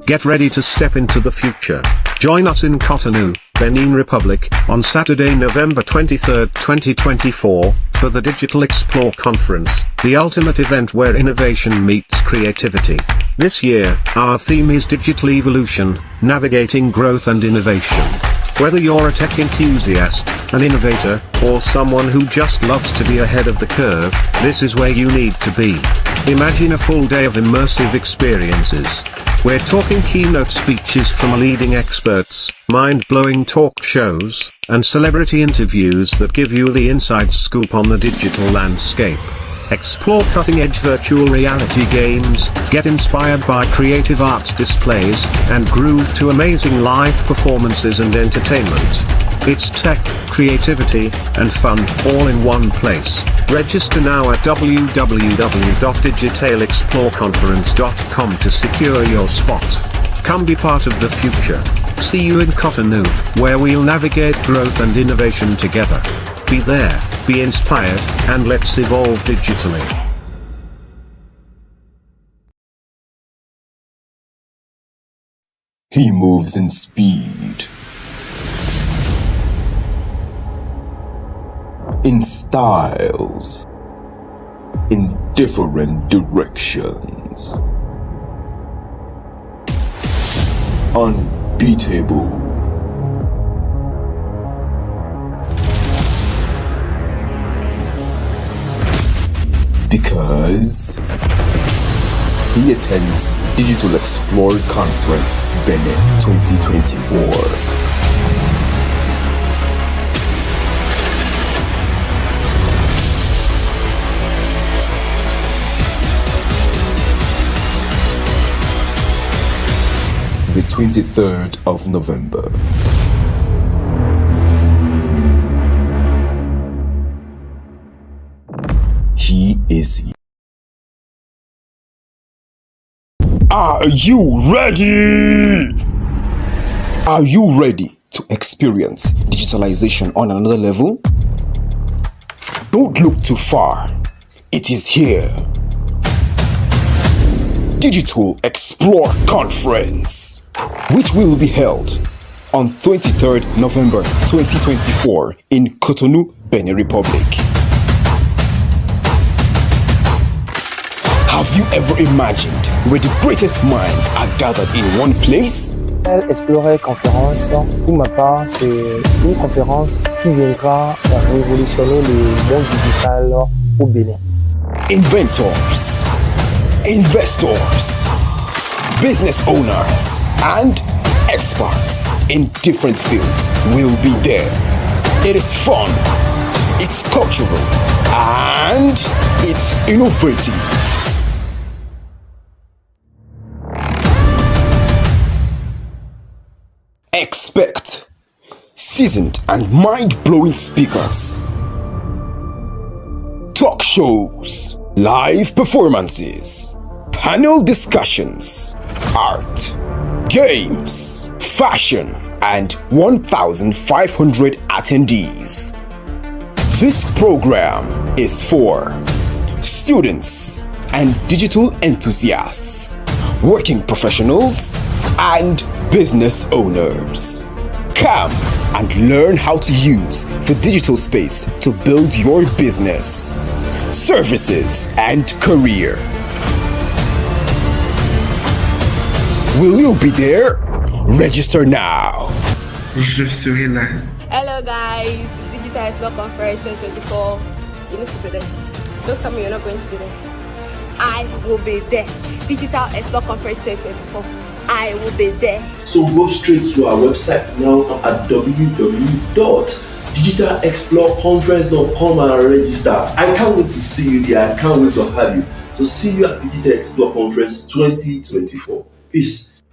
Get ready to step into the future. Join us in Cotonou, Benin Republic, on Saturday, November 23, 2024, for the Digital Explore Conference, the ultimate event where innovation meets creativity. This year, our theme is Digital Evolution, Navigating Growth and Innovation. Whether you're a tech enthusiast, an innovator, or someone who just loves to be ahead of the curve, this is where you need to be. Imagine a full day of immersive experiences. We're talking keynote speeches from leading experts, mind-blowing talk shows, and celebrity interviews that give you the inside scoop on the digital landscape. Explore cutting-edge virtual reality games, get inspired by creative arts displays, and groove to amazing live performances and entertainment. It's tech, creativity, and fun, all in one place. Register now at www.digitalexploreconference.com to secure your spot. Come be part of the future. See you in Cotonou, where we'll navigate growth and innovation together. Be there, be inspired, and let's evolve digitally. He moves in speed, in styles, in different directions. Unbeatable. Because he attends Digital Explore Conference Benin 2024. The 23rd of November. He is. Are you ready? Are you ready to experience digitalization on another level? Don't look too far. It is here. Digital Explore Conference, which will be held on 23rd November 2024 in Cotonou, Benin Republic. Have you ever imagined where the greatest minds are gathered in one place? Explorer Conférence, pour ma part, c'est une conférence qui viendra révolutionner le monde digital au Bénin. Inventors, investors, business owners, and experts in different fields will be there. It is fun, it's cultural, and it's innovative. Expect seasoned and mind-blowing speakers, talk shows, live performances, panel discussions, art, games, fashion, and 1,500 attendees. This program is for students and digital enthusiasts, working professionals, and business owners. Come and learn how to use the digital space to build your business, services, and career. Will you be there? Register now. Je serai là. Hello guys, Digital Explore Conference 2024. You need to be there. Don't tell me you're not going to be there. I will be there. Digital Explore Conference 2024. I will be there. So go straight to our website now at www.digitalexploreconference.com and register. I can't wait to see you there. I can't wait to have you. So see you at Digital Explore Conference 2024. Peace.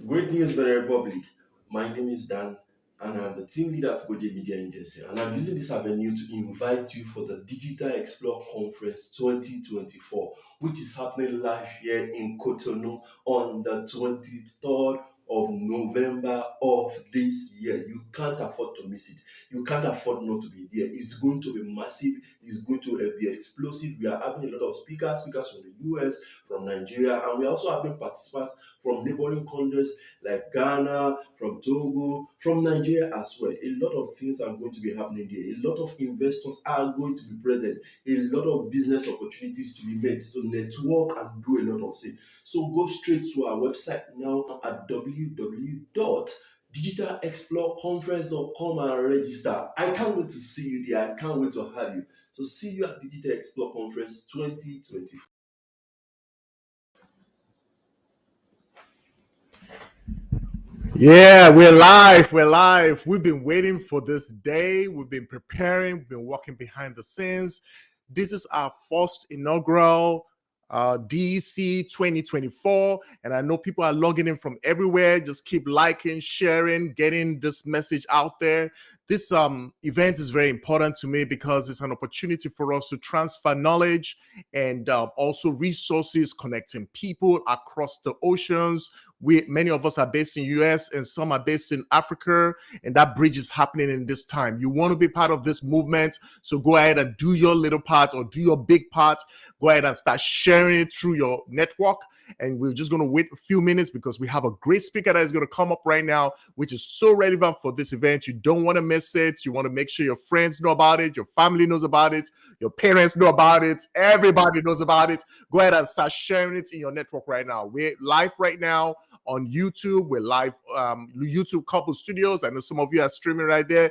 Great news, Benin Republic. My name is Dan, and I'm the team leader at Goje Media Agency. And I'm using this avenue to invite you for the Digital Explore Conference 2024, which is happening live here in Cotonou on the 23rd of November of this year. You can't afford to miss it. You can't afford not to be there. It's going to be massive. It's going to be explosive. We are having a lot of speakers from the US, from Nigeria, and we are also having participants from neighboring countries like Ghana, from Togo, from Nigeria as well. A lot of things are going to be happening there. A lot of investors are going to be present. A lot of business opportunities to be made, to network and do a lot of things. So go straight to our website now at www.digitalexploreconference.com and register. I can't wait to see you there. I can't wait to have you. So see you at Digital Explore Conference 2024. Yeah, we're live. We're live. We've been waiting for this day. We've been preparing. We've been working behind the scenes. This is our first inaugural DEC 2024. And I know people are logging in from everywhere. Just keep liking, sharing, getting this message out there. This event is very important to me because it's an opportunity for us to transfer knowledge and also resources, connecting people across the oceans. Many of us are based in US and some are based in Africa, and that bridge is happening in this time. You want to be part of this movement, so go ahead and do your little part or do your big part. Go ahead and start sharing it through your network. And we're just going to wait a few minutes because we have a great speaker that is going to come up right now, which is so relevant for this event. You don't want to miss it. You want to make sure your friends know about it, your family knows about it, your parents know about it, everybody knows about it. Go ahead and start sharing it in your network right now. We're live right now on YouTube. We're live YouTube Couple Studios. I know some of you are streaming right there.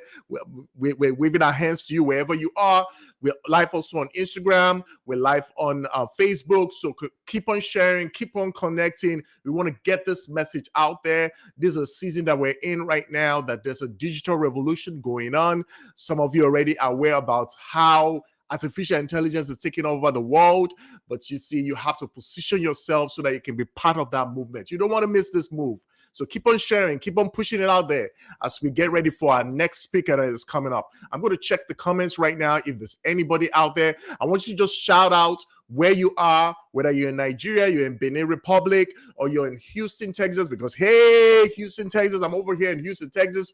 We're waving our hands to you wherever you are. We're live also on Instagram. We're live on Facebook. So keep on sharing, keep on connecting. We want to get this message out there. This is a season that we're in right now, that there's a digital revolution going on. Some of you are already aware about how artificial intelligence is taking over the world, but you see, you have to position yourself so that you can be part of that movement. You don't want to miss this move. So keep on sharing, keep on pushing it out there as we get ready for our next speaker that is coming up. I'm going to check the comments right now. If there's anybody out there, I want you to just shout out where you are, whether you're in Nigeria, you're in Benin Republic, or you're in Houston, Texas, because, hey, Houston, Texas, I'm over here in Houston, Texas.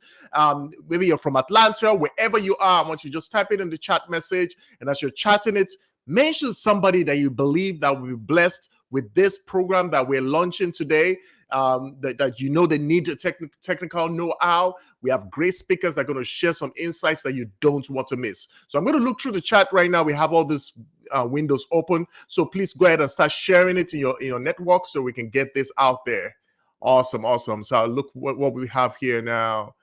Maybe you're from Atlanta, wherever you are, I want you to just type it in the chat message. And as you're chatting it, mention somebody that you believe that will be blessed with this program that we're launching today, that you know they need a technical know-how. We have great speakers that are going to share some insights that you don't want to miss. So I'm going to look through the chat right now. We have all these windows open. So please go ahead and start sharing it in your network so we can get this out there. Awesome, awesome. So look what we have here now.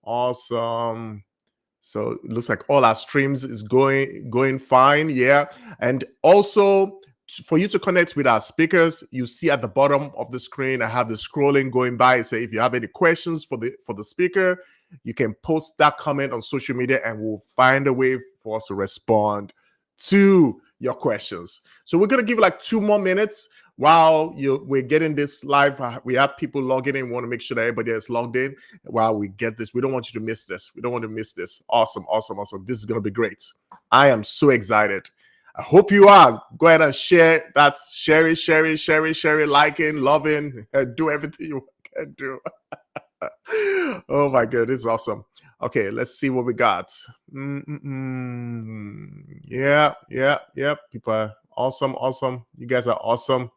Awesome. So it looks like all our streams is going fine. Yeah. And also, for you to connect with our speakers, you see at the bottom of the screen, I have the scrolling going by. So if you have any questions for the speaker, you can post that comment on social media and we'll find a way for us to respond to your questions. So we're going to give like 2 more minutes while we're getting this live. We have people logging in. We want to make sure that everybody is logged in while we get this. We don't want you to miss this. We don't want to miss this. Awesome. This is going to be great. I am so excited. I hope you are. Go ahead and share. That's sharing, liking, loving, do everything you can do. Oh my God, this is awesome. Okay, let's see what we got. Yeah. People are awesome. You guys are awesome.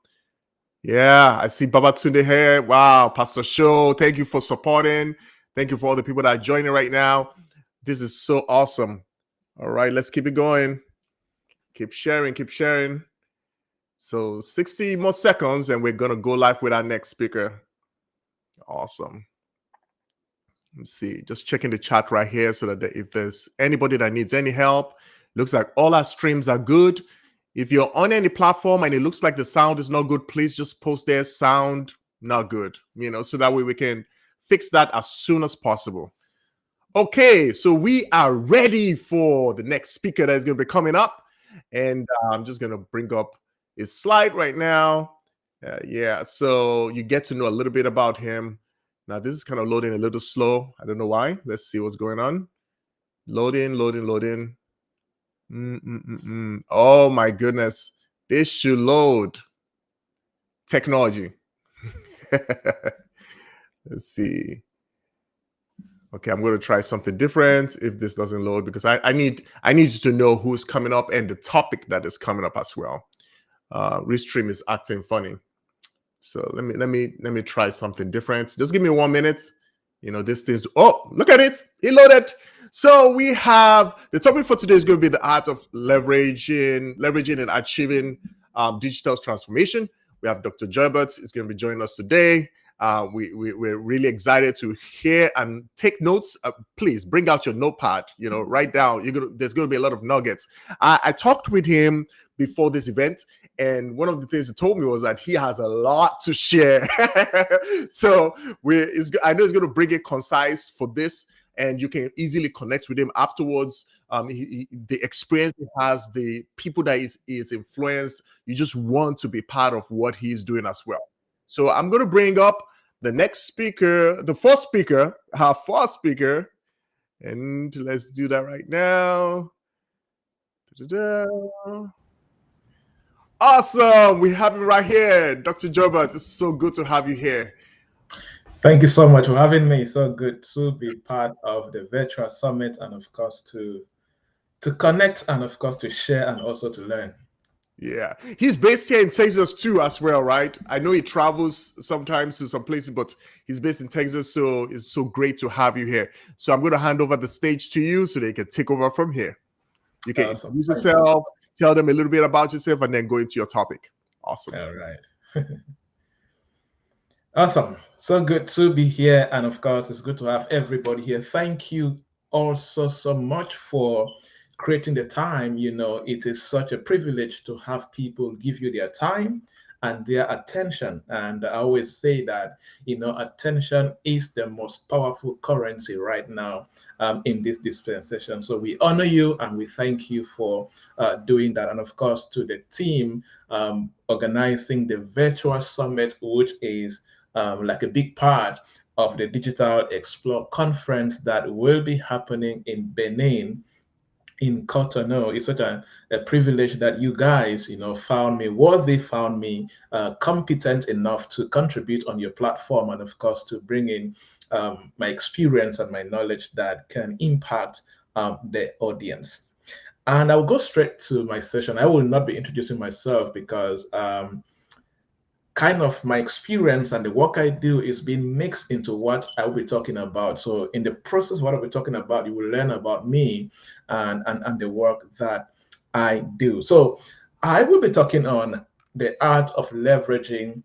Yeah, I see Babatunde here. Wow, Pastor Show, thank you for supporting. Thank you for all the people that are joining right now. This is so awesome. All right, let's keep it going. Keep sharing. So 60 more seconds and we're going to go live with our next speaker. Awesome. Let's see, just checking the chat right here so that if there's anybody that needs any help, looks like all our streams are good. If you're on any platform and it looks like the sound is not good, please just post there, sound not good, so that way we can fix that as soon as possible. Okay, so we are ready for the next speaker that is going to be coming up. And I'm just going to bring up his slide right now. So you get to know a little bit about him. Now, this is kind of loading a little slow. I don't know why. Let's see what's going on. Loading. Oh, my goodness. This should load. Technology. Let's see. Okay, I'm going to try something different if this doesn't load, because I need you to know who's coming up and the topic that is coming up as well. Restream is acting funny. So let me try something different. Just give me 1 minute. This thing's oh, look at it. It loaded. So we have the topic for today is going to be the art of leveraging and achieving digital transformation. We have Dr. Joybert is going to be joining us today. We're really excited to hear and take notes. Please bring out your notepad, write down. There's going to be a lot of nuggets. I talked with him before this event, and one of the things he told me was that he has a lot to share. So I know he's going to bring it concise for this, and you can easily connect with him afterwards. The experience he has, the people that is influenced, you just want to be part of what he's doing as well. So I'm going to bring up the next speaker, the first speaker, our first speaker, and let's do that right now. Da-da-da. Awesome. We have him right here. Dr. Joybert, it's so good to have you here. Thank you so much for having me. So good to be part of the virtual summit, and of course to connect, and of course to share, and also to learn. Yeah, he's based here in Texas too as well, right? I know he travels sometimes to some places, but he's based in Texas, so it's so great to have you here. So I'm going to hand over the stage to you so they can take over from here. You can introduce yourself, tell them a little bit about yourself, and then go into your topic. Awesome. All right. Awesome. So good to be here, and of course, it's good to have everybody here. Thank you also so much for creating the time. It is such a privilege to have people give you their time and their attention. And I always say that, attention is the most powerful currency right now in this dispensation. So we honor you and we thank you for doing that. And of course, to the team organizing the virtual summit, which is like a big part of the Digital Explore conference that will be happening in Benin, in Cotonou. It's such a privilege that you guys, found me worthy, found me competent enough to contribute on your platform, and of course to bring in my experience and my knowledge that can impact the audience. And I'll go straight to my session. I will not be introducing myself because kind of my experience and the work I do is being mixed into what I will be talking about. So in the process, what I'll be talking about, you will learn about me and the work that I do. So I will be talking on the art of leveraging,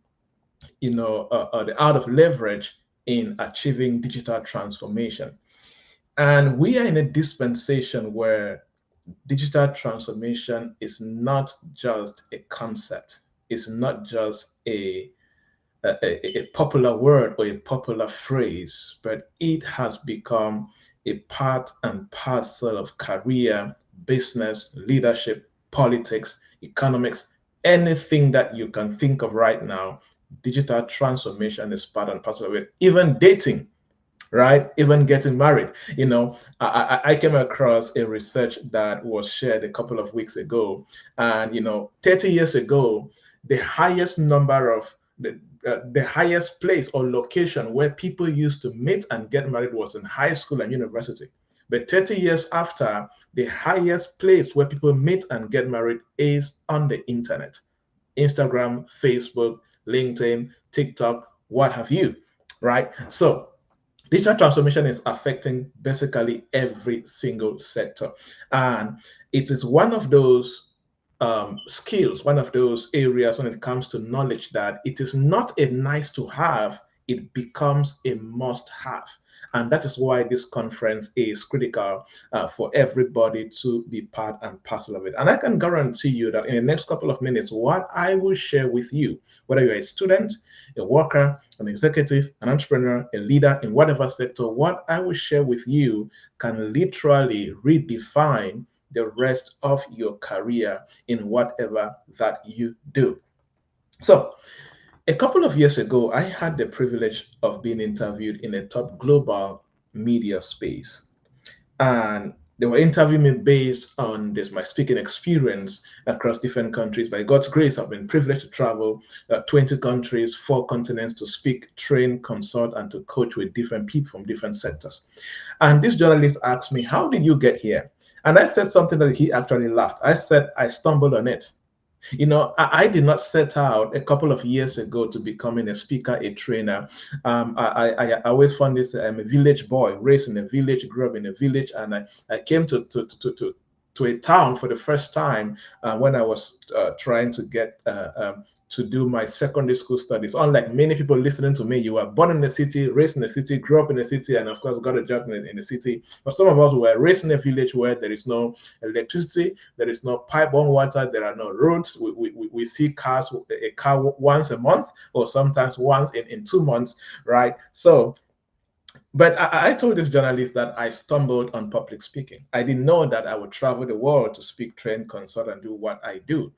the art of leverage in achieving digital transformation. And we are in a dispensation where digital transformation is not just a concept. It's not just a popular word or a popular phrase, but it has become a part and parcel of career, business, leadership, politics, economics, anything that you can think of right now, digital transformation is part and parcel of it. Even dating, right? Even getting married. I came across a research that was shared a couple of weeks ago, and 30 years ago, the highest number of the highest place or location where people used to meet and get married was in high school and university. But 30 years after, the highest place where people meet and get married is on the internet. Instagram, Facebook, LinkedIn, TikTok, what have you, right? So digital transformation is affecting basically every single sector. And it is one of those skills, one of those areas when it comes to knowledge that it is not a nice to have, it becomes a must have. And that is why this conference is critical for everybody to be part and parcel of it. And I can guarantee you that in the next couple of minutes, what I will share with you, whether you're a student, a worker, an executive, an entrepreneur, a leader in whatever sector, what I will share with you can literally redefine the rest of your career in whatever that you do. So, a couple of years ago, I had the privilege of being interviewed in a top global media space. And they were interviewing me based on my speaking experience across different countries. By God's grace, I've been privileged to travel 20 countries, 4 continents to speak, train, consult, and to coach with different people from different sectors. And this journalist asked me, how did you get here? And I said something that he actually laughed. I said, I stumbled on it. I did not set out a couple of years ago to becoming a speaker, a trainer. I always found this. I'm a village boy, raised in a village, grew up in a village, and I came to a town for the first time when I was trying to get to do my secondary school studies. Unlike many people listening to me, you were born in the city, raised in the city, grew up in the city, and of course got a job in the city. But some of us were raised in a village where there is no electricity, there is no pipe-borne water, there are no roads. We see a car once a month, or sometimes once in 2 months, right? So, but I told this journalist that I stumbled on public speaking. I didn't know that I would travel the world to speak, train, consult, and do what I do.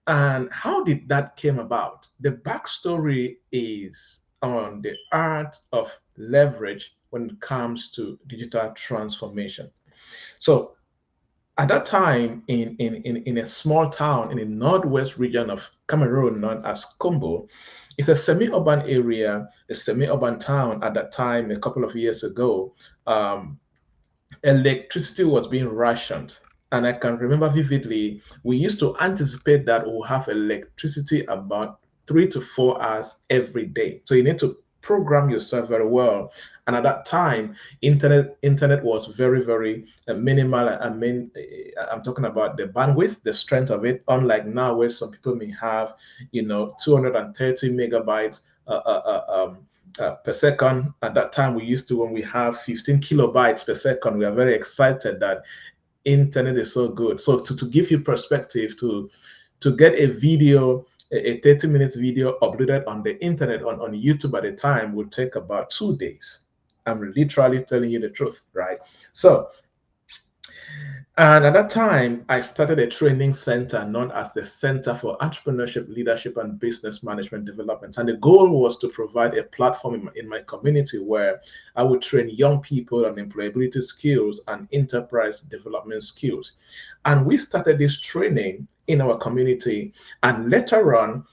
And how did that came about? The backstory is on the art of leverage when it comes to digital transformation. So at that time, in a small town in the northwest region of Cameroon known as Kombo, it's a semi-urban area, a semi-urban town at that time, a couple of years ago. Electricity was being rationed. And I can remember vividly, we used to anticipate that we'll have electricity about 3 to 4 hours every day. So you need to program yourself very well. And at that time, internet was very, very minimal. I'm talking about the bandwidth, the strength of it, unlike now where some people may have, 230 megabytes per second. At that time, when we have 15 kilobytes per second, we are very excited that internet is so good. So to give you perspective, to get a video, a 30 minutes video uploaded on the internet on YouTube at a time would take about 2 days. I'm literally telling you the truth, right? So, and at that time, I started a training center known as the Center for Entrepreneurship, Leadership, and Business Management Development. And the goal was to provide a platform in my community where I would train young people on employability skills and enterprise development skills. And we started this training in our community. And later on,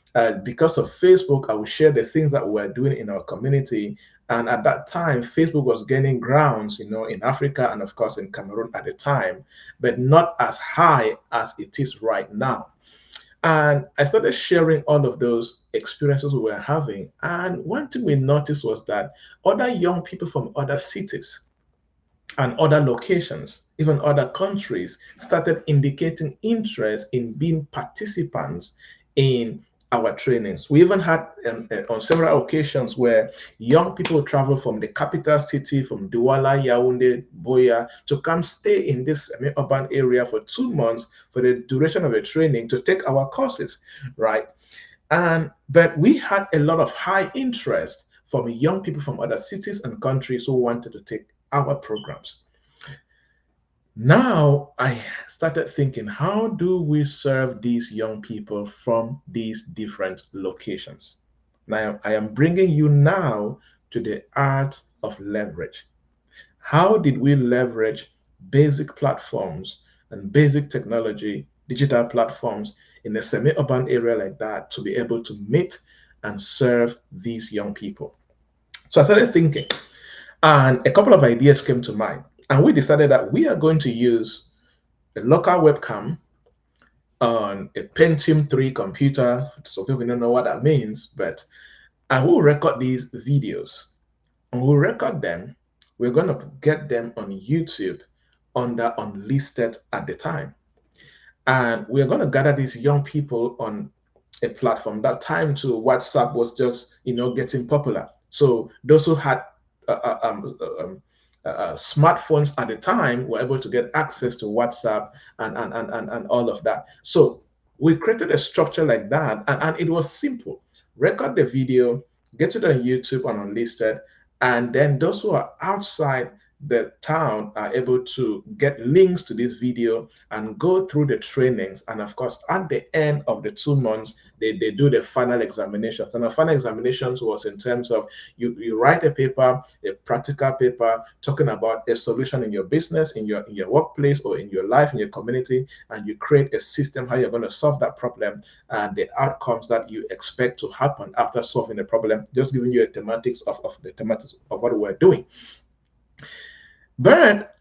because of Facebook, I would share the things that we're doing in our community. And at that time, Facebook was gaining grounds, in Africa and of course in Cameroon at the time, but not as high as it is right now. And I started sharing all of those experiences we were having. And one thing we noticed was that other young people from other cities and other locations, even other countries, started indicating interest in being participants in our trainings. We even had on several occasions where young people travel from the capital city, from Douala, Yaoundé, Buea, to come stay in this urban area for 2 months for the duration of a training to take our courses, right? But we had a lot of high interest from young people from other cities and countries who wanted to take our programs. Now I started thinking, how do we serve these young people from these different locations? Now I am bringing you now to the art of leverage. How did we leverage basic platforms and basic technology, digital platforms in a semi-urban area like that to be able to meet and serve these young people? So I started thinking, and a couple of ideas came to mind. And we decided that we are going to use a local webcam on a Pentium 3 computer. So people don't know what that means, but and we'll record these videos. And we'll record them. We're going to get them on YouTube under unlisted at the time. And we're going to gather these young people on a platform. That time to WhatsApp was just, getting popular. So those who had smartphones at the time were able to get access to WhatsApp and all of that. So we created a structure like that, and it was simple. Record the video, get it on YouTube and unlisted, and then those who are outside the town are able to get links to this video and go through the trainings. And of course, at the end of the 2 months, they do the final examinations. And the final examinations was in terms of you write a paper, a practical paper, talking about a solution in your business, in your workplace, or in your life, in your community, and you create a system how you're going to solve that problem and the outcomes that you expect to happen after solving the problem. Just giving you a thematics of the thematics of what we're doing. But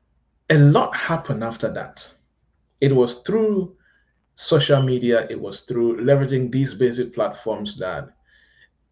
a lot happened after that. It was through social media, it was through leveraging these basic platforms that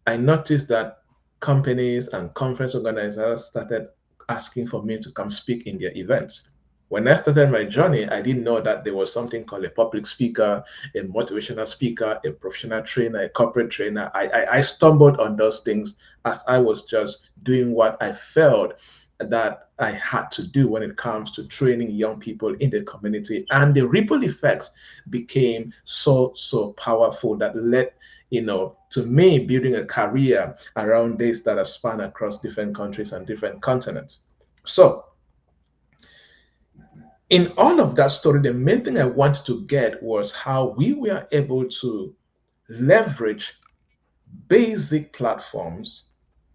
I noticed that companies and conference organizers started asking for me to come speak in their events. When I started my journey, I didn't know that there was something called a public speaker, a motivational speaker, a professional trainer, a corporate trainer. I stumbled on those things as I was just doing what I felt that I had to do when it comes to training young people in the community. And the ripple effects became so powerful that led to me building a career around this that has spanned across different countries and different continents. So in all of that story, the main thing I wanted to get was how we were able to leverage basic platforms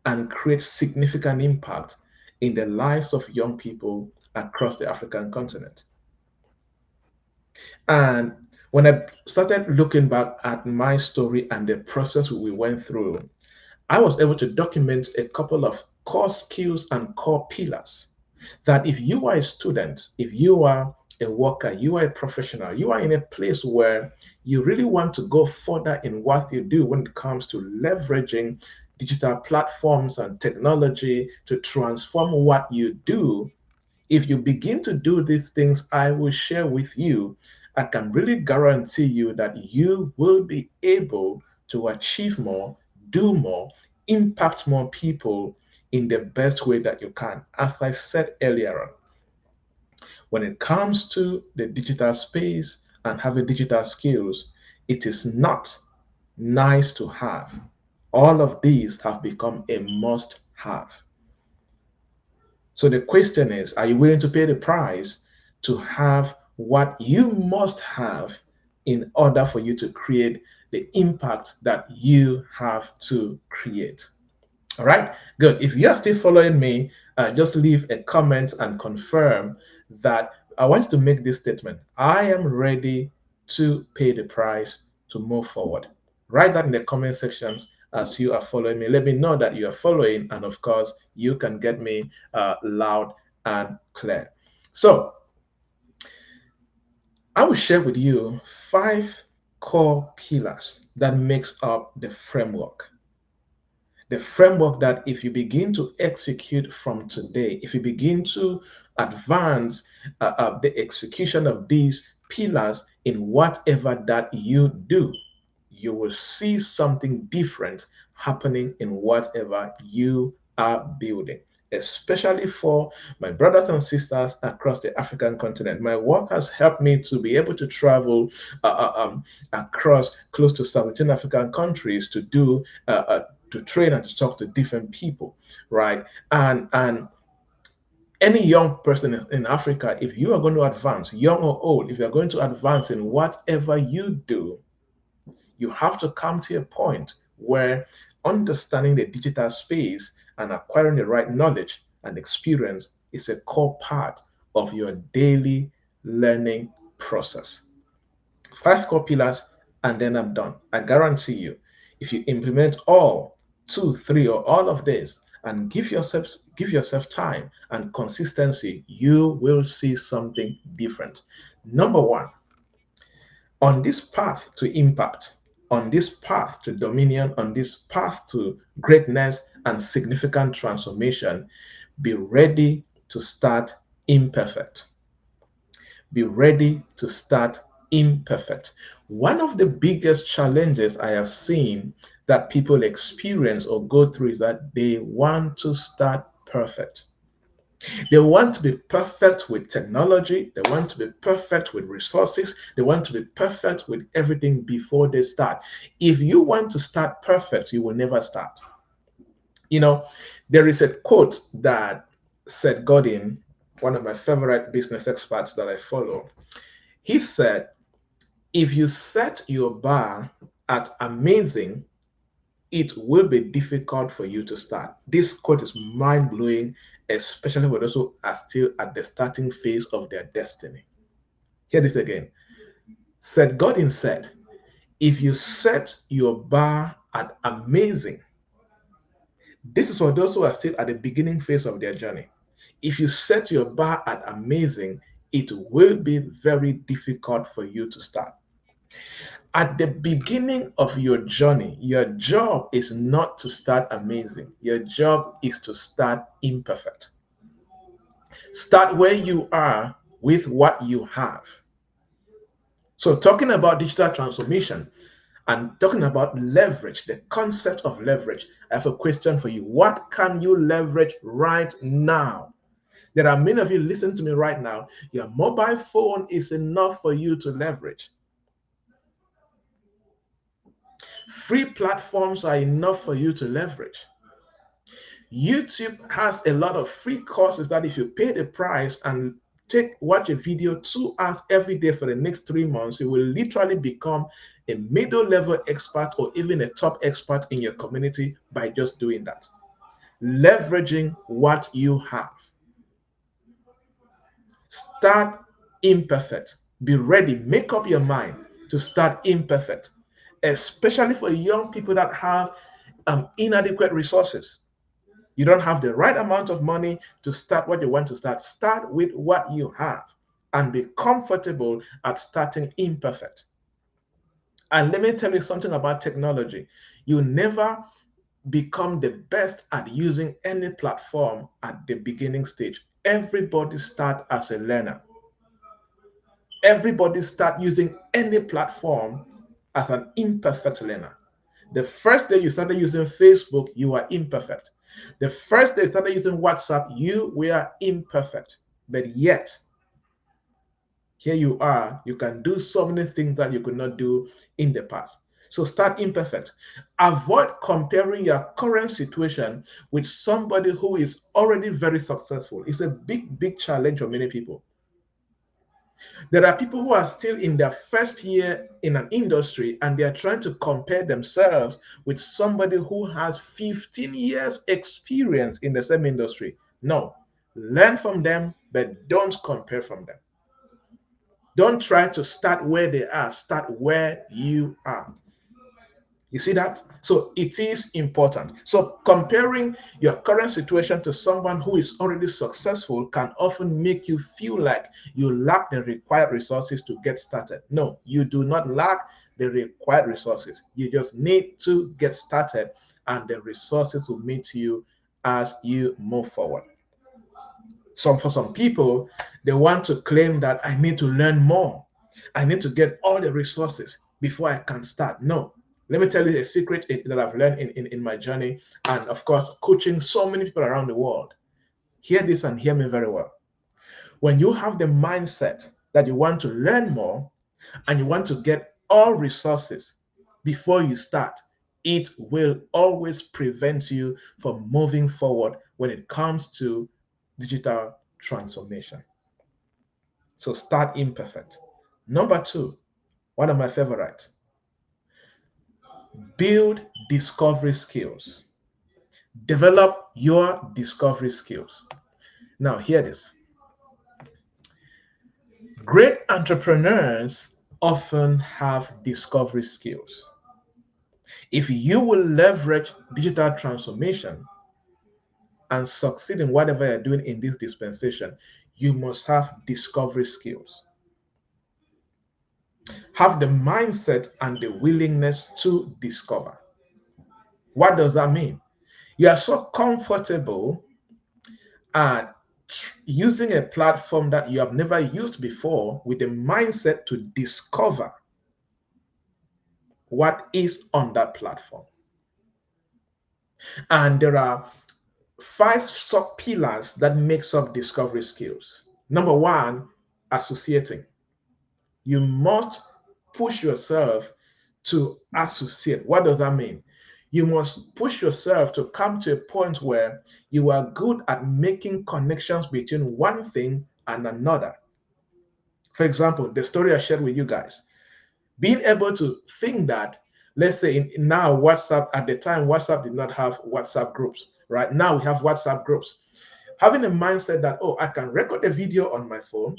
and create significant impact in the lives of young people across the African continent. And when I started looking back at my story and the process we went through, I was able to document a couple of core skills and core pillars that if you are a student, if you are a worker, you are a professional, you are in a place where you really want to go further in what you do when it comes to leveraging digital platforms and technology to transform what you do. If you begin to do these things I will share with you, I can really guarantee you that you will be able to achieve more, do more, impact more people in the best way that you can. As I said earlier on, when it comes to the digital space and having digital skills, it is not nice to have. All of these have become a must have. So the question is, are you willing to pay the price to have what you must have in order for you to create the impact that you have to create? All right, good. If you're still following me, just leave a comment and confirm that I want to make this statement. I am ready to pay the price to move forward. Write that in the comment sections as you are following me. Let me know that you are following, and of course, you can get me loud and clear. So I will share with you 5 core pillars that makes up the framework. The framework that if you begin to execute from today, if you begin to advance the execution of these pillars in whatever that you do, you will see something different happening in whatever you are building. Especially for my brothers and sisters across the African continent. My work has helped me to be able to travel across close to 17 African countries to do to train and to talk to different people, right? And Any young person in Africa, if you are going to advance, young or old, if you are going to advance in whatever you do, you have to come to a point where understanding the digital space and acquiring the right knowledge and experience is a core part of your daily learning process. 5 core pillars, and then I'm done. I guarantee you, if you implement all 2, 3, or all of this and give yourself time and consistency, you will see something different. Number 1, on this path to impact, on this path to dominion, on this path to greatness and significant transformation, be ready to start imperfect. Be ready to start imperfect. One of the biggest challenges I have seen that people experience or go through is that they want to start perfect. They want to be perfect with technology. They want to be perfect with resources. They want to be perfect with everything before they start. If you want to start perfect, you will never start. You know, there is a quote that Seth Godin, one of my favorite business experts that I follow, he said, if you set your bar at amazing, it will be difficult for you to start. This quote is mind-blowing, especially for those who are still at the starting phase of their destiny. Hear this again. Seth Godin said, if you set your bar at amazing, this is for those who are still at the beginning phase of their journey. If you set your bar at amazing, it will be very difficult for you to start. At the beginning of your journey, your job is not to start amazing. Your job is to start imperfect. Start where you are with what you have. So talking about digital transformation and talking about leverage, the concept of leverage, I have a question for you. What can you leverage right now? There are many of you listening to me right now. Your mobile phone is enough for you to leverage. Free platforms are enough for you to leverage. YouTube has a lot of free courses that if you pay the price and watch a video 2 hours every day for the next 3 months, you will literally become a middle level expert or even a top expert in your community by just doing that. Leveraging what you have. Start imperfect. Be ready. Make up your mind to start imperfect, especially for young people that have inadequate resources. You don't have the right amount of money to start what you want to start. Start with what you have and be comfortable at starting imperfect. And let me tell you something about technology. You never become the best at using any platform at the beginning stage. Everybody starts as a learner. Everybody starts using any platform as an imperfect learner. The first day you started using Facebook, you were imperfect. The first day you started using WhatsApp, you were imperfect. But yet, here you are, you can do so many things that you could not do in the past. So start imperfect. Avoid comparing your current situation with somebody who is already very successful. It's a big, big challenge for many people. There are people who are still in their first year in an industry and they are trying to compare themselves with somebody who has 15 years experience in the same industry. No, learn from them, but don't compare from them. Don't try to start where they are, start where you are. You see that? So it is important. So comparing your current situation to someone who is already successful can often make you feel like you lack the required resources to get started. No, you do not lack the required resources. You just need to get started and the resources will meet you as you move forward. For some people, they want to claim that I need to learn more. I need to get all the resources before I can start. No. Let me tell you a secret that I've learned in my journey, and of course, coaching so many people around the world. Hear this and hear me very well. When you have the mindset that you want to learn more and you want to get all resources before you start, it will always prevent you from moving forward when it comes to digital transformation. So start imperfect. Number 2, one of my favorites, build discovery skills. Develop your discovery skills. Now, hear this. Great entrepreneurs often have discovery skills. If you will leverage digital transformation and succeed in whatever you're doing in this dispensation, you must have discovery skills. Have the mindset and the willingness to discover. What does that mean? You are so comfortable at using a platform that you have never used before with the mindset to discover what is on that platform. And there are 5 sub pillars that makes up discovery skills. Number 1, associating. You must push yourself to associate. What does that mean? You must push yourself to come to a point where you are good at making connections between one thing and another. For example, the story I shared with you guys, being able to think that, let's say now WhatsApp, at the time WhatsApp did not have WhatsApp groups. Right now we have WhatsApp groups. Having a mindset that, oh, I can record a video on my phone,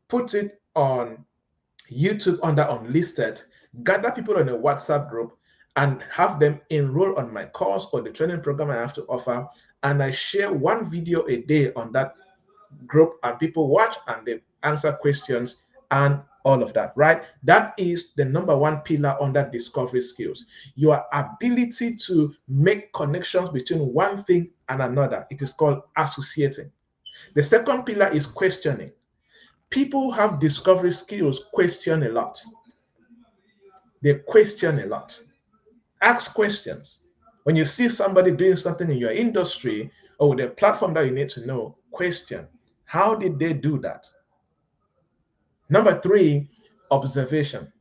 put it on YouTube under unlisted, gather people on a WhatsApp group and have them enroll on my course or the training program I have to offer. And I share one video a day on that group and people watch and they answer questions and all of that, right? That is the number 1 pillar under discovery skills. Your ability to make connections between one thing and another. It is called associating. The second pillar is questioning. People who have discovery skills question a lot. They question a lot. Ask questions. When you see somebody doing something in your industry or with a platform that you need to know, question. How did they do that? Number 3, observation.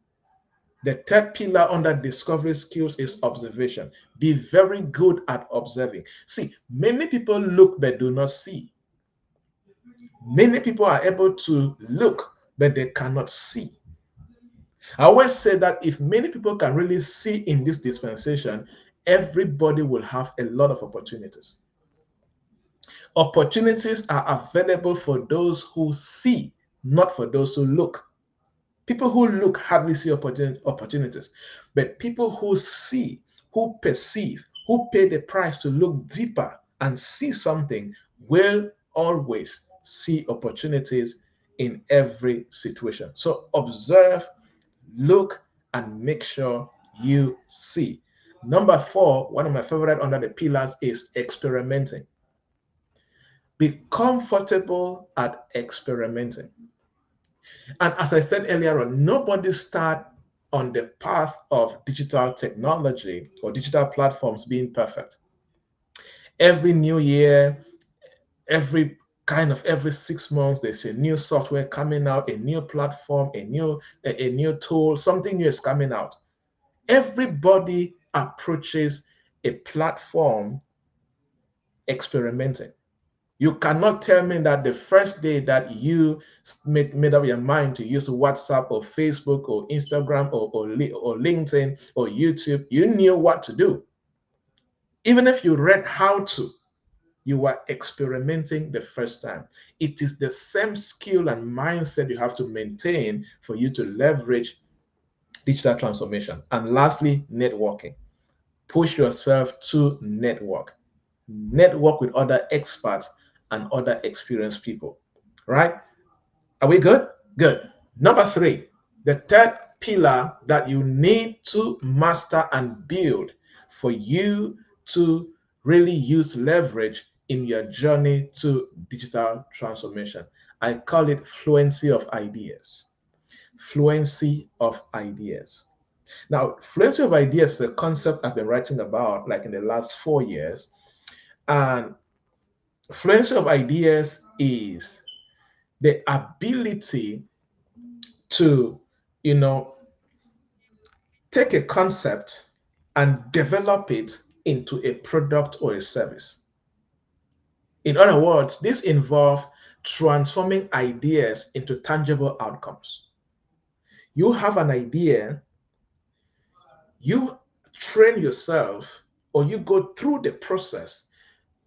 The third pillar under discovery skills is observation. Be very good at observing. See, many people look but do not see. Many people are able to look, but they cannot see. I always say that if many people can really see in this dispensation, everybody will have a lot of opportunities. Opportunities are available for those who see, not for those who look. People who look hardly see opportunities, but people who see, who perceive, who pay the price to look deeper and see something will always see opportunities in every situation. So observe, look, and make sure you see. Number 4, one of my favorite under the pillars is experimenting. Be comfortable at experimenting. And as I said earlier on, nobody starts on the path of digital technology or digital platforms being perfect. Every new year, every 6 months, there's a new software coming out, a new platform, a new tool, something new is coming out. Everybody approaches a platform experimenting. You cannot tell me that the first day that you made up your mind to use WhatsApp or Facebook or Instagram or LinkedIn or YouTube, you knew what to do. Even if you read how to, you were experimenting the first time. It is the same skill and mindset you have to maintain for you to leverage digital transformation. And lastly, networking. Push yourself to network. Network with other experts and other experienced people, right? Are we good? Good. Number 3, the third pillar that you need to master and build for you to really use leverage in your journey to digital transformation. I call it fluency of ideas. Fluency of ideas. Now, fluency of ideas is a concept I've been writing about like in the last 4 years. And fluency of ideas is the ability to, take a concept and develop it into a product or a service. In other words, this involves transforming ideas into tangible outcomes. You have an idea, you train yourself, or you go through the process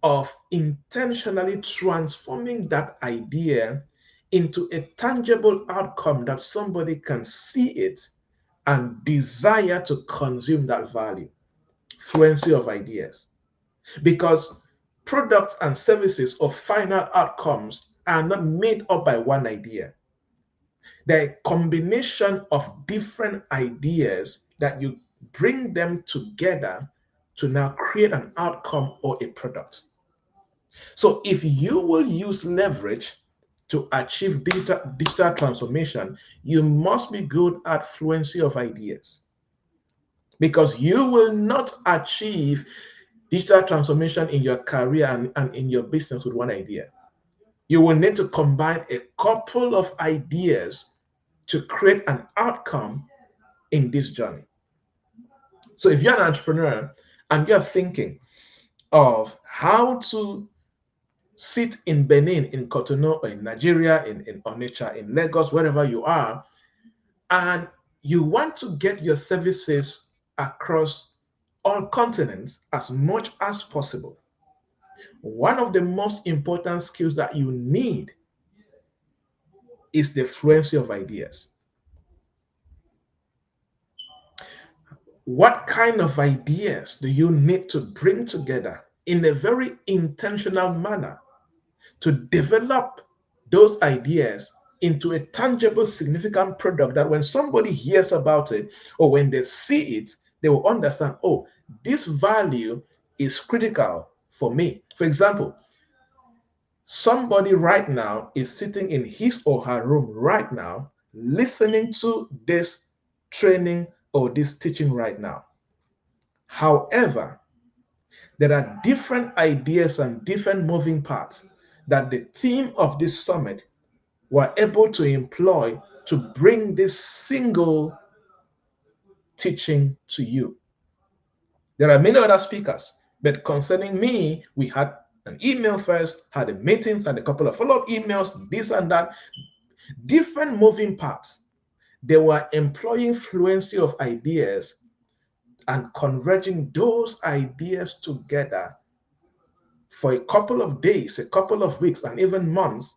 of intentionally transforming that idea into a tangible outcome that somebody can see it and desire to consume that value. Fluency of ideas. Because products and services or final outcomes are not made up by one idea. They're a combination of different ideas that you bring them together to now create an outcome or a product. So if you will use leverage to achieve digital transformation, you must be good at fluency of ideas, because you will not achieve digital transformation in your career and in your business with one idea. You will need to combine a couple of ideas to create an outcome in this journey. So if you're an entrepreneur and you're thinking of how to sit in Benin, in Cotonou, or in Nigeria, in Onitsha, in Lagos, wherever you are, and you want to get your services across all continents as much as possible, one of the most important skills that you need is the fluency of ideas. What kind of ideas do you need to bring together in a very intentional manner to develop those ideas into a tangible, significant product that when somebody hears about it or when they see it, they will understand, oh, this value is critical for me. For example, somebody right now is sitting in his or her room right now, listening to this training or this teaching right now. However, there are different ideas and different moving parts that the team of this summit were able to employ to bring this single teaching to you. There are many other speakers, but concerning me, we had an email first, had a meetings, had a couple of follow-up emails, this and that, different moving parts. They were employing fluency of ideas and converging those ideas together for a couple of days, a couple of weeks, and even months,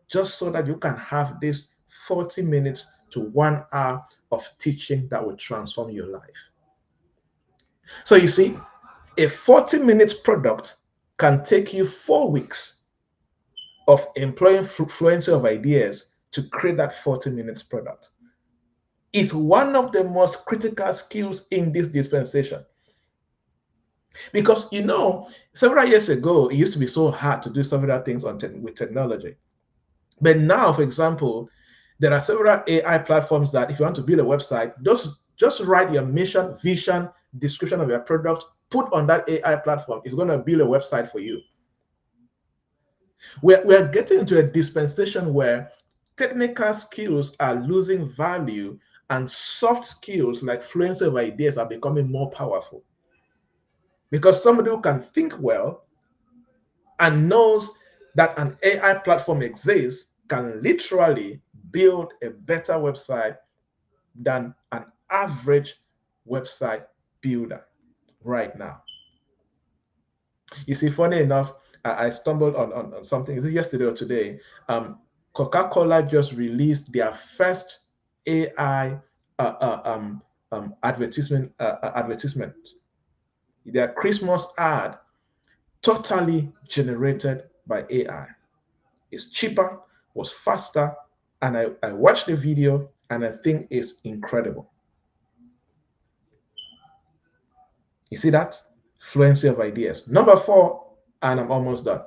just so that you can have this 40 minutes to 1 hour of teaching that will transform your life. So you see, a 40 minutes product can take you 4 weeks of employing fluency of ideas to create that 40 minutes product. It's one of the most critical skills in this dispensation. Because, you know, several years ago, it used to be so hard to do several things with technology. But now, for example, there are several AI platforms that if you want to build a website, just write your mission, vision, description of your product, put on that AI platform. It's going to build a website for you. We're getting into a dispensation where technical skills are losing value and soft skills like fluency of ideas are becoming more powerful. Because somebody who can think well and knows that an AI platform exists can literally build a better website than an average website builder right now. You see, funny enough, I stumbled on something. Is it yesterday or today? Coca-Cola just released their first AI advertisement. Their Christmas ad totally generated by AI. It's cheaper, was faster, and I watched the video and I think it's incredible. You see that? Fluency of ideas. Number 4, and I'm almost done.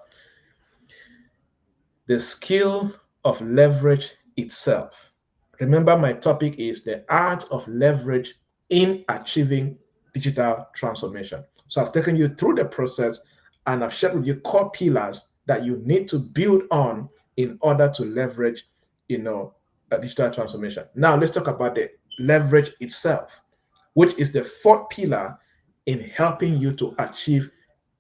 The skill of leverage itself. Remember, my topic is the art of leverage in achieving digital transformation. So I've taken you through the process and I've shared with you core pillars that you need to build on in order to leverage, a digital transformation. Now let's talk about the leverage itself, which is the 4th pillar in helping you to achieve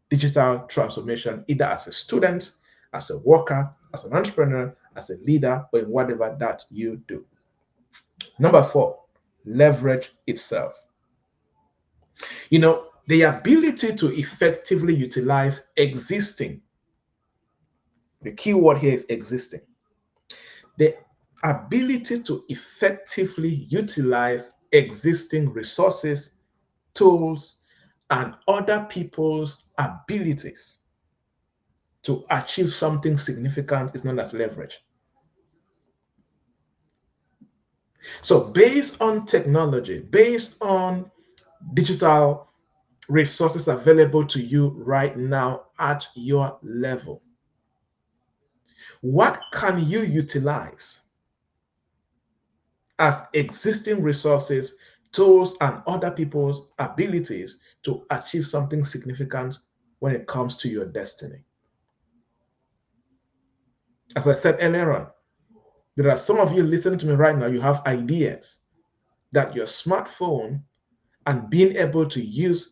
digital transformation, either as a student, as a worker, as an entrepreneur, as a leader, or in whatever that you do. Number 4, leverage itself. You know, the ability to effectively utilize existing. The key word here is existing. The ability to effectively utilize existing resources, tools, and other people's abilities to achieve something significant is known as leverage. So based on technology, based on digital resources available to you right now at your level, what can you utilize as existing resources, tools, and other people's abilities to achieve something significant when it comes to your destiny? As I said earlier on, there are some of you listening to me right now, you have ideas that your smartphone and being able to use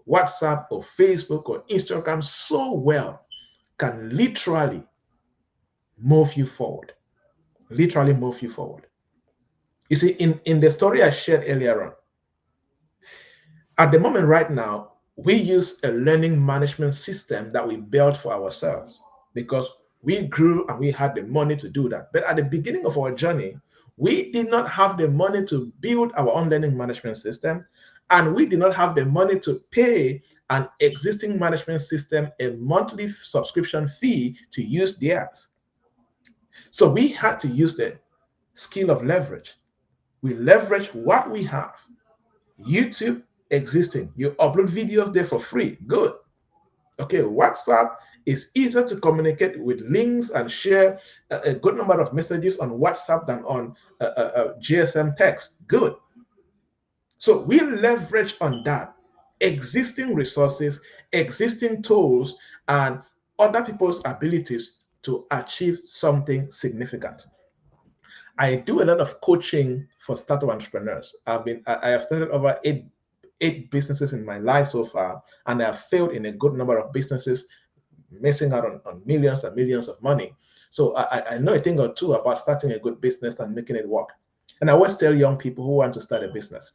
WhatsApp or Facebook or Instagram so well can literally move you forward. Literally move you forward. You see, in the story I shared earlier on, at the moment right now, we use a learning management system that we built for ourselves because we grew and we had the money to do that. But at the beginning of our journey, we did not have the money to build our own learning management system, and we did not have the money to pay an existing management system a monthly subscription fee to use theirs. So we had to use the skill of leverage. We leverage what we have. YouTube existing. You upload videos there for free. Good. Okay, WhatsApp is easier to communicate with links and share a good number of messages on WhatsApp than on GSM text. Good. So we leverage on that existing resources, existing tools, and other people's abilities to achieve something significant. I do a lot of coaching for startup entrepreneurs. I have started over eight businesses in my life so far, and I have failed in a good number of businesses, missing out on millions and millions of money. So I know a thing or two about starting a good business and making it work. And I always tell young people who want to start a business,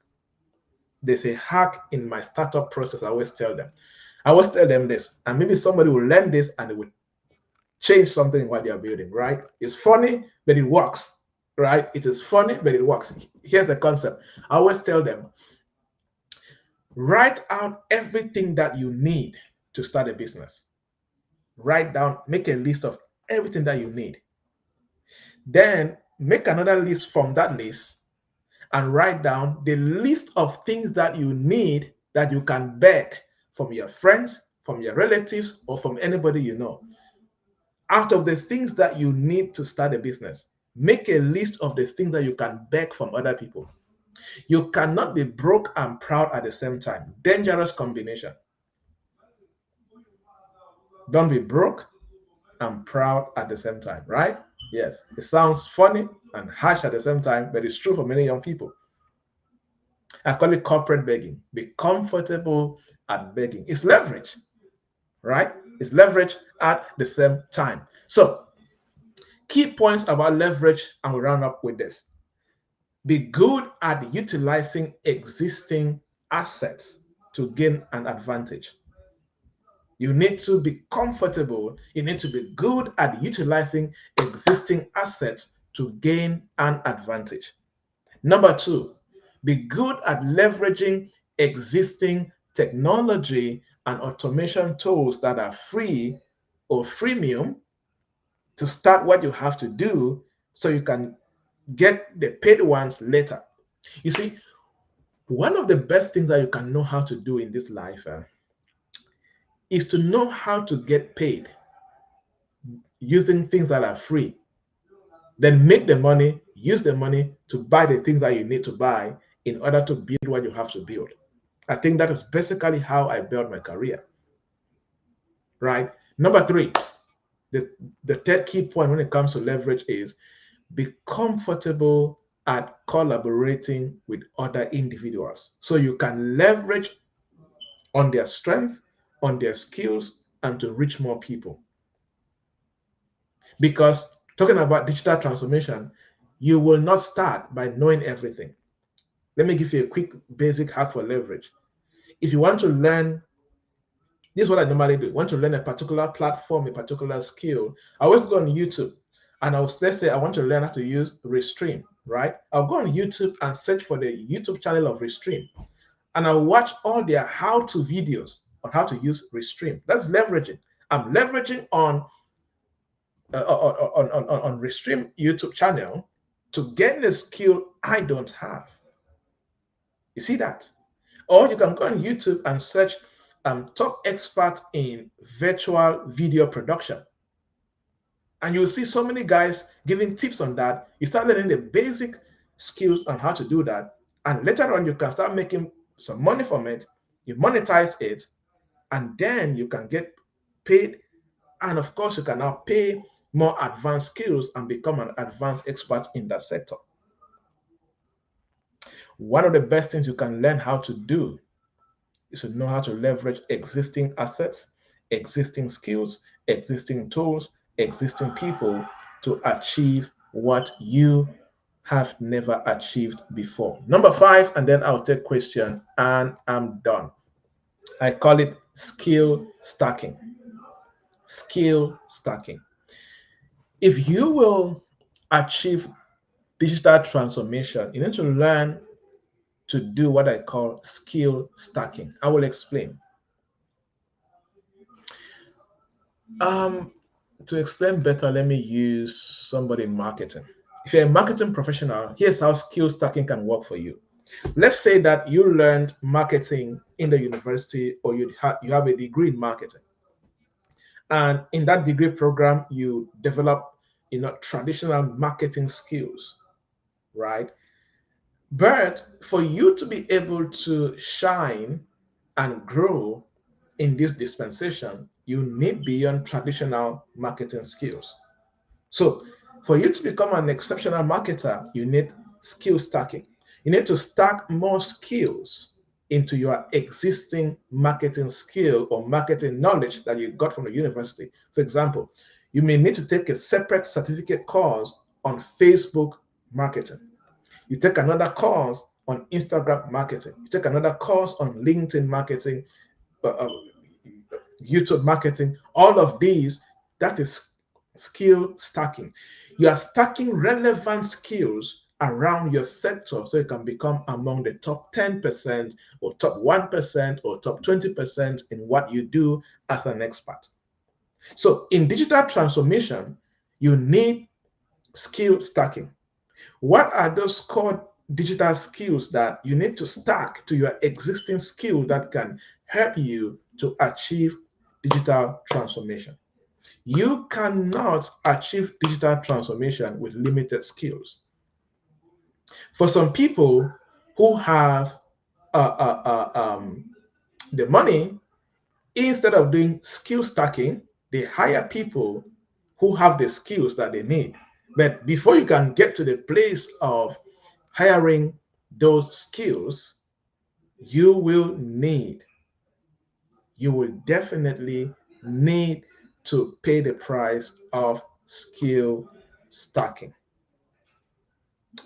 there's a hack in my startup process. I always tell them this, and maybe somebody will learn this and it will change something in what they're building, right? It's funny, but it works, right? It is funny, but it works. Here's the concept. I always tell them, write out everything that you need to start a business. Write down, make a list of everything that you need. Then make another list from that list and write down the list of things that you need that you can beg from your friends, from your relatives, or from anybody you know. Out of the things that you need to start a business, make a list of the things that you can beg from other people. You cannot be broke and proud at the same time. Dangerous combination. Don't be broke and proud at the same time, right? Yes, it sounds funny and harsh at the same time, but it's true for many young people. I call it corporate begging. Be comfortable at begging. It's leverage, right? It's leverage at the same time. So, key points about leverage, and we'll round up with this. Be good at utilizing existing assets to gain an advantage. You need to be comfortable. You need to be good at utilizing existing assets to gain an advantage. Number 2, be good at leveraging existing technology and automation tools that are free or freemium to start what you have to do so you can get the paid ones later. You see, one of the best things that you can know how to do in this life is to know how to get paid using things that are free. Then make the money, use the money to buy the things that you need to buy in order to build what you have to build. I think that is basically how I built my career. Right? Number 3, the third key point when it comes to leverage is be comfortable at collaborating with other individuals. So you can leverage on their strength, on their skills, and to reach more people. Because talking about digital transformation, you will not start by knowing everything. Let me give you a quick basic hack for leverage. If you want to learn, this is what I normally do. Want to learn a particular platform, a particular skill, I always go on YouTube and let's say I want to learn how to use Restream, right? I'll go on YouTube and search for the YouTube channel of Restream, and I'll watch all their how-to videos on how to use Restream. That's leveraging. I'm leveraging on Restream YouTube channel to gain a skill I don't have. You see that? Or you can go on YouTube and search top experts in virtual video production. And you'll see so many guys giving tips on that. You start learning the basic skills on how to do that. And later on, you can start making some money from it. You monetize it, and then you can get paid. And of course, you can now pay more advanced skills and become an advanced expert in that sector. One of the best things you can learn how to do is to know how to leverage existing assets, existing skills, existing tools, existing people to achieve what you have never achieved before. Number 5, and then I'll take question and I'm done. I call it skill stacking. Skill stacking. If you will achieve digital transformation, you need to learn to do what I call skill stacking. I will explain. To explain better, let me use somebody in marketing. If you're a marketing professional, here's how skill stacking can work for you. Let's say that you learned marketing in the university, or you have a degree in marketing. And in that degree program, you develop traditional marketing skills, right? But for you to be able to shine and grow in this dispensation, you need beyond traditional marketing skills. So for you to become an exceptional marketer, you need skill stacking. You need to stack more skills into your existing marketing skill or marketing knowledge that you got from the university. For example, you may need to take a separate certificate course on Facebook marketing. You take another course on Instagram marketing. You take another course on LinkedIn marketing, YouTube marketing. All of these, that is skill stacking. You are stacking relevant skills around your sector so you can become among the top 10% or top 1% or top 20% in what you do as an expert. So in digital transformation, you need skill stacking. What are those core digital skills that you need to stack to your existing skill that can help you to achieve digital transformation? You cannot achieve digital transformation with limited skills. For some people who have the money, instead of doing skill stacking, they hire people who have the skills that they need. But before you can get to the place of hiring those skills, you will definitely need to pay the price of skill stacking,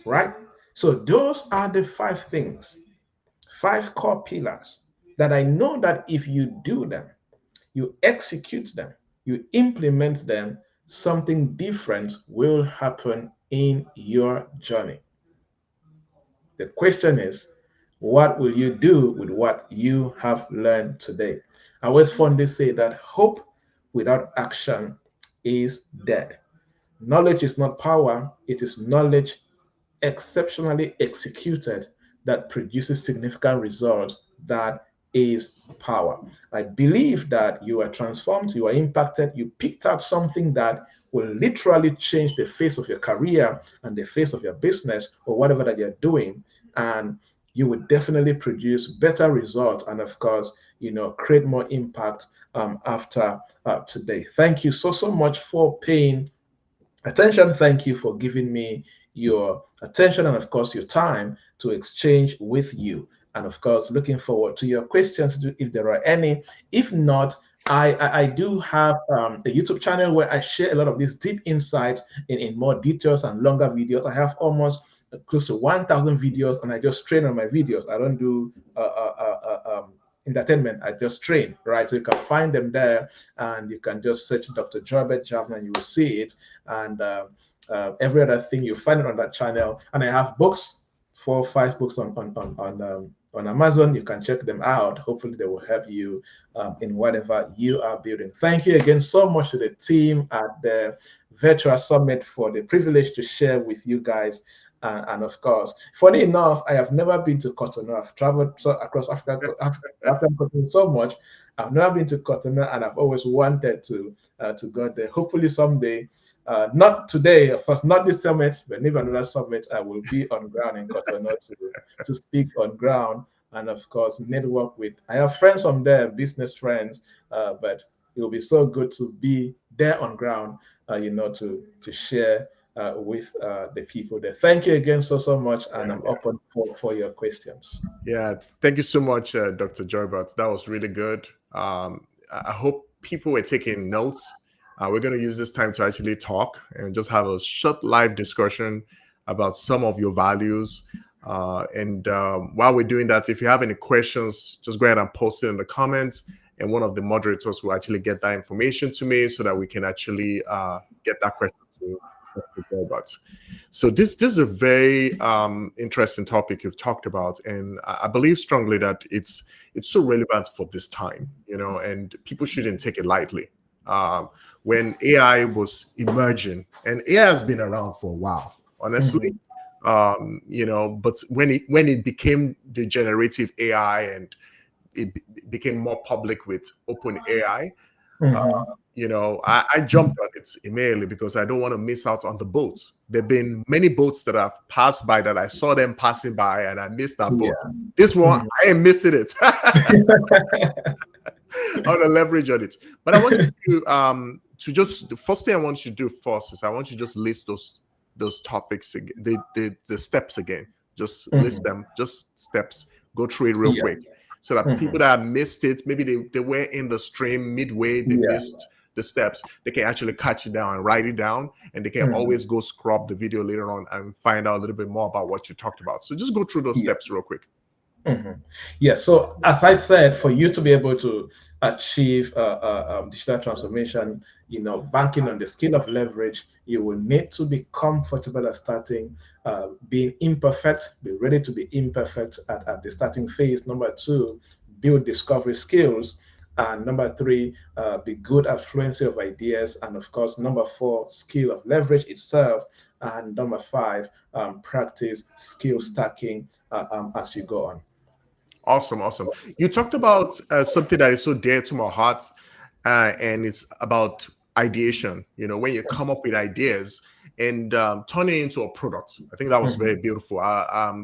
right? So those are the 5 things, 5 core pillars that I know that if you do them, you execute them, you implement them, something different will happen in your journey. The question is, what will you do with what you have learned today? I always fondly say that hope without action is dead. Knowledge is not power, it is knowledge exceptionally executed that produces significant results. That is power. I believe that you are transformed, you are impacted, you picked up something that will literally change the face of your career and the face of your business or whatever that you're doing, and you will definitely produce better results and of course create more impact after today. Thank you so much for paying attention. Thank you for giving me your attention and of course your time to exchange with you. And of course, looking forward to your questions if there are any. If not, I do have a YouTube channel where I share a lot of these deep insights in more details and longer videos. I have almost close to 1,000 videos, and I just train on my videos. I don't do entertainment. I just train, right? So you can find them there, and you can just search Dr. Joybert Javnan, you will see it, and every other thing you find it on that channel. And I have books, 4 or 5 books on Amazon. You can check them out. Hopefully they will help you in whatever you are building. Thank you again so much to the team at the Virtual Summit for the privilege to share with you guys. And of course, funny enough, I have never been to Cotonou. I've traveled across Africa so much. I've never been to Cotonou, and I've always wanted to go there. Hopefully someday, not today, of course, not this summit, but maybe another summit, I will be on ground in Cotonou to speak on ground, and of course network with. I have friends from there, business friends, but it will be so good to be there on ground, to share with the people there. Thank you again so much, and I'm open for your questions. Yeah, thank you so much, Dr. Joybert. That was really good. I hope people were taking notes. We're going to use this time to actually talk and just have a short live discussion about some of your values. And while we're doing that, if you have any questions, just go ahead and post it in the comments, and one of the moderators will actually get that information to me so that we can actually get that question to Dr. Joybert. So this is a very interesting topic you've talked about, and I believe strongly that it's so relevant for this time, and people shouldn't take it lightly. When AI was emerging, and AI has been around for a while, honestly, but when it became the generative AI and it became more public with open AI, I jumped on it immediately because I don't want to miss out on the boats. There have been many boats that have passed by that I saw them passing by and I missed that boat. This one, I ain't missing it. I want to leverage on it. But I want you to just, the first thing I want you to do first is I want you to just list those topics again, the steps again. Just list them, just steps. Go through it real quick. So that people that missed it, maybe they were in the stream midway, they missed the steps, they can actually catch it down and write it down, and they can always go scrub the video later on and find out a little bit more about what you talked about. So just go through those steps real quick. Yeah, so as I said, for you to be able to achieve digital transformation, banking on the skill of leverage, you will need to be comfortable at starting, being imperfect, be ready to be imperfect at the starting phase. Number 2, build discovery skills. And number 3, be good at fluency of ideas. And of course, number 4, skill of leverage itself. And number 5, practice skill stacking as you go on. Awesome. You talked about something that is so dear to my heart, and it's about ideation. When you come up with ideas and turn it into a product. I think that was very beautiful.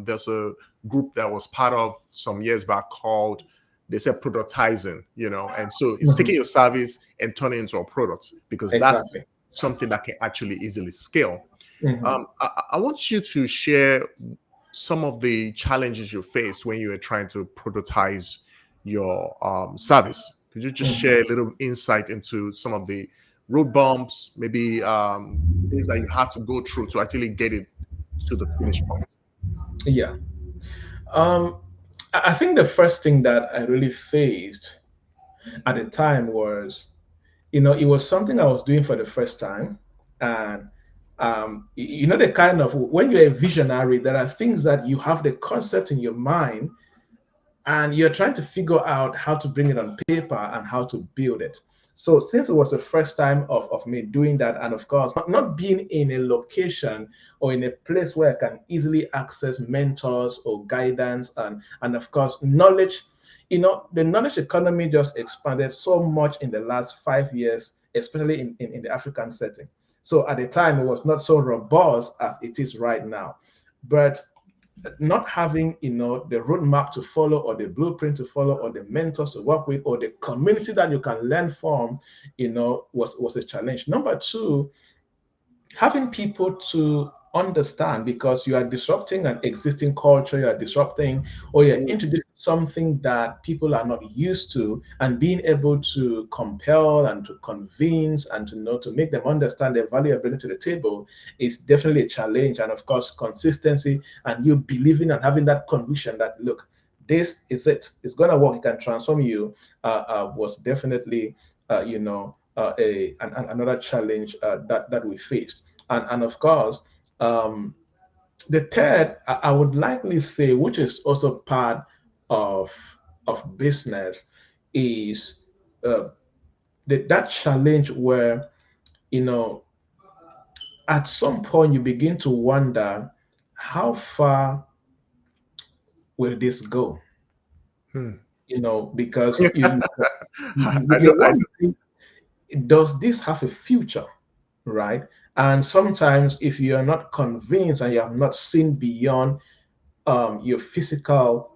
There's a group that was part of some years back called, they said, productizing, and so it's taking your service and turning it into a product, because that's something that can actually easily scale. I want you to share some of the challenges you faced when you were trying to productize your service. Could you just share a little insight into some of the road bumps, maybe things that you had to go through to actually get it to the finish point? Yeah. I think the first thing that I really faced at the time was, it was something I was doing for the first time. And the kind of, when you're a visionary, there are things that you have the concept in your mind and you're trying to figure out how to bring it on paper and how to build it. So since it was the first time of me doing that, and of course, not being in a location or in a place where I can easily access mentors or guidance, and of course, knowledge, the knowledge economy just expanded so much in the last 5 years, especially in the African setting. So at the time, it was not so robust as it is right now. But not having, the roadmap to follow, or the blueprint to follow, or the mentors to work with, or the community that you can learn from, was a challenge. Number 2, having people to understand, because you are disrupting an existing culture, you are disrupting, or you're introducing something that people are not used to, and being able to compel and to convince and to know, to make them understand the value of bringing to the table is definitely a challenge. And of course, consistency and you believing and having that conviction that, look, this is it, it's going to work, it can transform you, was definitely, another challenge that we faced. And of course, the third, I would likely say, which is also part of business, is that challenge where, at some point you begin to wonder, how far will this go? Because you're wondering, does this have a future, right? And sometimes if you are not convinced and you have not seen beyond your physical,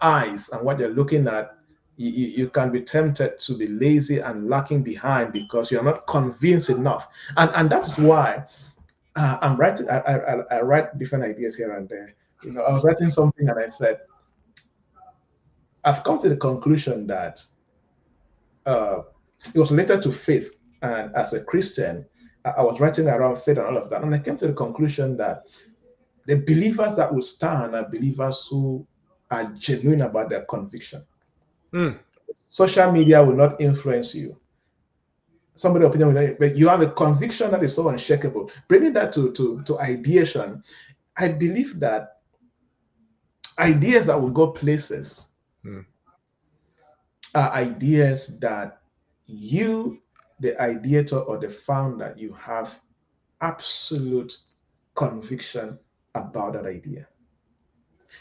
eyes and what you're looking at, you can be tempted to be lazy and lacking behind because you're not convinced enough. And that's why I'm writing. I write different ideas here and there. I was writing something and I said, I've come to the conclusion that it was related to faith. And as a Christian, I was writing around faith and all of that. And I came to the conclusion that the believers that will stand are believers who are genuine about their conviction. Social media will not influence you. Somebody's opinion will not, but you have a conviction that is so unshakable. Bringing that to ideation, I believe that ideas that will go places are ideas that you, the ideator or the founder, you have absolute conviction about that idea.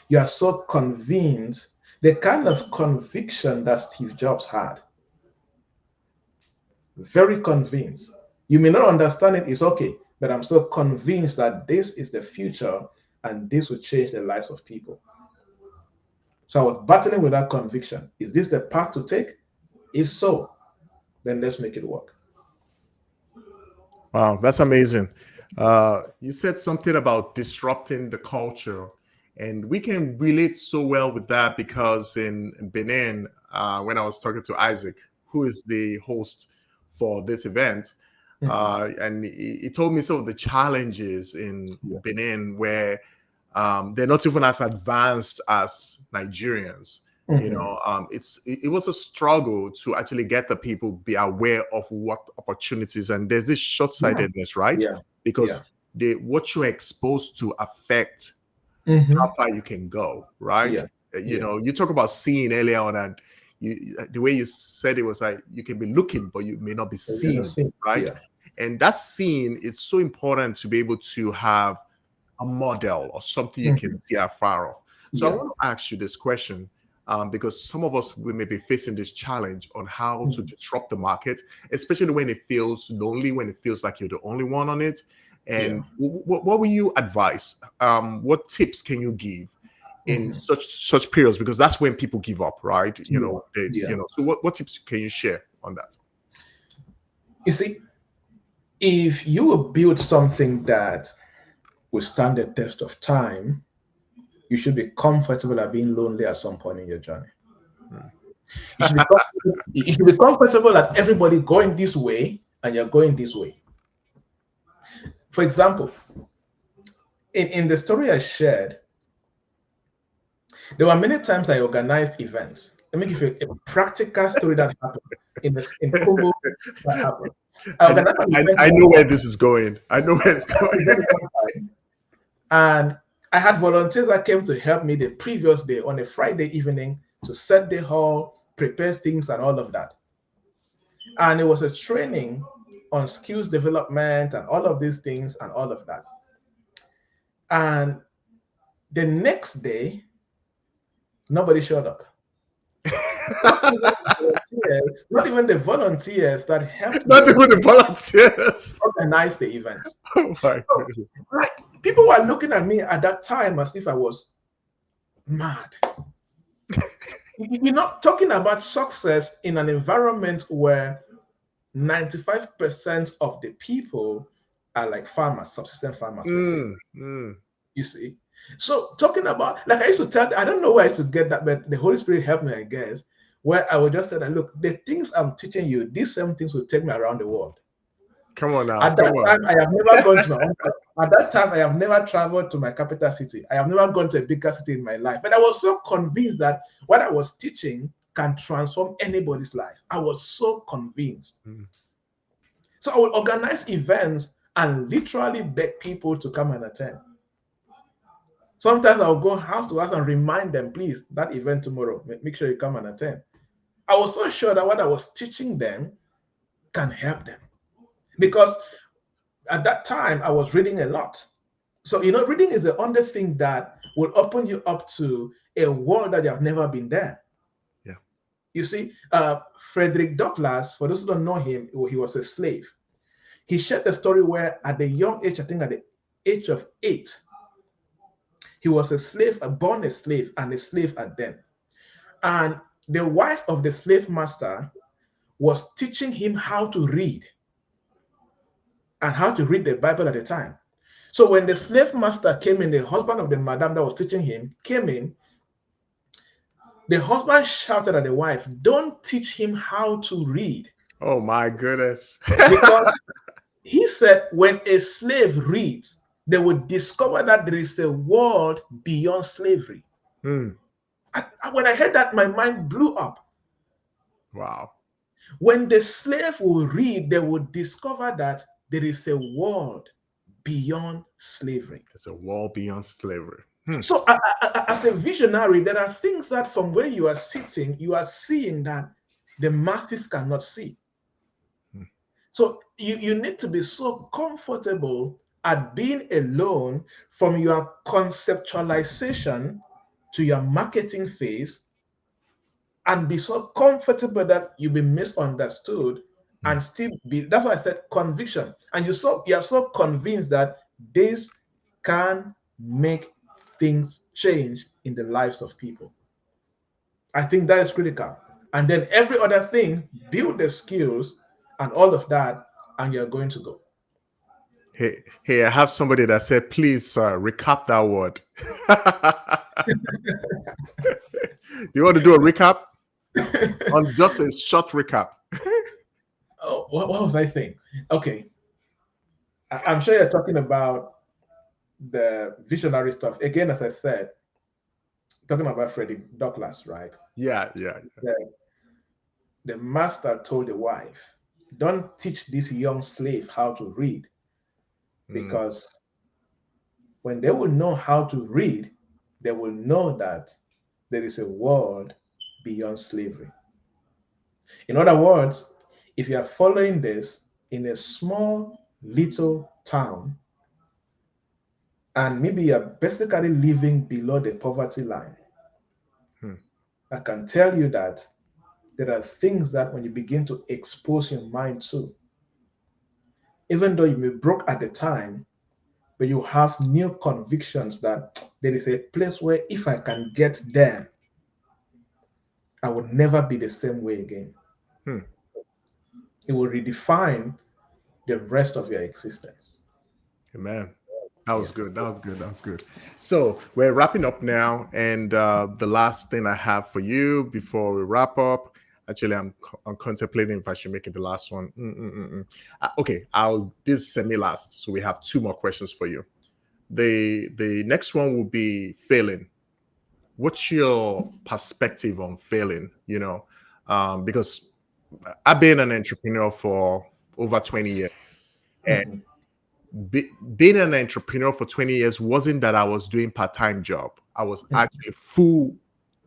You are so convinced, the kind of conviction that Steve Jobs had. Very convinced. You may not understand it, it's okay, but I'm so convinced that this is the future and this will change the lives of people. So I was battling with that conviction. Is this the path to take? If so, then let's make it work. Wow, that's amazing. You said something about disrupting the culture, and we can relate so well with that because in Benin, when I was talking to Isaac, who is the host for this event, and he told me some of the challenges in Benin where they're not even as advanced as Nigerians. It was a struggle to actually get the people be aware of what opportunities, and there's this short-sightedness, right? Because what you're exposed to affect how far you can go, right? You talk about seeing earlier on, and the way you said it was like you can be looking, but you may not be seeing, right? And that seeing, it's so important to be able to have a model or something you can see afar off. So I want to ask you this question. Because some of us, we may be facing this challenge on how to disrupt the market, especially when it feels lonely, when it feels like you're the only one on it. And what will you advise? What tips can you give in such periods? Because that's when people give up, right? So what tips can you share on that? You see, if you will build something that will stand the test of time, you should be comfortable at being lonely at some point in your journey. You should be comfortable at everybody going this way and you're going this way. For example, in the story I shared, there were many times I organized events. Let me give you a practical story that happened in Congo. That happened. I know where this is going. I know where it's going. And I had volunteers that came to help me the previous day on a Friday evening to set the hall, prepare things and all of that. And it was a training on skills development and all of these things and all of that. And the next day, nobody showed up. Not even the volunteers that helped organize the event. Oh my God. People were looking at me at that time as if I was mad. You're not talking about success in an environment where 95% of the people are like farmers, subsistence farmers, per se. Mm. You see? So talking about, like I used to tell, I don't know where I used to get that, but the Holy Spirit helped me, I guess, where I would just say that, look, the things I'm teaching you, these same things will take me around the world. Come on now. At that time, I have never gone to my own. At that time, I have never traveled to my capital city. I have never gone to a bigger city in my life. But I was so convinced that what I was teaching can transform anybody's life. I was so convinced. So I would organize events and literally beg people to come and attend. Sometimes I'll go house to house and remind them, please, that event tomorrow, make sure you come and attend. I was so sure that what I was teaching them can help them. Because at that time, I was reading a lot. So, reading is the only thing that will open you up to a world that you have never been there. Yeah. You see, Frederick Douglass, for those who don't know him, he was a slave. He shared the story where at the young age, I think at the age of 8, he was a slave, born a slave, and a slave at then. And the wife of the slave master was teaching him how to read and how to read the Bible at the time. So when the slave master came in, the husband of the madam that was teaching him came in, the husband shouted at the wife, don't teach him how to read. Oh my goodness. Because he said when a slave reads, they would discover that there is a world beyond slavery. When I heard that, my mind blew up. Wow. When the slave will read, they will discover that there is a world beyond slavery. There's a world beyond slavery. So as a visionary, there are things that from where you are sitting, you are seeing that the masses cannot see. So you need to be so comfortable at being alone, from your conceptualization to your marketing phase, and be so comfortable that you be misunderstood and still be, that's why I said conviction. And you are so convinced that this can make things change in the lives of people. I think that is critical. And then every other thing, build the skills and all of that, and you're going to go. Hey, I have somebody that said, please, recap that word. Do you want to do a recap? On just a short recap. Oh, what was I saying? Okay. I'm sure you're talking about the visionary stuff. Again, as I said, talking about Frederick Douglass, right? Yeah. The master told the wife, don't teach this young slave how to read, because when they will know how to read, they will know that there is a world beyond slavery. In other words, if you are following this in a small little town, and maybe you're basically living below the poverty line, I can tell you that there are things that when you begin to expose your mind to, even though you may be broke at the time, but you have new convictions that there is a place where if I can get there, I will never be the same way again. It will redefine the rest of your existence. Amen. That was good. That was good. So we're wrapping up now. And the last thing I have for you before we wrap up, actually, I'm contemplating if I should make it the last one. Okay, this semi-last. So we have 2 more questions for you. The next one will be failing. What's your perspective on failing? Because I've been an entrepreneur for over 20 years. And being an entrepreneur for 20 years wasn't that I was doing part-time job. I was actually full.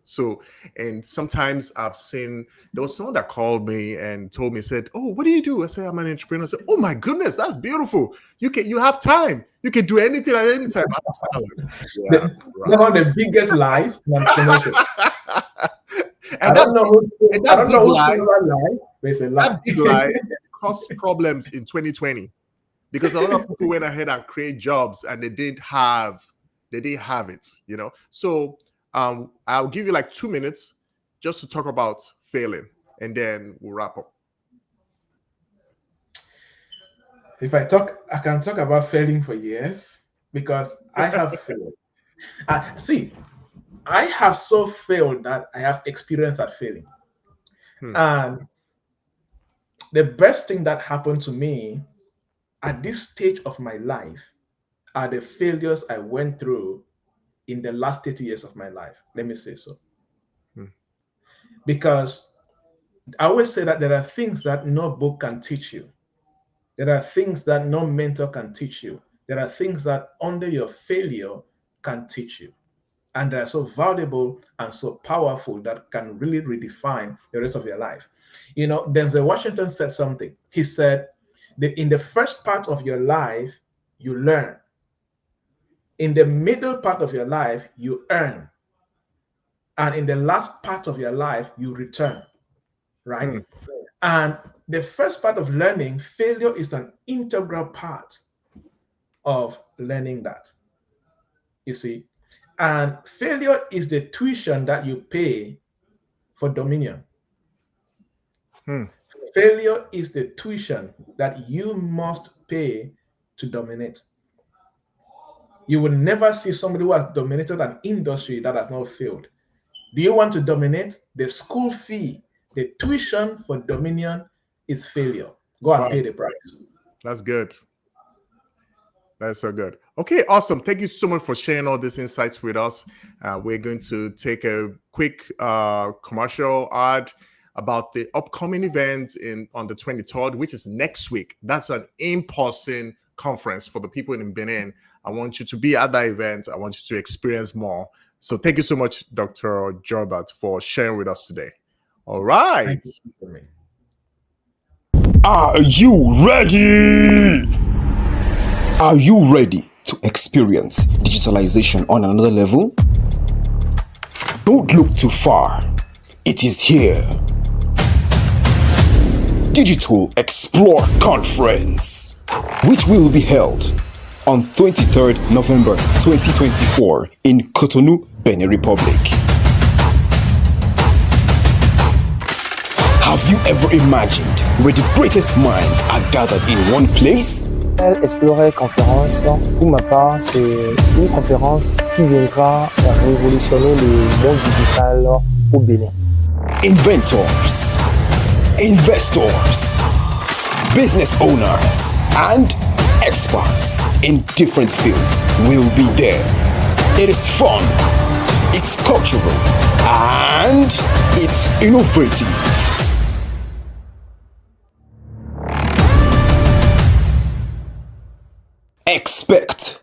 So, and sometimes I've seen, there was someone that called me and told me, said, oh, what do you do? I said, I'm an entrepreneur. I said, oh my goodness, that's beautiful. You have time. You can do anything at any time. Yeah, one of the biggest lies in entrepreneurship. I don't know who's that big lie caused problems in 2020 because a lot of people went ahead and create jobs and they didn't have it, So I'll give you like 2 minutes just to talk about failing, and then we'll wrap up. If I can talk about failing for years because I have failed. See, I have so failed that I have experience at failing. And the best thing that happened to me at this stage of my life are the failures I went through in the last 30 years of my life. Let me say so. Because I always say that there are things that no book can teach you. There are things that no mentor can teach you. There are things that under your failure can teach you. And they're so valuable and so powerful that can really redefine the rest of your life. You know, Denzel Washington said something. He said, in the first part of your life, you learn. In the middle part of your life, you earn. And in the last part of your life, you return. Right? And the first part of learning, failure is an integral part of learning that. You see? And failure is the tuition that you pay for dominion. Failure is the tuition that you must pay to dominate. You will never see somebody who has dominated an industry that has not failed. Do you want to dominate? The school fee, the tuition for dominion is failure. Go and pay the price. That's good. That's so good. Okay, awesome. Thank you so much for sharing all these insights with us. We're going to take a quick commercial ad about the upcoming events on the 23rd, which is next week. That's an in-person conference for the people in Benin. I want you to be at that event. I want you to experience more. So thank you so much, Dr. Joubert, for sharing with us today. All right. Are you ready? Are you ready to experience digitalization on another level? Don't look too far. It is here. Digital Explore Conference, which will be held on 23rd November 2024 in Cotonou, Benin Republic. Have you ever imagined where the greatest minds are gathered in one place? Explorer Conférence, pour ma part, c'est une conférence qui viendra révolutionner le monde digital au Bénin. Inventors, investors, business owners, and experts in different fields will be there. It is fun, it's cultural, and it's innovative. Expect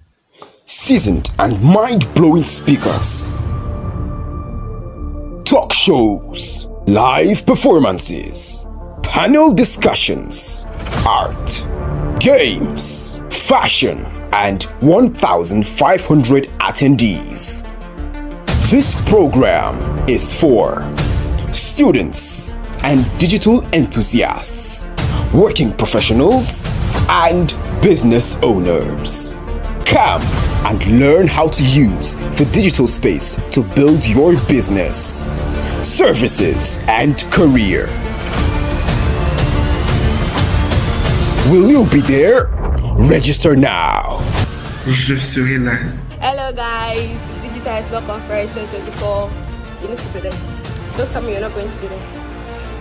seasoned and mind-blowing speakers, talk shows, live performances, panel discussions, art, games, fashion, and 1,500 attendees. This program is for students and digital enthusiasts, working professionals, and business owners. Come and learn how to use the digital space to build your business, services, and career. Will you be there? Register now. Je serai là. Hello guys, Digital Explore Conference 2024. You need to be there. Don't tell me you're not going to be there.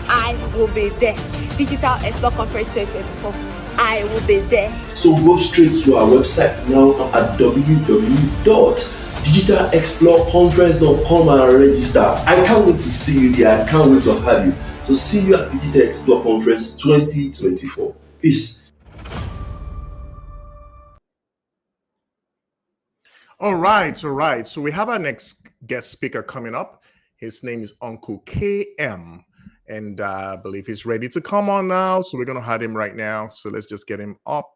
I will be there. Digital Explore Conference 2024. I will be there. So go straight to our website now at www.digitalexploreconference.com and register. I can't wait to see you there. I can't wait to have you. So see you at Digital Explore Conference 2024. Peace. All right. So we have our next guest speaker coming up. His name is Uncle KM. And I believe he's ready to come on now. So we're going to add him right now. So let's just get him up.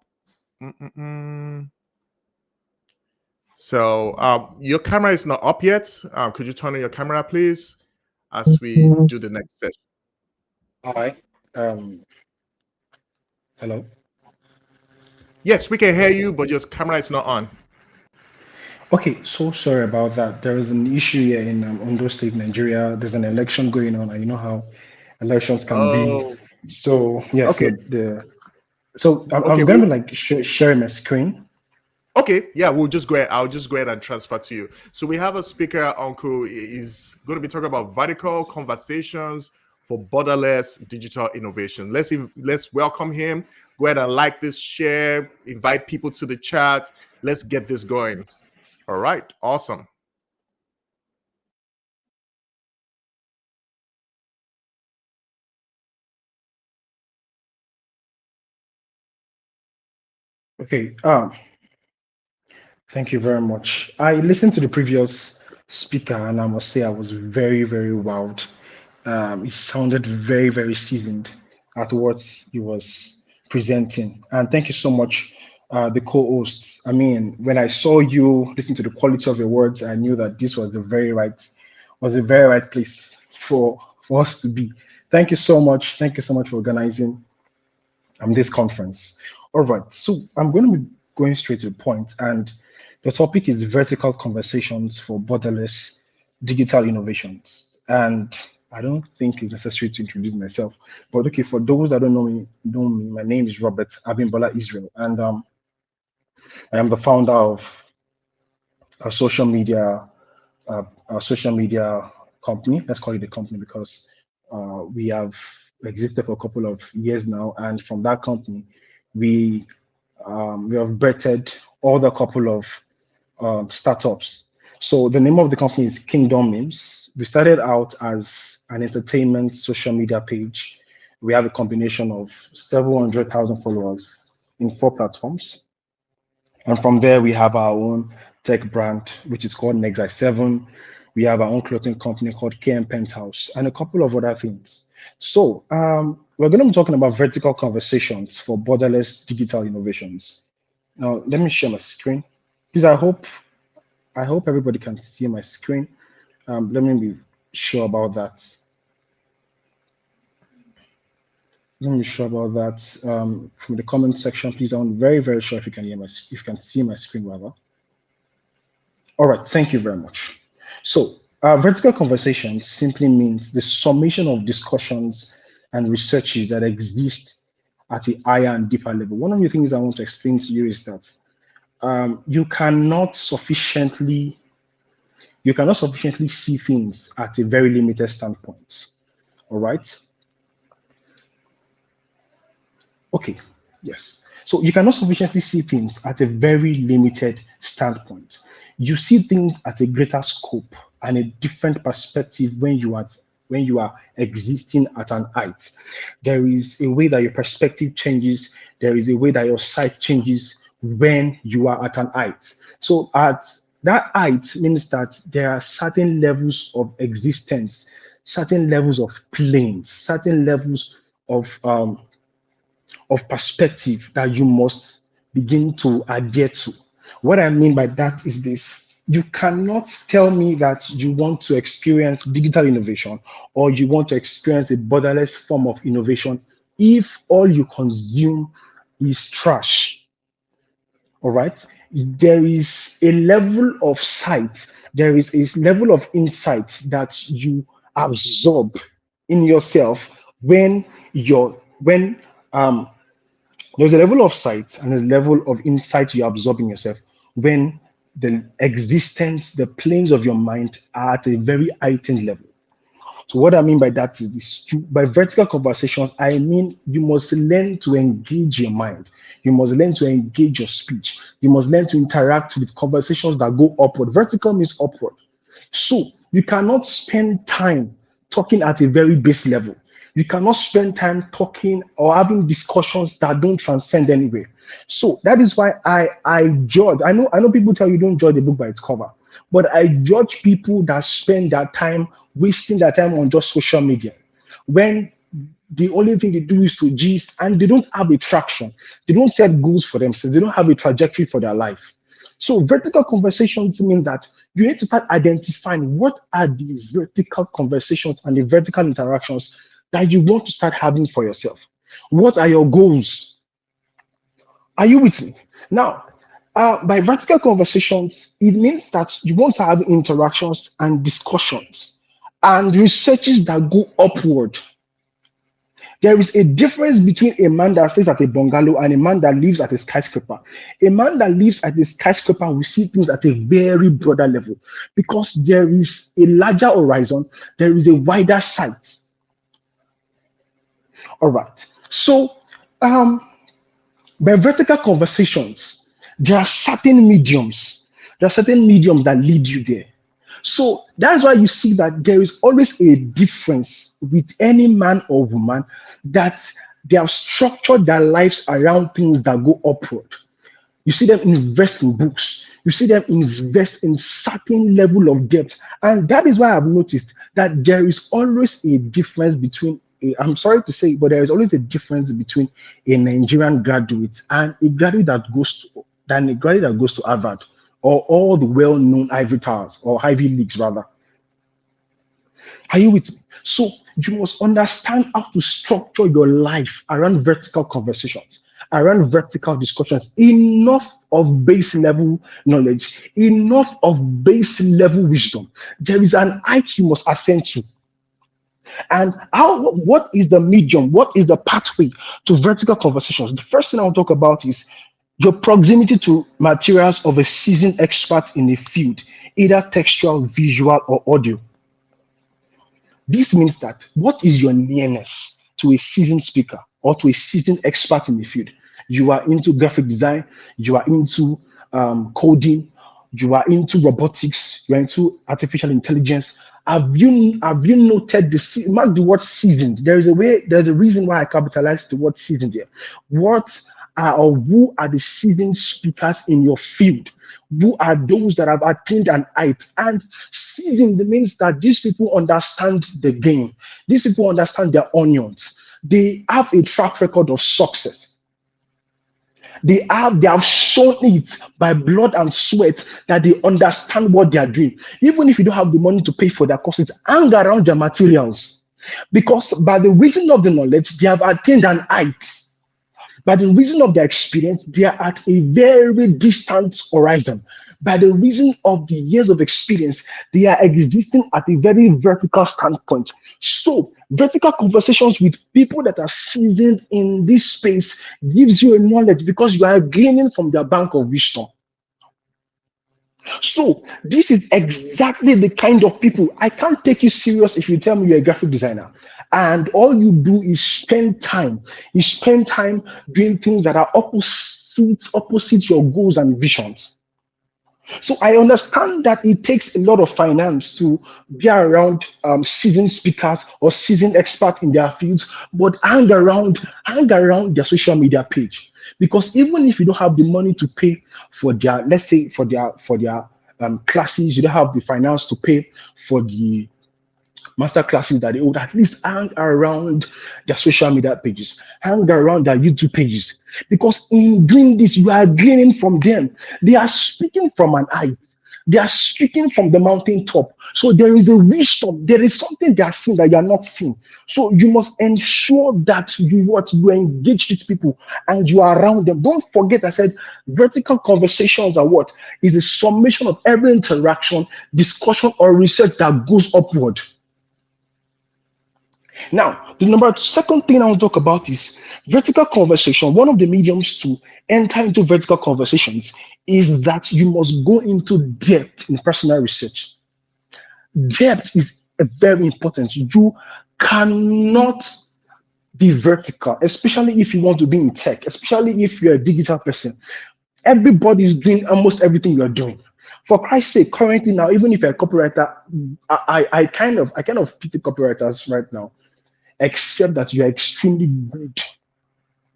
So your camera is not up yet. Could you turn on your camera, please, as we do the next session? Hi. Hello. Yes, we can hear you, but your camera is not on. Okay, so sorry about that. There is an issue here in Ondo State, Nigeria. There's an election going on, and you know how elections can be. So yes, okay. So I'm Okay, going to be like sharing my screen. okay, yeah, we'll just go ahead. I'll just go ahead and transfer to you. So we have a speaker, Uncle, is going to be talking about vertical conversations for borderless digital innovation. Let's welcome him. Go ahead and like this, share, invite people to the chat. Let's get this going. All right, awesome. Okay. Thank you very much. I listened to the previous speaker, and I must say I was very, very wowed. He sounded very, very seasoned at what he was presenting. And thank you so much, the co-hosts. I mean, when I saw you listen to the quality of your words, I knew that this was the very right place for us to be. Thank you so much. Thank you so much for organizing this conference. All right, so I'm going to be going straight to the point, and the topic is vertical conversations for borderless digital innovations. And I don't think it's necessary to introduce myself, but okay, for those that don't know me, my name is Robert Abimbola Israel, and I am the founder of a social media a social media company. Let's call it a company because we have existed for a couple of years now, and from that company, we we have birthed other couple of startups. So the name of the company is Kingdom Memes. We started out as an entertainment social media page. We have a combination of several 100,000 followers in 4 platforms. And from there, we have our own tech brand, which is called Nexi7. We have our own clothing company called KM Penthouse and a couple of other things. So we're going to be talking about vertical conversations for borderless digital innovations. Now, let me share my screen. Please, I hope everybody can see my screen. Let me be sure about that. Let me be sure about that. From the comment section, please. I'm very, very sure if you can hear if you can see my screen rather. All right, thank you very much. So vertical conversations simply means the summation of discussions and researches that exist at a higher and deeper level. One of the things I want to explain to you is that you cannot sufficiently see things at a very limited standpoint. All right. Okay. Yes. So you cannot sufficiently see things at a very limited standpoint. You see things at a greater scope and a different perspective when you are existing at an height. There is a way that your perspective changes. There is a way that your sight changes when you are at an height. So at that height means that there are certain levels of existence, certain levels of planes, certain levels of perspective that you must begin to adhere to. What I mean by that is this. You cannot tell me that you want to experience digital innovation or you want to experience a borderless form of innovation if all you consume is trash. All right. There is a level of sight, there is a level of insight that you absorb in yourself when there's a level of sight and a level of insight you absorb in yourself when the existence, the planes of your mind are at a very heightened level. So what I mean by that is this. By vertical conversations, I mean you must learn to engage your mind. You must learn to engage your speech. You must learn to interact with conversations that go upward. Vertical means upward. So you cannot spend time talking at a very base level. You cannot spend time talking or having discussions that don't transcend anywhere. So that is why I judge. I know people tell you don't judge a book by its cover, but I judge people that spend their time wasting their time on just social media when the only thing they do is to gist and they don't have a traction. They don't set goals for themselves. They don't have a trajectory for their life. So vertical conversations mean that you need to start identifying what are the vertical conversations and the vertical interactions that you want to start having for yourself. What are your goals? Are you with me? Now, by vertical conversations, it means that you want to have interactions and discussions and researches that go upward. There is a difference between a man that stays at a bungalow and a man that lives at a skyscraper. A man that lives at a skyscraper will see things at a very broader level because there is a larger horizon, there is a wider sight. All right. So, by vertical conversations, there are certain mediums. There are certain mediums that lead you there. So that's why you see that there is always a difference with any man or woman that they have structured their lives around things that go upward. You see them invest in books. You see them invest in certain level of depth. And that is why I've noticed that there is always a difference between, I'm sorry to say, but there is always a difference between a Nigerian graduate and a graduate that goes to Harvard or all the well-known Ivy Towers or Ivy Leagues rather. Are you with me? So you must understand how to structure your life around vertical conversations, around vertical discussions. Enough of base level knowledge, enough of base level wisdom. There is an height you must ascend to. And what is the medium? What is the pathway to vertical conversations? The first thing I'll talk about is your proximity to materials of a seasoned expert in a field, either textual, visual, or audio. This means that what is your nearness to a seasoned speaker or to a seasoned expert in the field? You are into graphic design, you are into coding, you are into robotics, you are into artificial intelligence. Have you noted mark the word seasoned? There's a reason why I capitalized the word seasoned here. Who are the seasoned speakers in your field? Who are those that have attained an height? And seasoned means that these people understand the game. These people understand their onions. They have a track record of success. They have shown it by blood and sweat that they understand what they are doing. Even if you don't have the money to pay for their courses, hang around their materials. Because by the reason of the knowledge, they have attained an height. By the reason of their experience, they are at a very distant horizon. By the reason of the years of experience, they are existing at a very vertical standpoint. So, vertical conversations with people that are seasoned in this space gives you a knowledge because you are gaining from their bank of wisdom. So, this is exactly the kind of people. I can't take you serious if you tell me you're a graphic designer and all you do is spend time. You spend time doing things that are opposite your goals and visions. So I understand that it takes a lot of finance to be around seasoned speakers or seasoned experts in their fields, but hang around their social media page. Because even if you don't have the money to pay for their, let's say for their classes, you don't have the finance to pay for the master classes that they would at least hang around their social media pages, hang around their YouTube pages. Because in doing this, you are gaining from them. They are speaking from an height. They are speaking from the mountaintop. So there is a wisdom. There is something they are seeing that you are not seeing. So you must ensure that you engage these people and you are around them. Don't forget, I said vertical conversations are what? Is a summation of every interaction, discussion, or research that goes upward. Now, the second thing I want to talk about is vertical conversation. One of the mediums to enter into vertical conversations is that you must go into depth in personal research. Depth is very important. You cannot be vertical, especially if you want to be in tech, especially if you're a digital person. Everybody is doing almost everything you're doing. For Christ's sake, currently now, even if you're a copywriter, I kind of pity copywriters right now, except that you are extremely good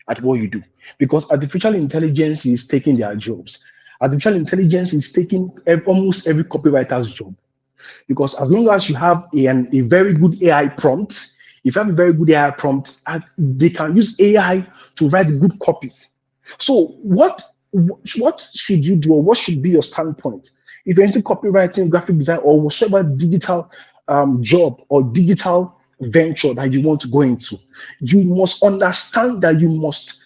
at what you do. Because artificial intelligence is taking their jobs. Artificial intelligence is taking almost every copywriter's job. Because as long as you have a very good AI prompt, if you have a very good AI prompt, they can use AI to write good copies. So what should you do, or what should be your standpoint? If you're into copywriting, graphic design, or whatever digital job or digital venture that you want to go into, you must understand that you must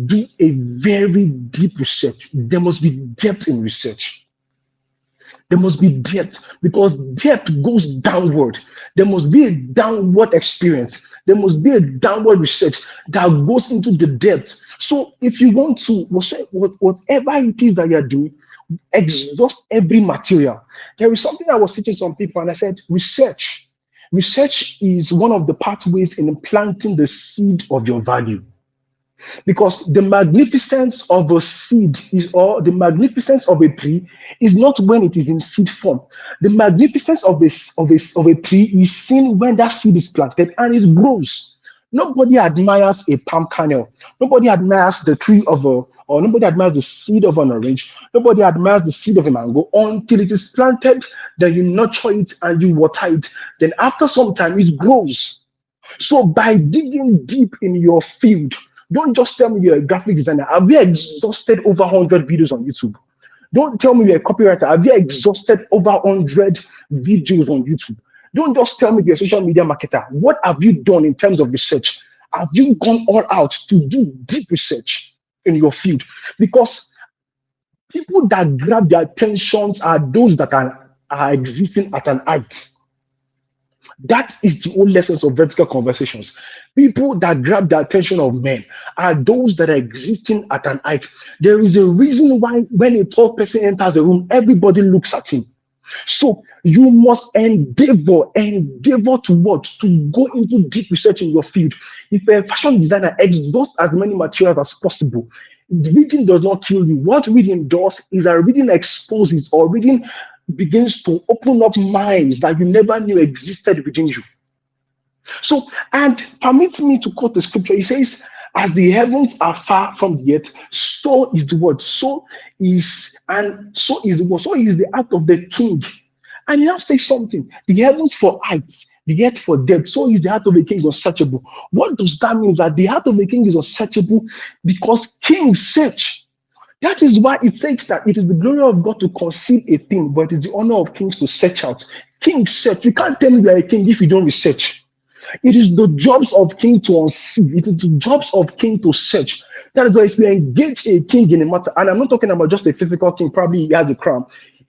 do a very deep research. There must be depth in research. There must be depth, because depth goes downward. There must be a downward experience. There must be a downward research that goes into the depth. So if you want to, whatever it is that you're doing, exhaust every material. There is something I was teaching some people, and I said, research. Research is one of the pathways in planting the seed of your value. Because the magnificence of a seed is, or the magnificence of a tree is not when it is in seed form. The magnificence of a tree is seen when that seed is planted and it grows. Nobody admires a palm kernel. Nobody admires the tree of a, or nobody admires the seed of an orange. Nobody admires the seed of a mango until it is planted. Then you nurture it and you water it. Then after some time it grows. So by digging deep in your field, don't just tell me you're a graphic designer. Have you exhausted over 100 videos on YouTube? Don't tell me you're a copywriter. Have you exhausted over 100 videos on YouTube? Don't just tell me you're a social media marketer. What have you done in terms of research? Have you gone all out to do deep research in your field? Because people that grab their attentions are those that are existing at an height. That is the only essence of vertical conversations. People that grab the attention of men are those that are existing at an height. There is a reason why when a tall person enters the room, everybody looks at him. So you must endeavor to what? To go into deep research in your field. If a fashion designer, exhaust as many materials as possible. Reading does not kill you. What reading does is that reading exposes, or reading begins to open up minds that you never knew existed within you. So, and permit me to quote the scripture. It says, as the heavens are far from the earth, so is the word. So is the heart of the king. And he now says something. The heavens for heights, the earth for depth. So is the heart of a king unsearchable. What does that mean? That the heart of a king is unsearchable because kings search. That is why it says that it is the glory of God to conceal a thing, but it is the honor of kings to search out. Kings search. You can't tell me you are a king if you don't research. It is the jobs of king to unsee. It is the jobs of king to search. That is why if you engage a king in a matter, and I'm not talking about just a physical king, probably he has a crown.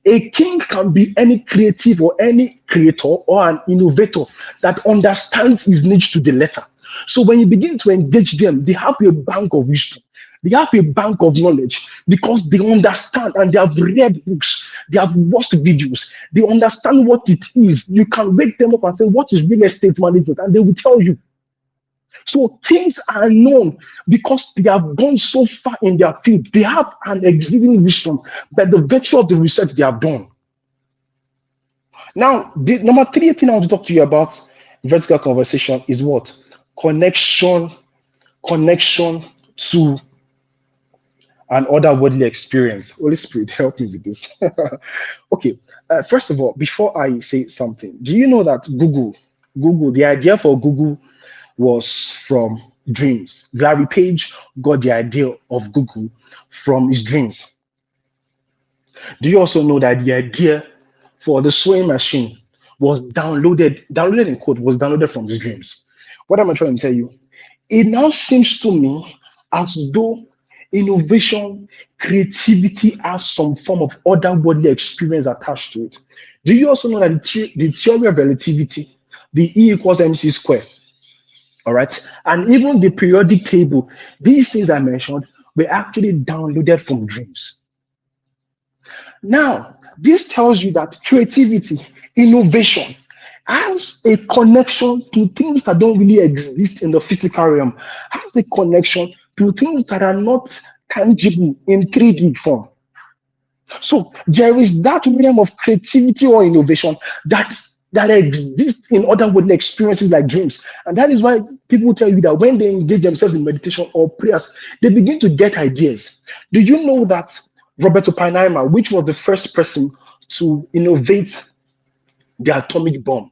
A king can be any creative or any creator or an innovator that understands his niche to the letter. So when you begin to engage them, they have a bank of wisdom. They have a bank of knowledge because they understand and they have read books. They have watched videos. They understand what it is. You can wake them up and say, what is real estate management? And they will tell you. So kings are known because they have gone so far in their field. They have an exceeding wisdom by the virtue of the research they have done. Now, the number 3 thing I want to talk to you about vertical conversation is what? Connection to an otherworldly experience. Holy Spirit, help me with this. Okay, first of all, before I say something, do you know that Google, the idea for Google was from dreams? Larry Page got the idea of Google from his dreams. Do you also know that the idea for the sewing machine was downloaded in code, was downloaded from his dreams? What am I trying to tell you? It now seems to me as though innovation, creativity has some form of otherworldly experience attached to it. Do you also know that the theory of relativity, the E equals mc squared, all right, and even the periodic table, these things I mentioned were actually downloaded from dreams. Now, this tells you that creativity, innovation, has a connection to things that don't really exist in the physical realm, has a connection to things that are not tangible in 3D form. So there is that realm of creativity or innovation that exists in otherworldly experiences like dreams. And that is why people tell you that when they engage themselves in meditation or prayers, they begin to get ideas. Do you know that Robert Oppenheimer, which was the first person to innovate the atomic bomb,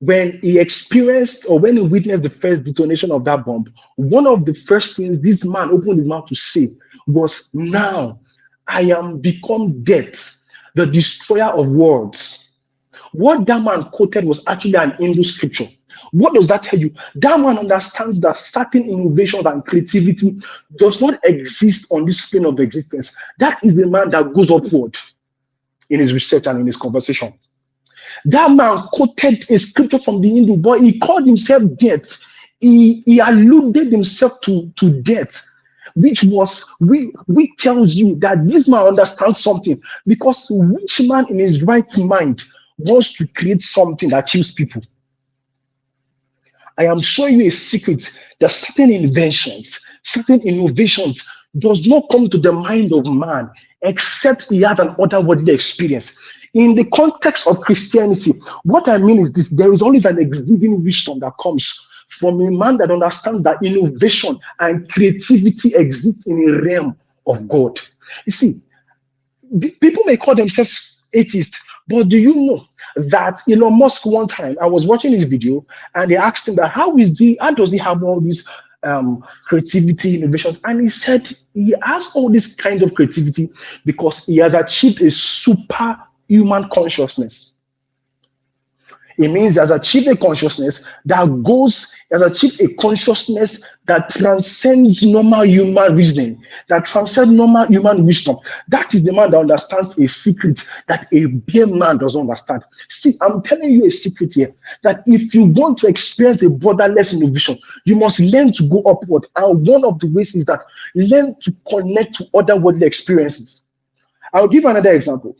when he experienced or when he witnessed the first detonation of that bomb, one of the first things this man opened his mouth to say was, now I am become death, the destroyer of worlds. What that man quoted was actually an Hindu scripture. What does that tell you? That man understands that certain innovations and creativity does not exist on this plane of existence. That is the man that goes upward. in his research and in his conversation. That man quoted a scripture from the Hindu, but he called himself death. He alluded himself to death, which tells you that this man understands something, because which man in his right mind wants to create something that kills people? I am showing you a secret that certain inventions, certain innovations does not come to the mind of man except he has an otherworldly experience. In the context of Christianity, what I mean is this: there is always an exceeding wisdom that comes from a man that understands that innovation and creativity exist in a realm of God. You see, people may call themselves atheists, but do you know that Elon Musk, one time I was watching his video and they asked him that how does he have all these creativity, innovations? And he said he has all this kind of creativity because he has achieved a superhuman consciousness. It means he has achieved a consciousness that transcends normal human reasoning, that transcends normal human wisdom. That is the man that understands a secret that a bare man doesn't understand. See, I'm telling you a secret here, that if you want to experience a borderless innovation, you must learn to go upward. And one of the ways is that learn to connect to other worldly experiences. I'll give another example.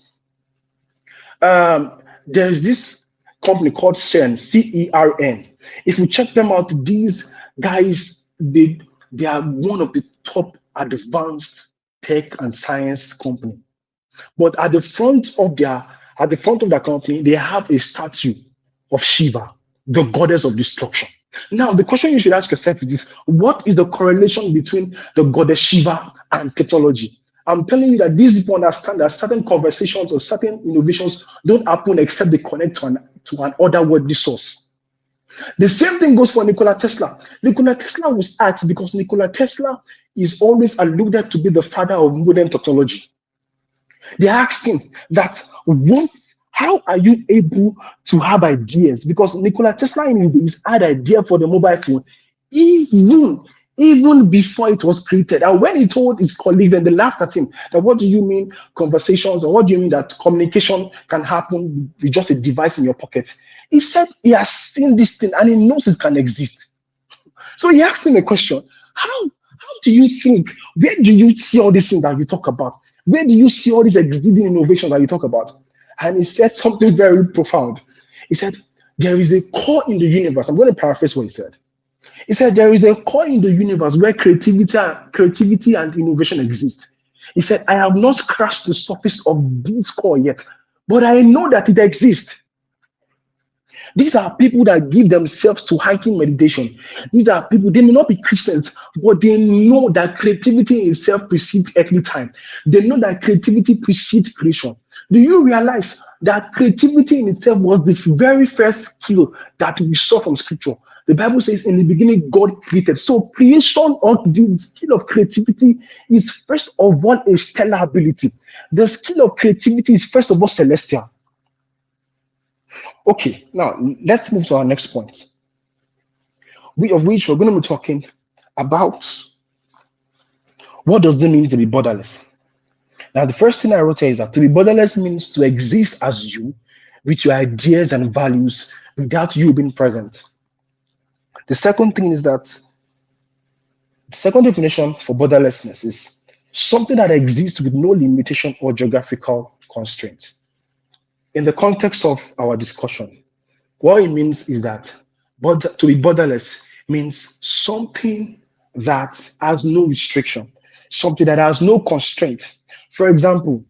There's this company called CERN, CERN. If you check them out, these guys, they are one of the top advanced tech and science company. But at the front of their company, they have a statue of Shiva, the goddess of destruction. Now, the question you should ask yourself is this: what is the correlation between the goddess Shiva and technology? I'm telling you that these people understand that certain conversations or certain innovations don't happen except they connect to an otherworldly source. The same thing goes for Nikola Tesla. Nikola Tesla was asked, because Nikola Tesla is always alluded to be the father of modern technology. They asked him that, how are you able to have ideas? Because Nikola Tesla in his days had idea for the mobile phone even before it was created. And when he told his colleagues, and they laughed at him, that what do you mean conversations, or what do you mean that communication can happen with just a device in your pocket? He said he has seen this thing and he knows it can exist. So he asked him a question: how do you think, where do you see all these things that you talk about? Where do you see all these exceeding innovations that you talk about? And he said something very profound. He said, there is a core in the universe. I'm going to paraphrase what he said. He said, there is a core in the universe where creativity and innovation exist. He said, I have not scratched the surface of this core yet, but I know that it exists. These are people that give themselves to hiking meditation. These are people, they may not be Christians, but they know that creativity in itself precedes earthly time. They know that creativity precedes creation. Do you realize that creativity in itself was the very first skill that we saw from scripture? The Bible says in the beginning, God created. So creation, or the skill of creativity, is first of all a stellar ability. The skill of creativity is first of all celestial. Okay, now let's move to our next point, of which we're going to be talking about what does it mean to be borderless. Now, the first thing I wrote here is that to be borderless means to exist as you, with your ideas and values, without you being present. The second thing is that the second definition for borderlessness is something that exists with no limitation or geographical constraint. In the context of our discussion, what it means is that to be borderless means something that has no restriction, something that has no constraint. For example,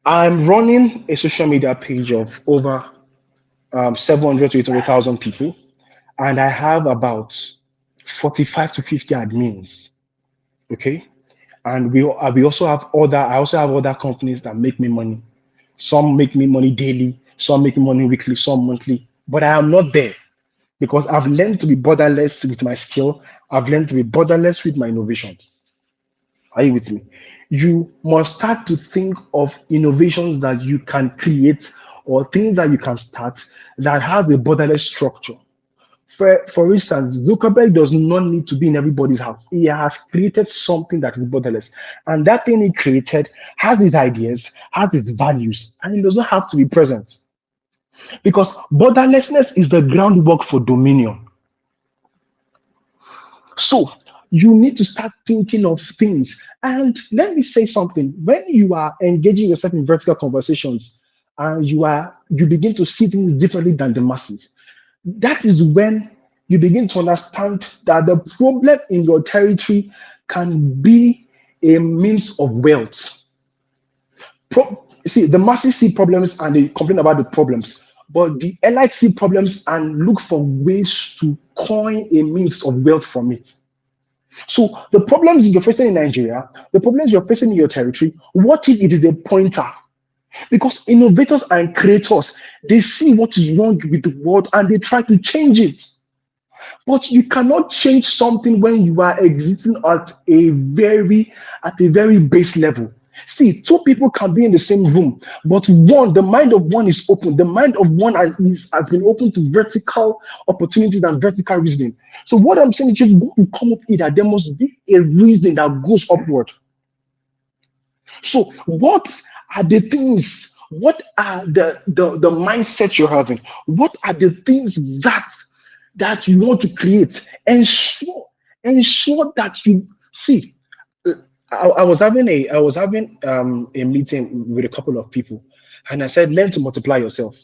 I'm running a social media page of over 700 to 800,000 people, and I have about 45 to 50 admins. Okay, and we also have other companies that make me money. Some make me money daily, some make me money weekly, some monthly. But I am not there because I've learned to be borderless with my skill. I've learned to be borderless with my innovations. Are you with me? You must start to think of innovations that you can create or things that you can start that has a borderless structure. For instance, Zuckerberg does not need to be in everybody's house. He has created something that is borderless. And that thing he created has his ideas, has its values, and it does not have to be present. Because borderlessness is the groundwork for dominion. So you need to start thinking of things. And let me say something. When you are engaging yourself in vertical conversations and you begin to see things differently than the masses, that is when you begin to understand that the problem in your territory can be a means of wealth. See, the masses see problems and they complain about the problems, but the elites see problems and look for ways to coin a means of wealth from it. So the problems you're facing in Nigeria, the problems you're facing in your territory, what if it is a pointer? Because innovators and creators, they see what is wrong with the world and they try to change it. But you cannot change something when you are existing at a very base level. See, two people can be in the same room, but the mind of one is open. The mind of one has been open to vertical opportunities and vertical reasoning. So what I'm saying is you've got to come up with that there must be a reasoning that goes upward. So what are the things? What are the mindset you're having? What are the things that you want to create? Ensure that you see. I was having a meeting with a couple of people, and I said, learn to multiply yourself.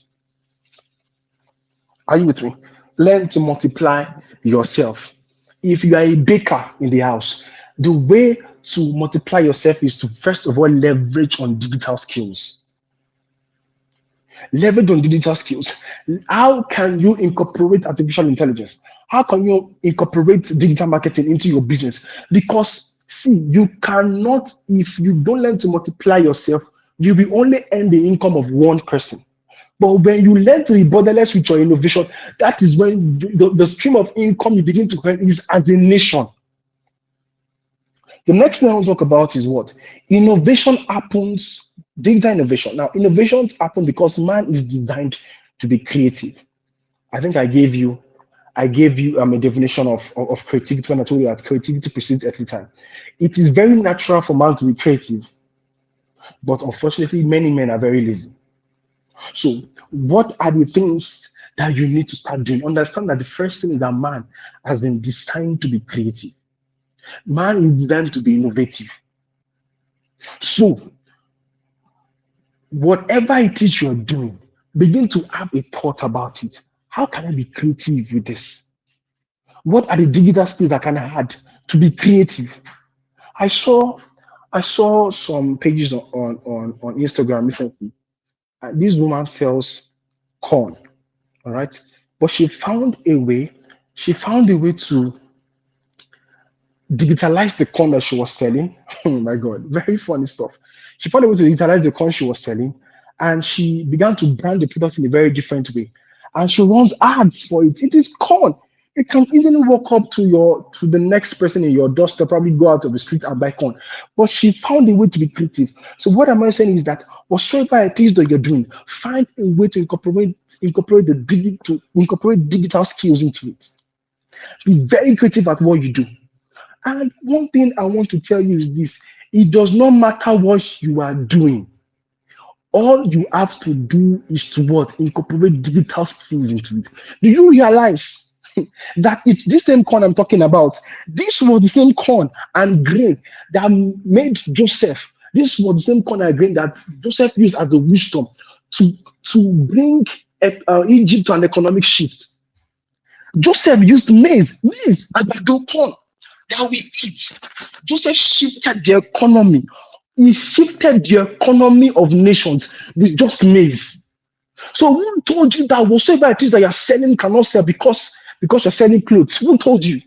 Are you with me? Learn to multiply yourself. If you are a baker in the house, the way to multiply yourself is to first of all leverage on digital skills. Leverage on digital skills. How can you incorporate artificial intelligence? How can you incorporate digital marketing into your business? Because see, you cannot, if you don't learn to multiply yourself, you will only earn the income of one person. But when you learn to be borderless with your innovation, that is when the stream of income you begin to earn is as a nation. The next thing I want to talk about is what? Innovation happens, digital innovation. Now, innovations happen because man is designed to be creative. I think I gave you a definition of creativity when I told you that creativity precedes every time. It is very natural for man to be creative, but unfortunately, many men are very lazy. So, what are the things that you need to start doing? Understand that the first thing is that man has been designed to be creative. Man is designed to be innovative. So, whatever it is you're doing, begin to have a thought about it. How can I be creative with this? What are the digital skills that can I add to be creative? I saw some pages on Instagram recently. This woman sells corn, all right? But she found a way to digitalize the corn that she was selling. Oh my God, very funny stuff. She found a way to digitalize the corn she was selling, and she began to brand the product in a very different way. And she runs ads for it. It is corn. You can easily walk up to the next person in your doorstep, probably go out of the street and buy corn. But she found a way to be creative. So what am I saying is that whatsoever it is that you're doing, find a way to incorporate digital skills into it. Be very creative at what you do. And one thing I want to tell you is this: it does not matter what you are doing. All you have to do is to what? Incorporate digital skills into it. Do you realize that it's this same corn I'm talking about? This was the same corn and grain that made Joseph. This was the same corn and grain that Joseph used as the wisdom to bring Egypt to an economic shift. Joseph used maize, agbado corn that we eat. Joseph shifted the economy. He shifted the economy of nations with just maize. So who told you that whatsoever it is that you're selling cannot sell because you're selling clothes? Who told you?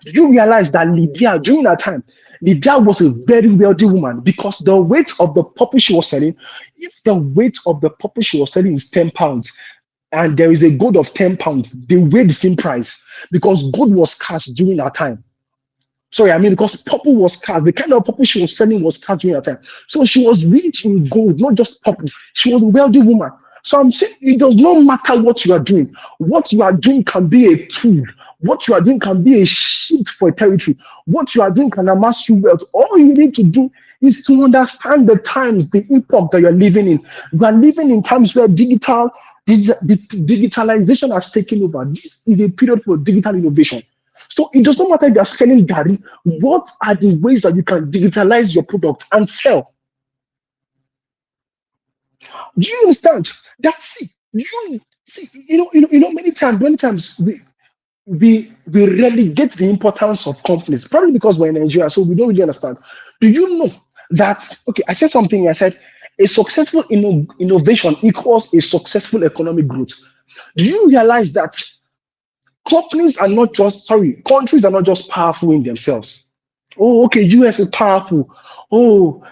Did you realize that Lydia, during that time, Lydia was a very wealthy woman because the weight of the poppy she was selling, if the weight of the poppy she was selling is 10 pounds, and there is a gold of 10 pounds, they weigh the same price because gold was scarce during that time. Because purple was scarce. The kind of purple she was selling was scarce during that time. So she was rich in gold, not just purple. She was a wealthy woman. So I'm saying it does not matter what you are doing. What you are doing can be a tool. What you are doing can be a shift for a territory. What you are doing can amass you wealth. All you need to do is to understand the times, the epoch that you're living in. You are living in times where digitalization has taken over. This is a period for digital innovation. So it does not matter if you are selling Gary. What are the ways that you can digitalize your product and sell? Do you understand? That's it. You see, many times we relegate the importance of companies, probably because we're in Nigeria, so we don't really understand. Do you know that? Okay, I said something. I said a successful innovation equals a successful economic growth. Do you realize that countries are not just powerful in themselves? Oh, okay, US is powerful. Oh,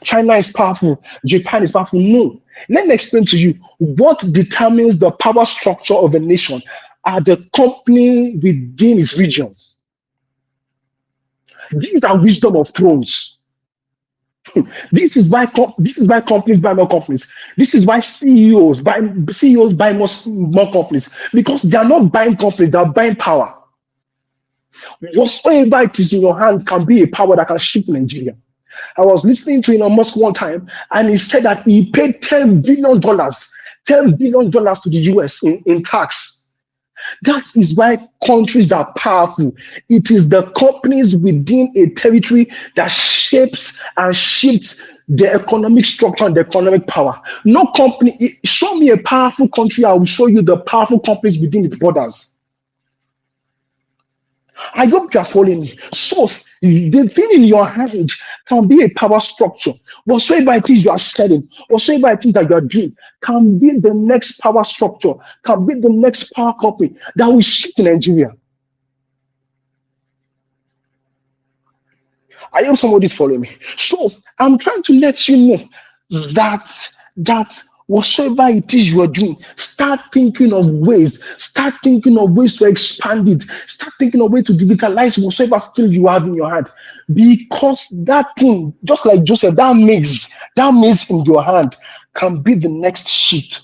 China is powerful. Japan is powerful. No. Let me explain to you what determines the power structure of a nation are the company within its regions. These are wisdom of thrones. This is why companies buy more companies. This is why CEOs buy more companies, because they are not buying companies, they are buying power. Whatsoever it is in your hand can be a power that can shift Nigeria. I was listening to Elon Musk one time, and he said that he paid $10 billion to the US in tax. That is why countries are powerful. It is the companies within a territory that shapes and shifts the economic structure and the economic power. No company, show me a powerful country, I will show you the powerful companies within its borders. I hope you are following me. So the thing in your hand can be a power structure. Whatsoever it is you are selling, whatsoever it is that you are doing, can be the next power structure, can be the next power company that will shift Nigeria. I hope somebody's following me. So I'm trying to let you know that whatsoever it is you are doing, start thinking of ways to expand it, start thinking of ways to digitalize whatsoever skill you have in your hand. Because that thing, just like Joseph, that maize in your hand can be the next shift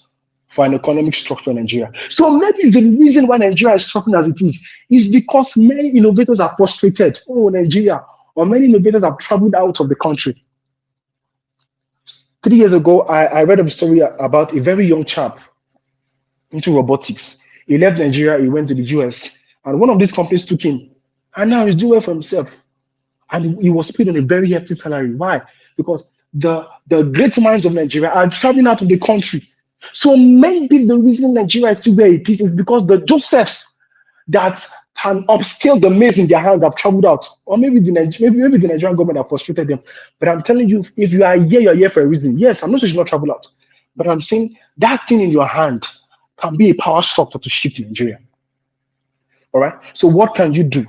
for an economic structure in Nigeria. So maybe the reason why Nigeria is suffering as it is because many innovators are frustrated. Oh, Nigeria, or many innovators have traveled out of the country. 3 years ago, I read a story about a very young chap into robotics. He left Nigeria, he went to the US, and one of these companies took him, and now he's doing well for himself. And he was paid on a very hefty salary. Why? Because the great minds of Nigeria are traveling out of the country. So maybe the reason Nigeria is still where it is because the Josephs that can upscale the maize in their hands have traveled out, or maybe the Nigerian government have frustrated them. But I'm telling you, if you are here, you're here for a reason. Yes, I'm not saying you should not travel out, but I'm saying that thing in your hand can be a power structure to shift Nigeria. All right. So what can you do?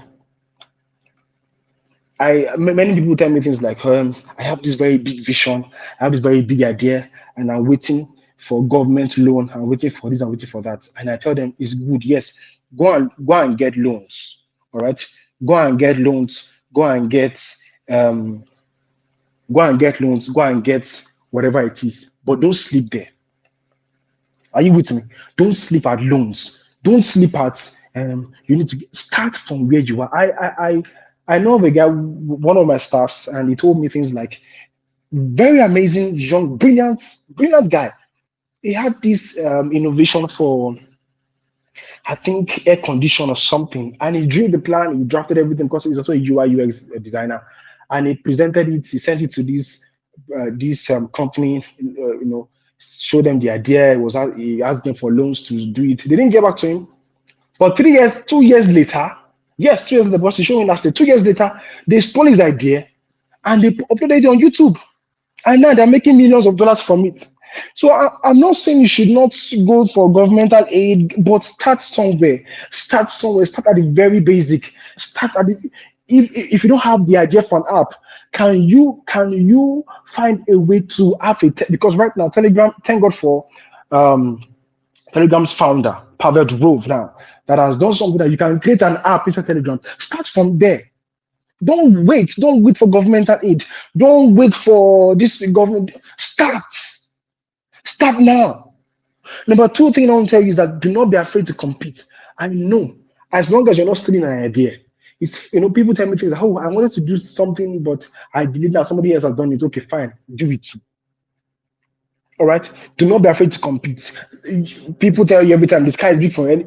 Many people tell me things like, I have this very big vision, I have this very big idea, and I'm waiting for government loan, I'm waiting for this, I'm waiting for that. And I tell them, it's good, yes, go and get loans. All right, go and get loans, go and get loans, go and get whatever it is, but don't sleep there. Are you with me? Don't sleep at loans. Don't sleep at you need to start from where you are. I know of a guy, one of my staffs, and he told me things like, very amazing, young, brilliant guy. He had this innovation for, I think, air condition or something, and he drew the plan, he drafted everything because he's also a UI UX designer, and he presented it, he sent it to this company, showed them the idea. He asked them for loans to do it. They didn't get back to him. But 2 years later, yes, 2 years later, because he showed me last year, 2 years later, they stole his idea and they uploaded it on YouTube. And now they're making millions of dollars from it. So I'm not saying you should not go for governmental aid, but start somewhere. Start at the very basic. If you don't have the idea for an app, can you find a way to have because right now Telegram, thank God for Telegram's founder, Pavel Durov now, that has done something that you can create an app inside Telegram. Start from there. Don't wait for governmental aid. Don't wait for this government. Start now. Number two thing I want to tell you is that do not be afraid to compete. I know, as long as you're not stealing an idea. It's, people tell me things like, oh, I wanted to do something, but I believe now somebody else has done it. Okay, fine, do it too. All right, do not be afraid to compete. People tell you every time the sky is big for any,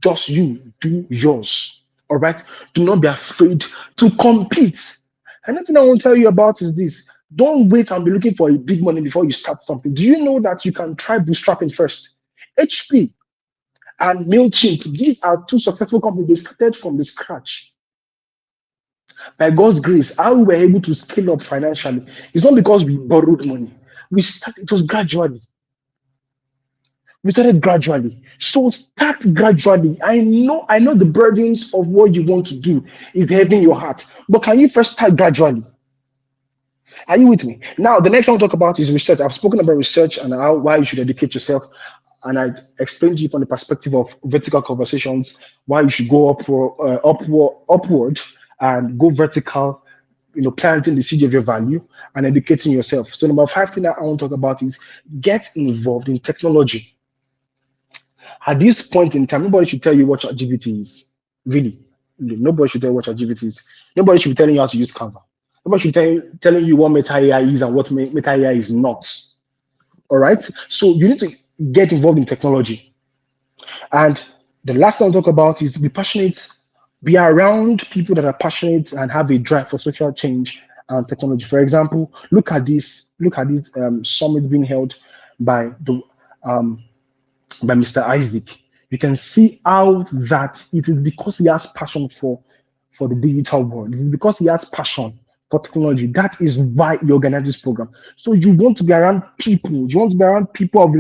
just you do yours. All right, do not be afraid to compete. Another thing I want to tell you about is this: don't wait and be looking for a big money before you start something. Do you know that you can try bootstrapping first? HP and MailChimp, these are two successful companies. They started from the scratch. By God's grace, how we were able to scale up financially, it's not because we borrowed money. It was gradually. We started gradually. So start gradually. I know the burdens of what you want to do is heavy in your heart. But can you first start gradually? Are you with me? Now, the next one I'll talk about is research. I've spoken about research and why you should educate yourself. And I explained to you from the perspective of vertical conversations, why you should go upward and go vertical, planting the seed of your value and educating yourself. So number 5 thing that I want to talk about is get involved in technology. At this point in time, nobody should tell you what ChatGPT is. Really. Nobody should tell you what ChatGPT is. Nobody should be telling you how to use Canva. Nobody should be telling you what Meta AI is and what Meta AI is not. All right? So you need to get involved in technology. And the last thing I'll talk about is be passionate. Be around people that are passionate and have a drive for social change and technology. For example, look at this summit being held by Mr. Isaac. You can see how that it is because he has passion for the digital world. It is because he has passion for technology. That is why he organized this program. So you want to be around people. You want to be around people of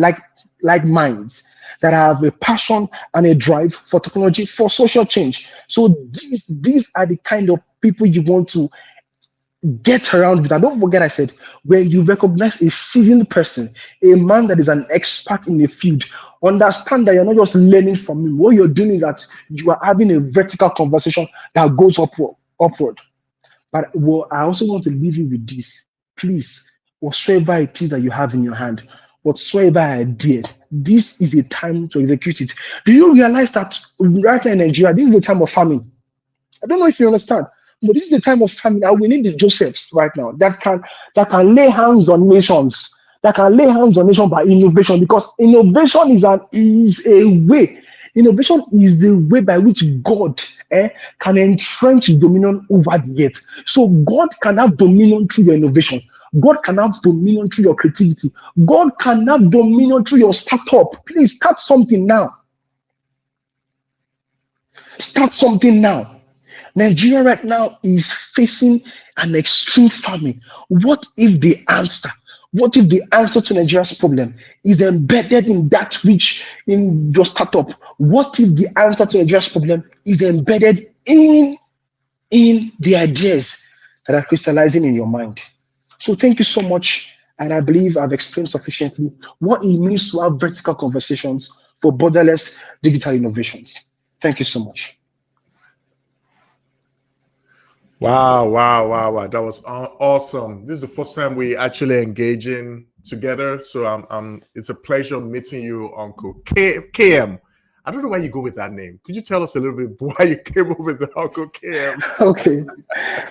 like minds that have a passion and a drive for technology, for social change. So these are the kind of people you want to get around with. And don't forget, I said, when you recognize a seasoned person, a man that is an expert in the field, understand that you're not just learning from him. What you're doing is that you are having a vertical conversation that goes upward. But I also want to leave you with this. Please, whatsoever it is that you have in your hand, whatsoever idea, this is a time to execute it. Do you realize that right now in Nigeria, this is the time of famine? I don't know if you understand, but this is the time of famine. And we need the Josephs right now that can lay hands on nations, that can lay hands on nations by innovation, because innovation is a way. Innovation is the way by which God can entrench his dominion over the earth. So God can have dominion through your innovation. God can have dominion through your creativity. God can have dominion through your startup. Please start something now. Start something now. Nigeria right now is facing an extreme famine. What if the answer to Nigeria's problem is embedded in that which in your startup? What if the answer to Nigeria's problem is embedded in the ideas that are crystallizing in your mind? So thank you so much. And I believe I've explained sufficiently what it means to have vertical conversations for borderless digital innovations. Thank you so much. Wow. That was awesome. This is the first time we actually engaging together. So it's a pleasure meeting you, Uncle KM. I don't know why you go with that name. Could you tell us a little bit why you came up with the Uncle KM?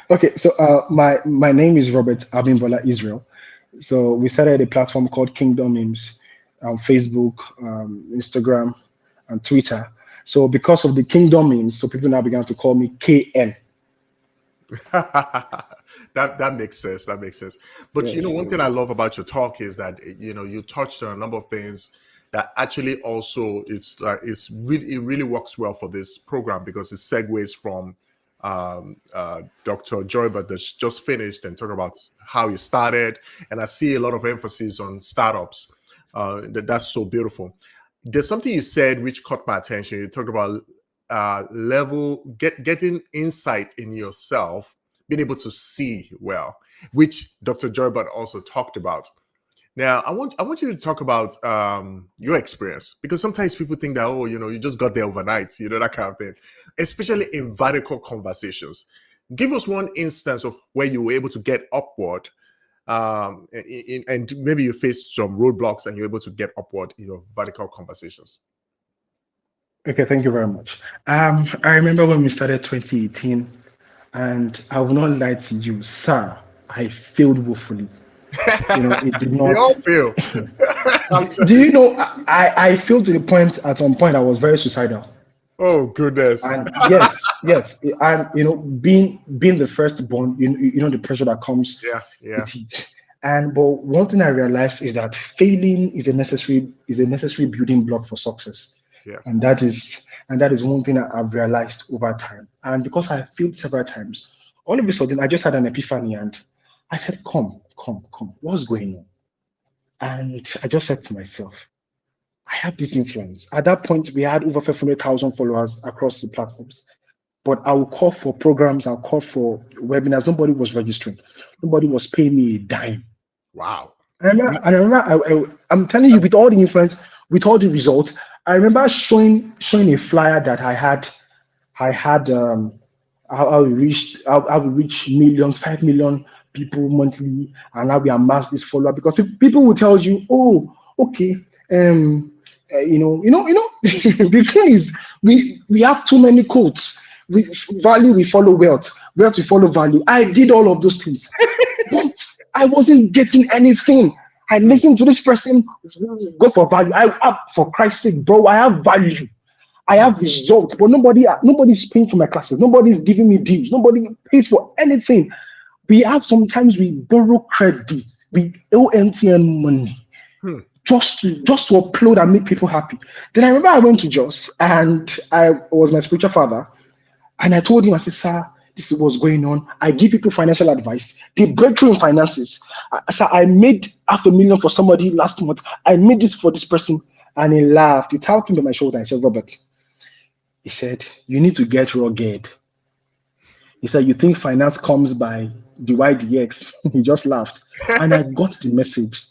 Okay. So my name is Robert Abimbola Israel. So we started a platform called Kingdom Memes on Facebook, Instagram, and Twitter. So because of the Kingdom Memes, so people now began to call me KM. that makes sense. But yes, one thing I love about your talk is that you touched on a number of things that actually also it really works well for this program, because it segues from Dr. Joybert that's just finished and talk about how he started, and I see a lot of emphasis on startups. That's so beautiful. There's something you said which caught my attention. You talked about getting insight in yourself, being able to see well, which Dr. Joybert also talked about. Now, I want you to talk about your experience, because sometimes people think that, you just got there overnight, that kind of thing, especially in vertical conversations. Give us one instance of where you were able to get upward and maybe you face some roadblocks and you're able to get upward in your vertical conversations. Okay, thank you very much. I remember when we started 2018, and I will not lie to you, sir, I failed woefully. It did not. We all fail. Do you know, I failed to the point, at some point, I was very suicidal. Oh, goodness. And yes. And, being the firstborn, the pressure that comes Yeah. with it. But one thing I realized is that failing is a necessary building block for success. Yeah. And that is one thing I've realized over time. And because I failed several times, all of a sudden I just had an epiphany and I said, come, what's going on? And I just said to myself, I have this influence. At that point, we had over 500,000 followers across the platforms. But I will call for programs, I'll call for webinars. Nobody was registering. Nobody was paying me a dime. Wow. I remember I'm telling you, with all the influence, with all the results, I remember showing a flyer that I had how we reach millions, 5 million people monthly, and how we amass this follower, because people will tell you, oh, okay, the thing is, we have too many quotes. We follow wealth we follow value. I did all of those things, but I wasn't getting anything. I listened to this person go for value. For Christ's sake, bro, I have value. I have results, but nobody's paying for my classes. Nobody's giving me deals. Nobody pays for anything. Sometimes we borrow credits. We owe MTN money just to upload and make people happy. Then I remember I went to Jos, and I was my spiritual father, and I told him, I said, sir, this is what's going on. I give people financial advice. They break through in finances. I made $500,000 for somebody last month. I made this for this person. And he laughed. He tapped me on my shoulder and said, Robert, he said, you need to get rugged. He said, you think finance comes by DYDX? He just laughed. And I got the message.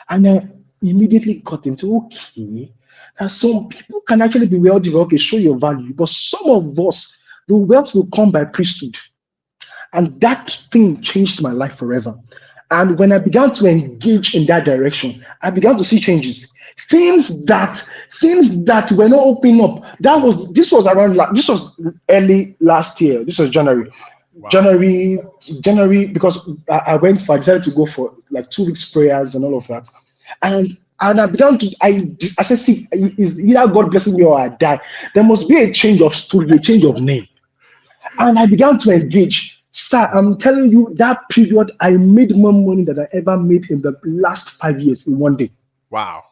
And I immediately got into, okay, that some people can actually be wealthy. Okay, show your value. But some of us, the wealth will come by priesthood. And that thing changed my life forever. And when I began to engage in that direction, I began to see changes. Things that were not opening up. This was early last year. This was January. Wow. January, because I decided to go for like 2 weeks prayers and all of that. And I began to, I said, see, either God blessing me or I die. There must be a change of story, a change of name. And I began to engage. Sir, I'm telling you, that period, I made more money than I ever made in the last 5 years in one day. Wow.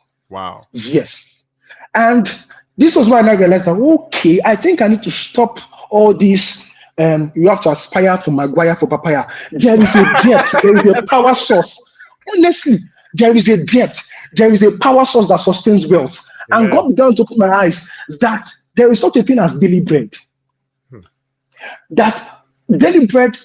Yes. And this was when I realized that, okay, I think I need to stop all this. You have to aspire for Maguire, for Papaya. There is a depth. There is a power source. Honestly, there is a depth. There is a power source that sustains wealth. Yeah. And God began to open my eyes that there is such a thing as daily bread. That daily bread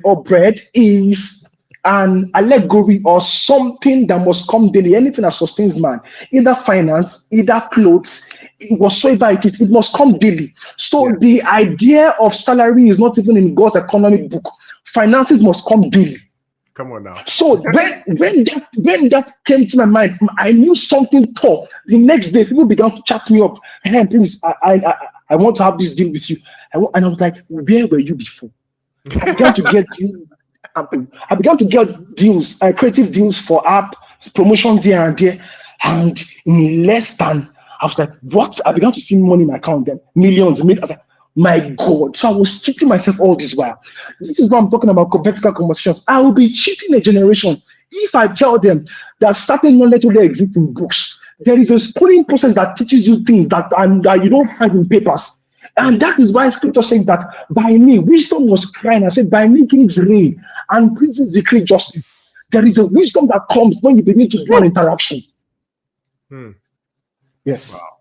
or bread is an allegory or something that must come daily. Anything that sustains man, either finance, either clothes, whatsoever it is, it must come daily. So the idea of salary is not even in God's economic book. Finances must come daily. Come on now. So when that came to my mind, I knew something tall. The next day, people began to chat me up. Hey, please, I want to have this deal with you. And I was like, where were you before? I began to get deals, creative deals for app promotions here and there. And in less than, I was like, what? I began to see money in my account, then millions. I was like, my God. So I was cheating myself all this while. This is what I'm talking about, vertical conversations. I will be cheating a generation if I tell them that certain knowledge only exists in books. There is a schooling process that teaches you things that you don't find in papers. And that is why scripture says that by me, wisdom was crying. I said, by me, kings reign and princes decree justice. There is a wisdom that comes when you begin to do an interaction. Yes. Wow.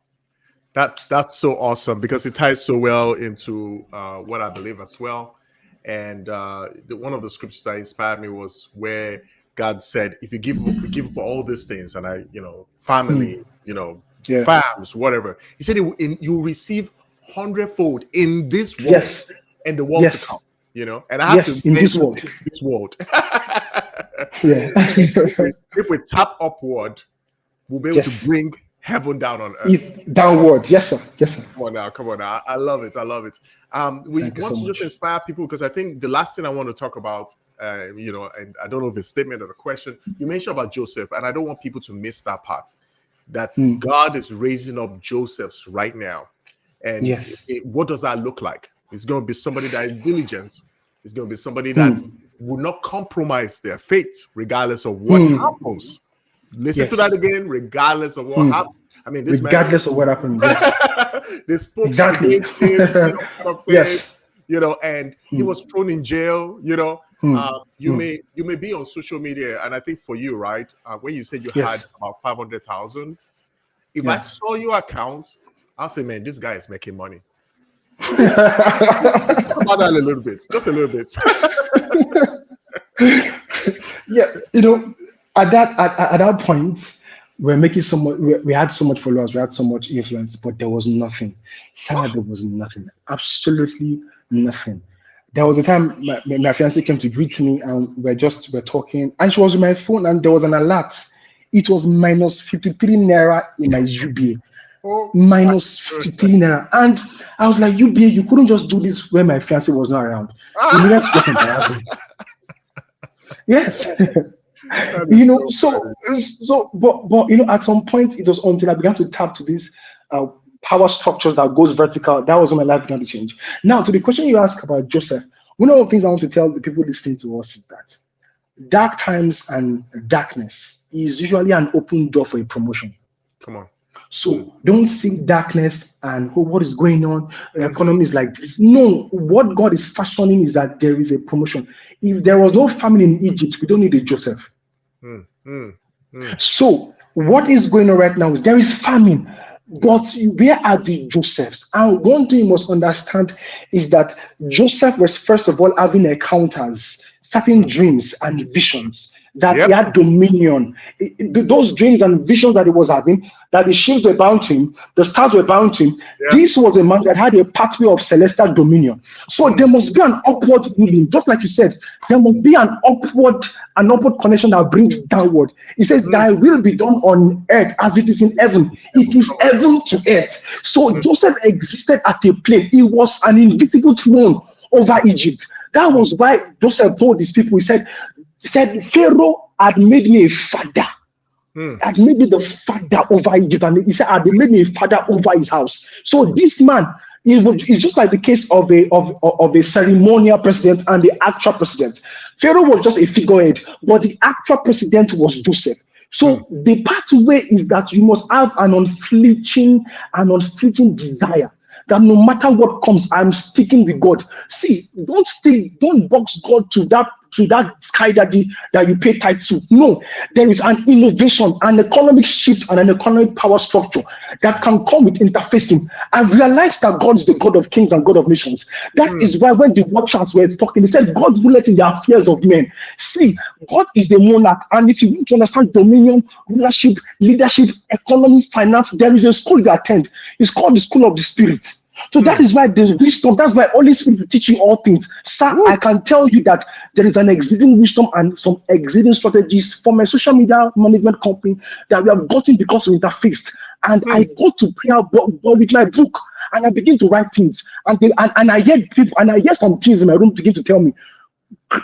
That's so awesome, because it ties so well into what I believe as well. And one of the scriptures that inspired me was where God said, if you give up all these things, and family, farms, whatever, he said you receive 100-fold in this world and the world to come. And I have to in this world. Yeah. if we tap upward, we'll be able Yes. to bring heaven down on earth. It's downward. Yes, sir. Yes, sir. Come on now. I love it. I love it. We Thank you want so to just much. inspire people, because I think the last thing I want to talk about, and I don't know if it's a statement or a question, you mentioned about Joseph, and I don't want people to miss that part, that God is raising up Josephs right now. And Yes. what does that look like? It's going to be somebody that is diligent. It's going to be somebody that will not compromise their faith regardless of what happens. Listen Yes. to that again, regardless of what happens. I mean, this Regardless of what happens. Yes. they spoke Exactly. against him, kind of thing, Yes. and he was thrown in jail. You may be on social media, and I think for you, right, when you said you had about 500,000, if I saw your account, I'll say, man, this guy is making money. Talk about that a little bit, just a little bit. Yeah, at that point, we're making so much. We had so much followers, we had so much influence, but there was nothing. Sarah, there was nothing, absolutely nothing. There was a time my fiancée came to greet me, and we're talking, and she was with my phone, and there was an alert. It was minus 53 naira in my UBA. Minus 53 naira. And I was like, UBA, you couldn't just do this when my fiancée was not around. You needed to just embarrass me. Yes. But at some point, it was until I began to tap to these power structures that goes vertical. That was when my life began to change. Now, to the question you asked about Joseph, one of the things I want to tell the people listening to us is that dark times and darkness is usually an open door for a promotion. Come on. So don't see darkness and what is going on. The economy is like this. No, what God is fashioning is that there is a promotion. If there was no famine in Egypt, we don't need a Joseph. So what is going on right now is there is famine, but where are the Josephs? And one thing you must understand is that Joseph was first of all having encounters, certain dreams and visions that he had dominion. Those dreams and visions that he was having, that the ships were bound to him, the stars were bound to him. This was a man that had a pathway of celestial dominion. So there must be an upward moving, just like you said. There must be an upward connection that brings downward. It says, "Thy will be done on earth as it is in heaven." It is heaven to earth. So Joseph existed at a plane. He was an invisible throne over Egypt. That was why Joseph told his people, he said, Pharaoh had made me a father. Had made me the father over Egypt. And he said, had made me a father over his house. So this man, it's just like the case of a ceremonial president and the actual president. Pharaoh was just a figurehead, but the actual president was Joseph. So the pathway is that you must have an unflinching desire that no matter what comes, I'm sticking with God. See, don't box God to that sky daddy that you pay tithe to. No, there is an innovation, an economic shift, and an economic power structure that can come with interfacing. I've realized that God is the God of kings and God of nations. That is why when the watchers were talking, they said, God ruleth in the affairs of men. See, God is the monarch, and if you want to understand dominion, rulership, leadership, economy, finance, there is a school you attend. It's called the School of the Spirit. So that is why there's wisdom. That's why Holy Spirit will teach you all things. Sir, I can tell you that there is an existing wisdom and some existing strategies from a social media management company that we have gotten because we interfaced. And I go to prayer with my book and I begin to write things. And I hear people, and I hear some things in my room begin to tell me,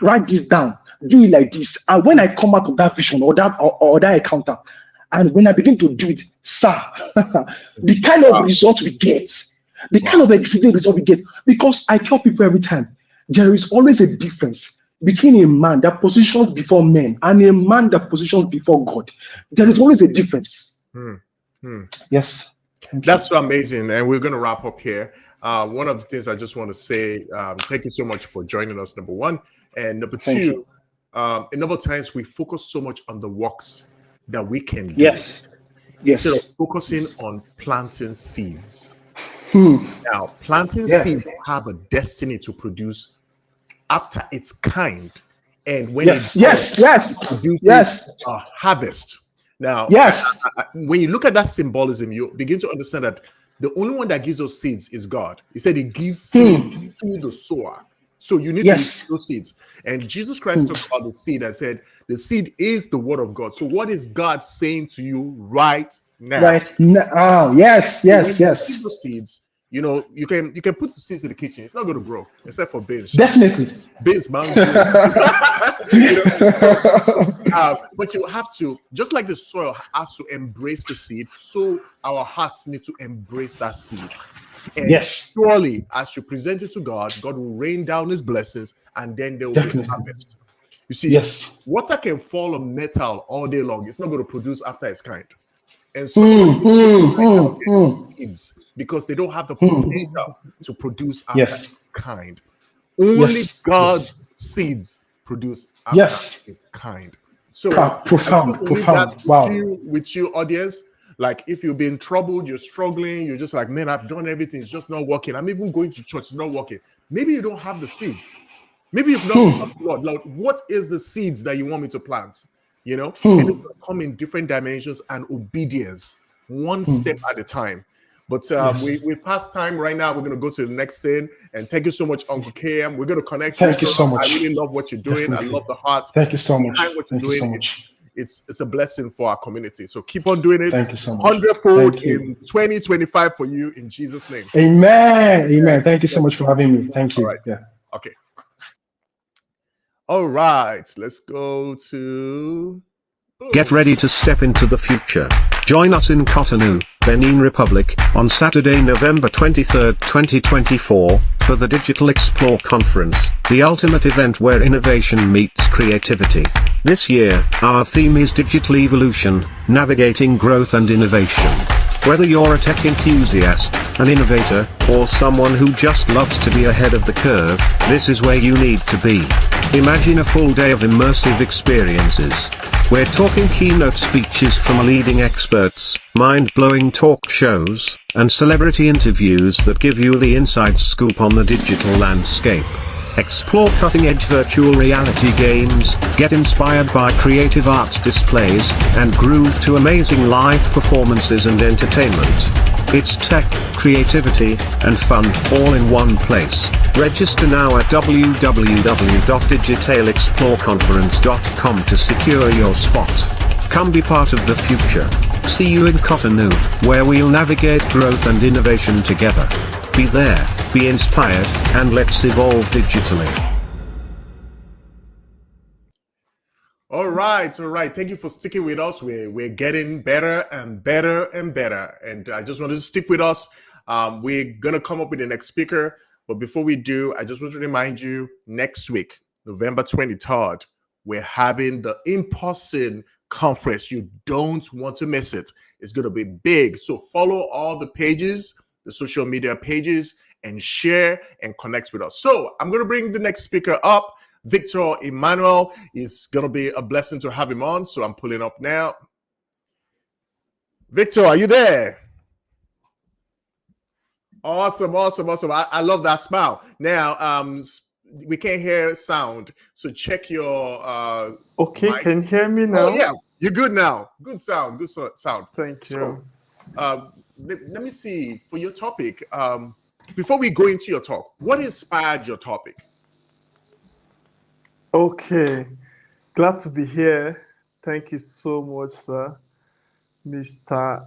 write this down, do it like this. And when I come out of that vision or that encounter, and when I begin to do it, sir, the kind of results we get, the kind of exceeding result we get, because I tell people every time, there is always a difference between a man that positions before men and a man that positions before God. There is always a difference. Yes. That's so amazing. And we're going to wrap up here. One of the things I just want to say, thank you so much for joining us, number one. And number two, in other times, we focus so much on the works that we can do. Instead of focusing on planting seeds. Now, planting seeds have a destiny to produce after its kind, and when it produces a harvest. Now, when you look at that symbolism, you begin to understand that the only one that gives us seeds is God. He said He gives seed to the sower. So you need to use those seeds. And Jesus Christ talked about the seed and said, the seed is the word of God. So what is God saying to you right now? Right now. Oh, yes, yes, When yes. you see those seeds, you know, you can put the seeds in the kitchen. It's not going to grow, except for beans. Definitely. Beans, mango. But you have to, just like the soil has to embrace the seed, so our hearts need to embrace that seed. And yes. surely, as you present it to God, God will rain down his blessings, and then there will be harvest. You see, water can fall on metal all day long. It's not going to produce after its kind. And some seeds, because they don't have the potential to produce after its kind. Only God's seeds produce after its kind. So profound. Wow. With you, audience. Like, if you've been troubled, you're struggling, you're just like, man, I've done everything, it's just not working. I'm even going to church, it's not working. Maybe you don't have the seeds. Maybe you've not sought Lord. Lord, what is the seeds that you want me to plant? You know, and it's going to come in different dimensions and obedience, one step at a time. But we passed time right now. We're going to go to the next thing. And thank you so much, Uncle KM. We're going to connect. Thank you so much. I really love what you're doing. Definitely. I love the heart. Thank you so much. What you're doing. It's a blessing for our community. So keep on doing it. Thank you so much. 100-fold in 2025 for you in Jesus' name. Amen. Amen. Thank you so much for having me. Thank you. All right. Yeah. Okay. All right. Let's go to... Get ready to step into the future. Join us in Cotonou, Benin Republic, on Saturday, November 23rd, 2024, for the Digital Explore Conference, the ultimate event where innovation meets creativity. This year, our theme is Digital Evolution, Navigating Growth and Innovation. Whether you're a tech enthusiast, an innovator, or someone who just loves to be ahead of the curve, this is where you need to be. Imagine a full day of immersive experiences. We're talking keynote speeches from leading experts, mind-blowing talk shows, and celebrity interviews that give you the inside scoop on the digital landscape. Explore cutting-edge virtual reality games, get inspired by creative arts displays, and groove to amazing live performances and entertainment. It's tech, creativity, and fun, all in one place. Register now at www.digitalexploreconference.com to secure your spot. Come be part of the future. See you in Cotonou, where we'll navigate growth and innovation together. Be there, be inspired, and let's evolve digitally. All right. Thank you for sticking with us. We're getting better and better and better. And I just wanted to stick with us. We're going to come up with the next speaker. But before we do, I just want to remind you, next week, November 23rd, we're having the in-person conference. You don't want to miss it. It's going to be big. So follow all the pages, the social media pages, and share and connect with us. So I'm going to bring the next speaker up. Victor Emmanuel. Is going to be a blessing to have him on. So I'm pulling up now. Victor, are you there? Awesome. I love that smile. Now, we can't hear sound. So check your okay, mic. Can you hear me now? Oh, yeah. You're good now. Good sound. Thank you. So, let me see, for your topic, before we go into your talk, what inspired your topic? Okay, glad to be here. Thank you so much, sir. Mr.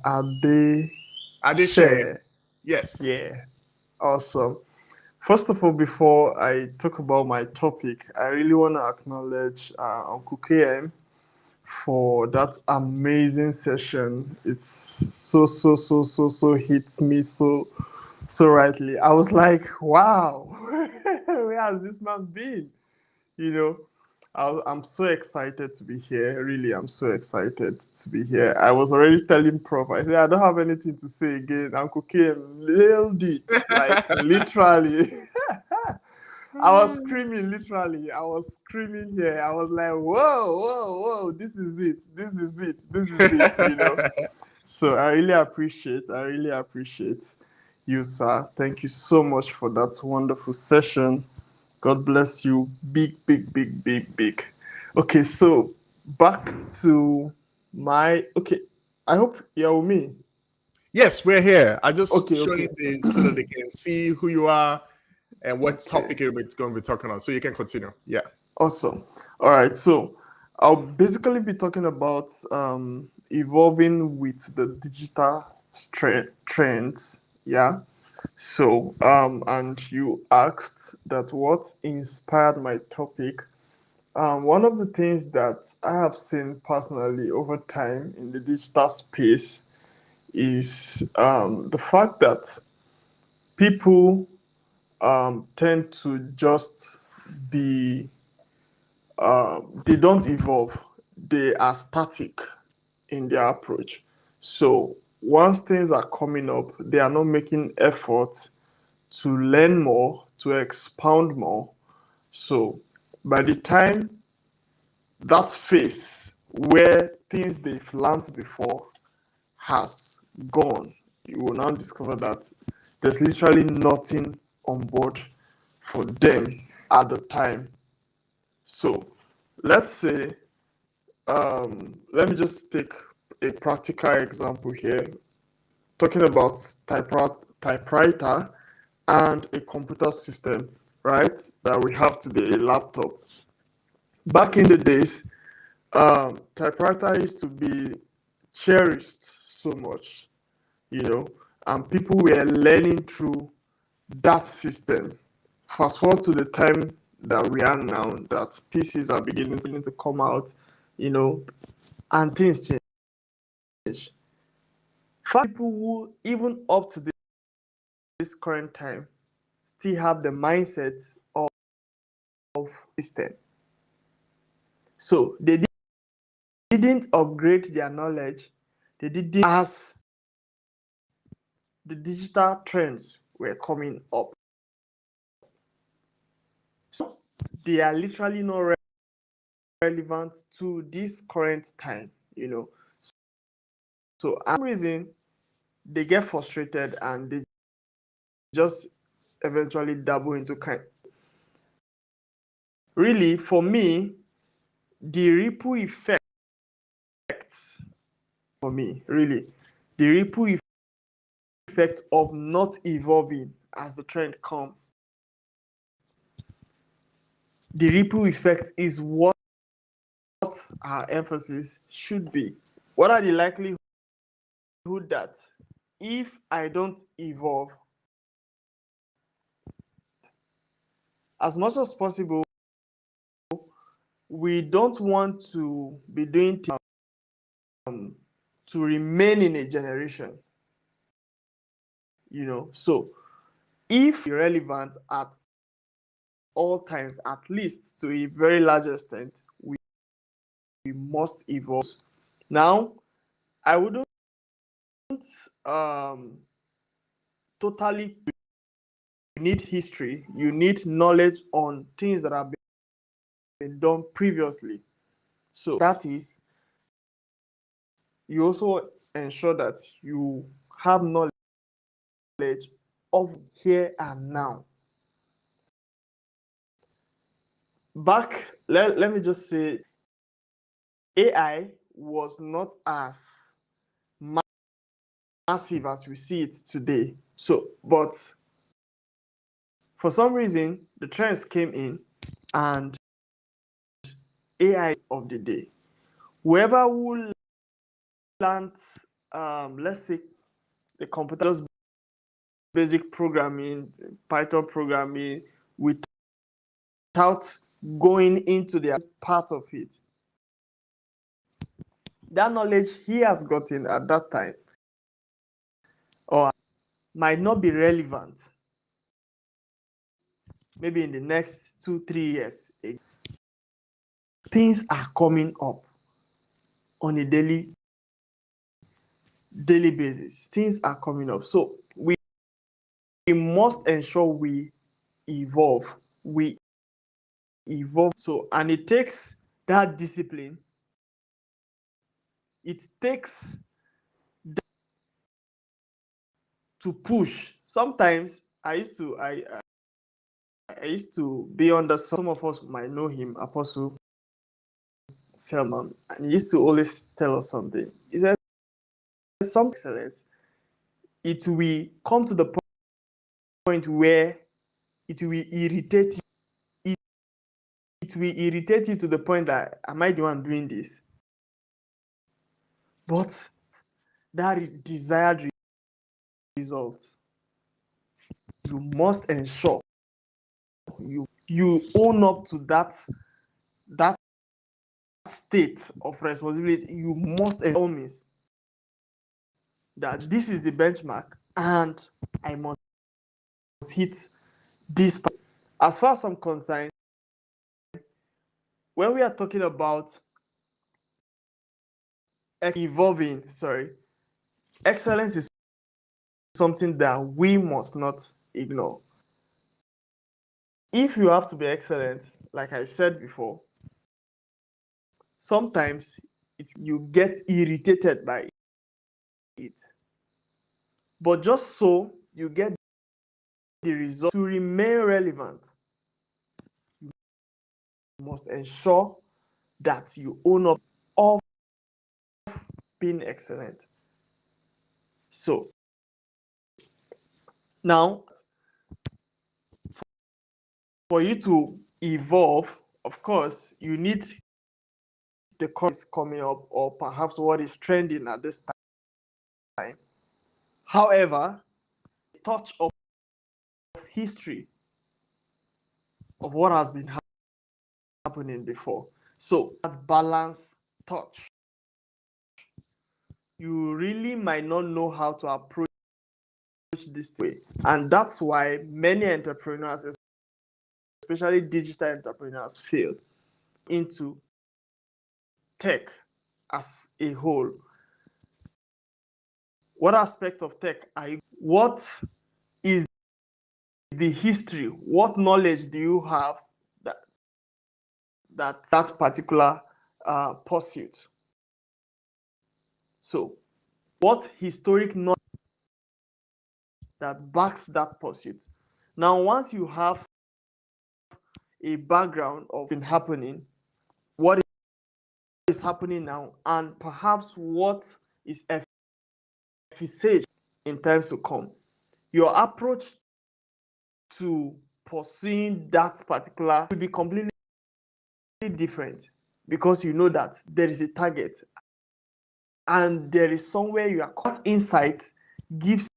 Adeshe. Yes. Yeah, awesome. First of all, before I talk about my topic, I really want to acknowledge Uncle KM for that amazing session. It's so hits me so rightly. I was like, wow, where has this man been? You know, I'm so excited to be here. Really, I'm so excited to be here. I was already telling Prof, I said, I don't have anything to say again. Uncle Kim nailed it, like literally. I was screaming, literally. I was screaming here. I was like, whoa, this is it, you know. So I really appreciate you, sir. Thank you so much for that wonderful session. God bless you. Big. Okay, so back to my... Okay, I hope you're with me. Yes, we're here. I just showing this so that they can see who you are and what Okay. topic it's going to be talking on. So you can continue. Yeah. Awesome. All right. So I'll basically be talking about evolving with the digital trends. Yeah. So and you asked that what inspired my topic. One of the things that I have seen personally over time in the digital space is the fact that people tend to just be they don't evolve, they are static in their approach. So once things are coming up, they are not making effort to learn more, to expound more. So by the time that phase where things they've learned before has gone, you will now discover that there's literally nothing on board for them at the time. So let's say, let me just take a practical example here, talking about typewriter and a computer system, right, that we have today, a laptop. Back in the days, typewriter used to be cherished so much, and people were learning through that system. Fast forward to the time that we are now, that PCs are beginning to come out, and things change. People who, even up to this current time, still have the mindset of system. So they didn't upgrade their knowledge. They didn't, as the digital trends were coming up. So they are literally not relevant to this current time, So for some reason, they get frustrated and they just eventually dabble into Really, for me, the ripple effect for me, really, the ripple effect of not evolving as the trend comes, the ripple effect is what our emphasis should be. What are the likelihood that if I don't evolve, as much as possible, we don't want to be doing things to remain in a generation, So if you're relevant at all times, at least to a very large extent, we must evolve. Now, I wouldn't totally. You need history, you need knowledge on things that have been done previously. So that is, you also ensure that you have knowledge of here and now. Let me just say, AI was not as massive as we see it today. So, but for some reason, the trends came in and AI of the day. Whoever who learns, let's say, the computer's basic programming, Python programming, without going into the part of it, that knowledge he has gotten at that time or might not be relevant maybe in the next 2-3 years. Things are coming up on a daily basis. Things are coming up. So we must ensure we evolve. So, and it takes that discipline. It takes to push. Sometimes I used to be under, some of us might know him, Apostle Selman, and he used to always tell us something. He said, some excellence, it will come to the point where it will irritate you. It will irritate you to the point that, am I the one doing this? But that desired result, you must ensure you own up to that state of responsibility. You must ensure that this is the benchmark and I must hit this. As far as I'm concerned, when we are talking about excellence is something that we must not ignore. If you have to be excellent, like I said before, sometimes you get irritated by it. But just so you get the result to remain relevant, you must ensure that you own up of being excellent. So now, for you to evolve, of course, you need the course coming up or perhaps what is trending at this time. However, a touch of history of what has been happening before. So that balance touch. You really might not know how to approach this way. And that's why many entrepreneurs, especially digital entrepreneurs, fail into tech as a whole. What aspect of tech are you? What is the history? What knowledge do you have that particular pursuit? So, what historic knowledge that backs that pursuit? Now, once you have a background of been happening, what is happening now, and perhaps what is envisaged in times to come, your approach to pursuing that particular will be completely different, because you know that there is a target and there is somewhere you are caught. Insight gives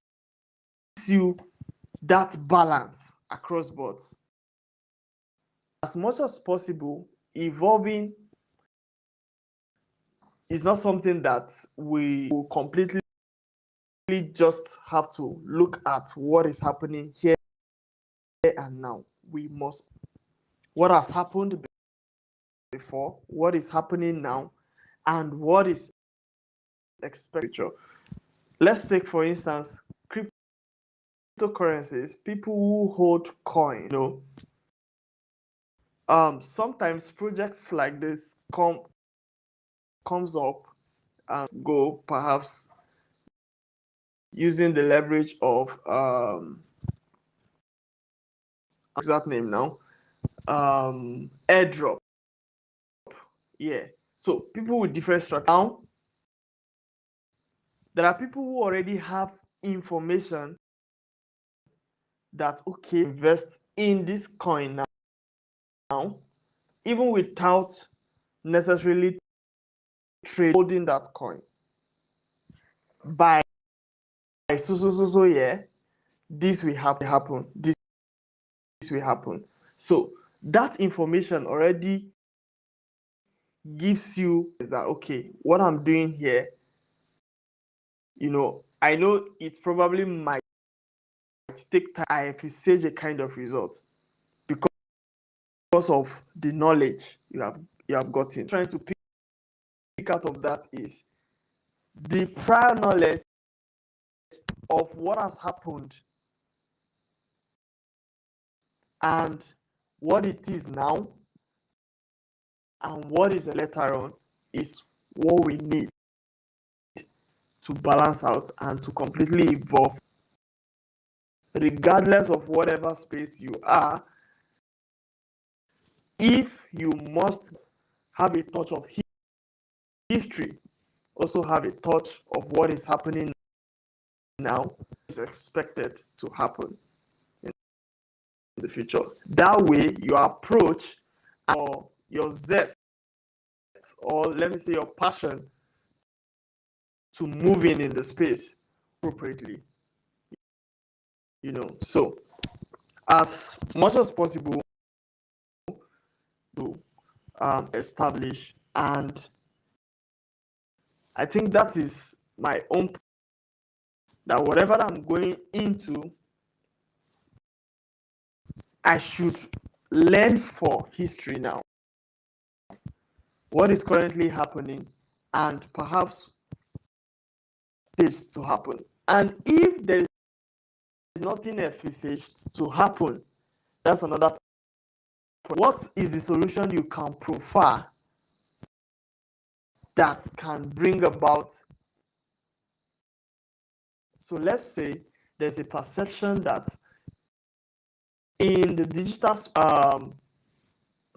you that balance across boards. As much as possible, evolving is not something that we will completely just have to look at what is happening here and now. We must, what has happened before, what is happening now, and what is expected. Let's take, for instance, cryptocurrencies. People who hold coin, sometimes projects like this comes up and go, perhaps using the leverage of exact name now, airdrop. Yeah. So people with different strategies. Now, there are people who already have information that, okay, invest in this coin now, even without necessarily holding that coin. By so yeah, this will happen, this will happen. So that information already gives you that, okay, what I'm doing here, I know it probably might take time. I envisage a kind of result because of the knowledge you have gotten. Trying to pick out of that is the prior knowledge of what has happened and what it is now and what is later on is what we need to balance out and to completely evolve, regardless of whatever space you are. If you must have a touch of history, also have a touch of what is happening now, is expected to happen the future. That way, your approach or your zest, or let me say your passion to moving in the space appropriately. So as much as possible to establish, and I think that is my own, that whatever I'm going into, I should learn for history now. What is currently happening, and perhaps is to happen. And if there is nothing envisaged to happen, that's another. What is the solution you can profile that can bring about? So let's say there's a perception that in the digital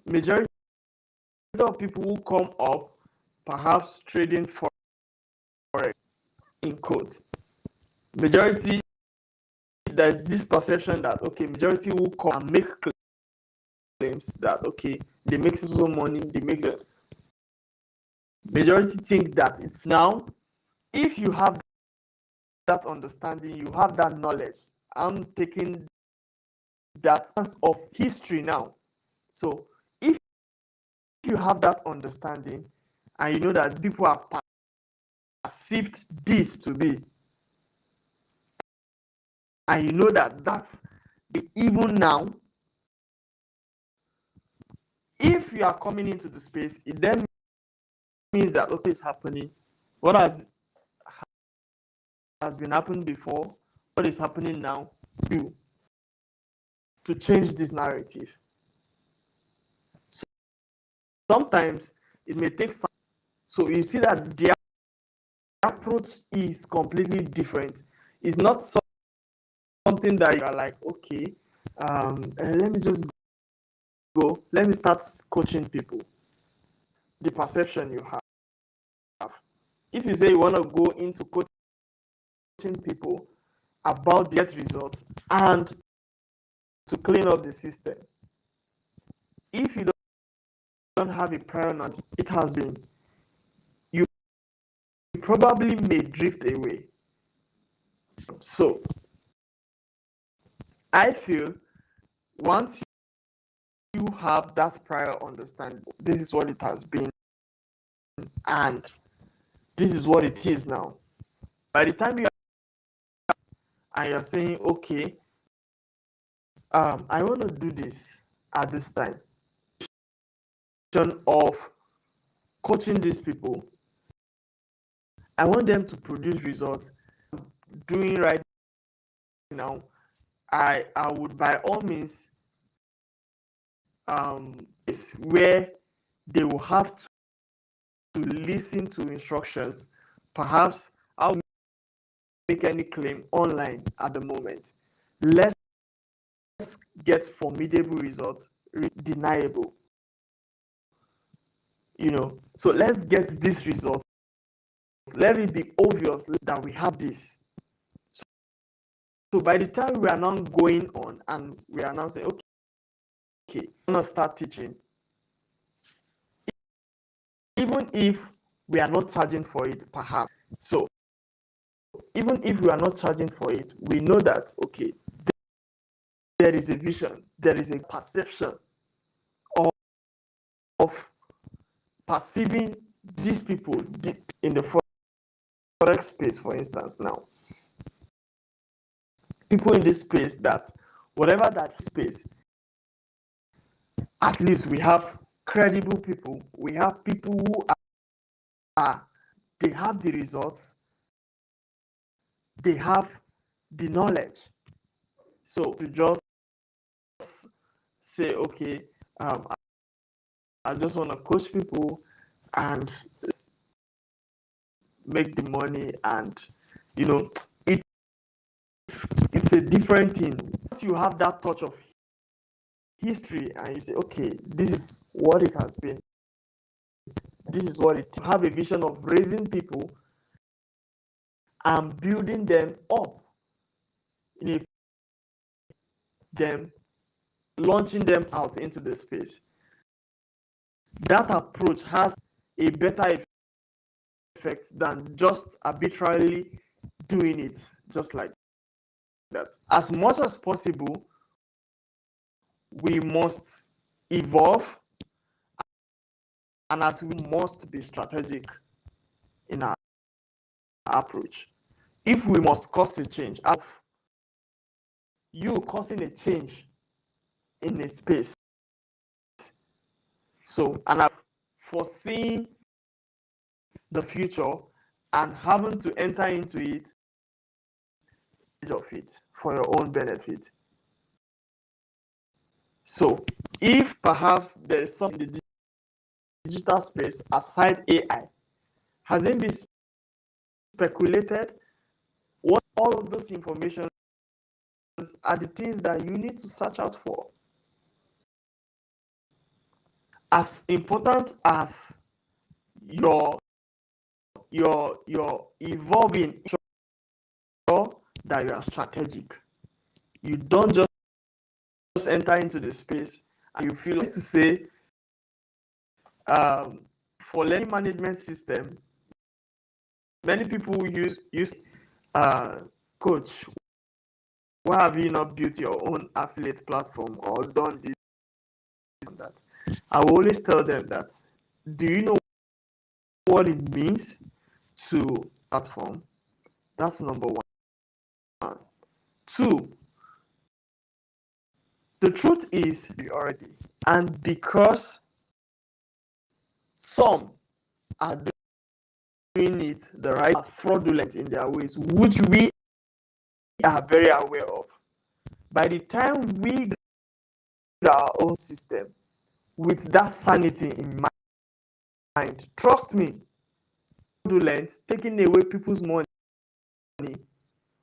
majority of people who come up, perhaps trading for in quotes, majority, there's this perception that majority will come and make claims that they make so money, they make the majority think that it's now. If you have that understanding, you have that knowledge. I'm taking that sense of history now. So if you have that understanding, and you know that people are perceived this to be, and you know that that's even now, if you are coming into the space, it then means that it's happening. What has been happening before, what is happening now, to change this narrative. So sometimes it may take some. So you see that the approach is completely different. It's not something that you are like, let me just go, let me start coaching people. The perception you have. If you say you want to go into coaching people about the get results and to clean up the system, if you don't have a prior knowledge, it has been, you probably may drift away. So I feel once you have that prior understanding, this is what it has been, and this is what it is now. By the time you are, and you're saying, I want to do this at this time, of coaching these people, I want them to produce results. Doing right now, I would by all means, it's where they will have to listen to instructions. Perhaps I'll make any claim online at the moment. Let's get formidable results, deniable. So let's get this result. Let it be obvious that we have this. So by the time we are now going on and we are now saying, I'm gonna start teaching, even if we are not charging for it, perhaps. So even if we are not charging for it, we know that there is a vision, there is a perception of perceiving these people in the forex space, for instance. Now, people in this space, that whatever that space, at least we have credible people. We have people who they have the results, they have the knowledge. So to just say, I just want to coach people and make the money, and it's a different thing. Once you have that touch of history and you say, this is what it has been, this is what it, have a vision of raising people and building them up, them launching them out into the space. That approach has a better effect than just arbitrarily doing it just like that. As much as possible, we must evolve, and as we must be strategic in our approach. If we must cause a change, you causing a change in a space. So, and I've foreseen the future and having to enter into it of it for your own benefit. So, if perhaps there is something in the digital space aside AI, has it been speculated what all of those information are the things that you need to search out for? As important as your evolving, sure that you are strategic. You don't just enter into the space and you feel to say for learning management system, many people use coach, why have you not built your own affiliate platform or done this and that? I will always tell them that, do you know what it means to platform? That's number one. Two, the truth is you already, and because some are doing it the right, are fraudulent in their ways, which we are very aware of. By the time we get our own system with that sanity in mind, trust me, fraudulent, taking away people's money,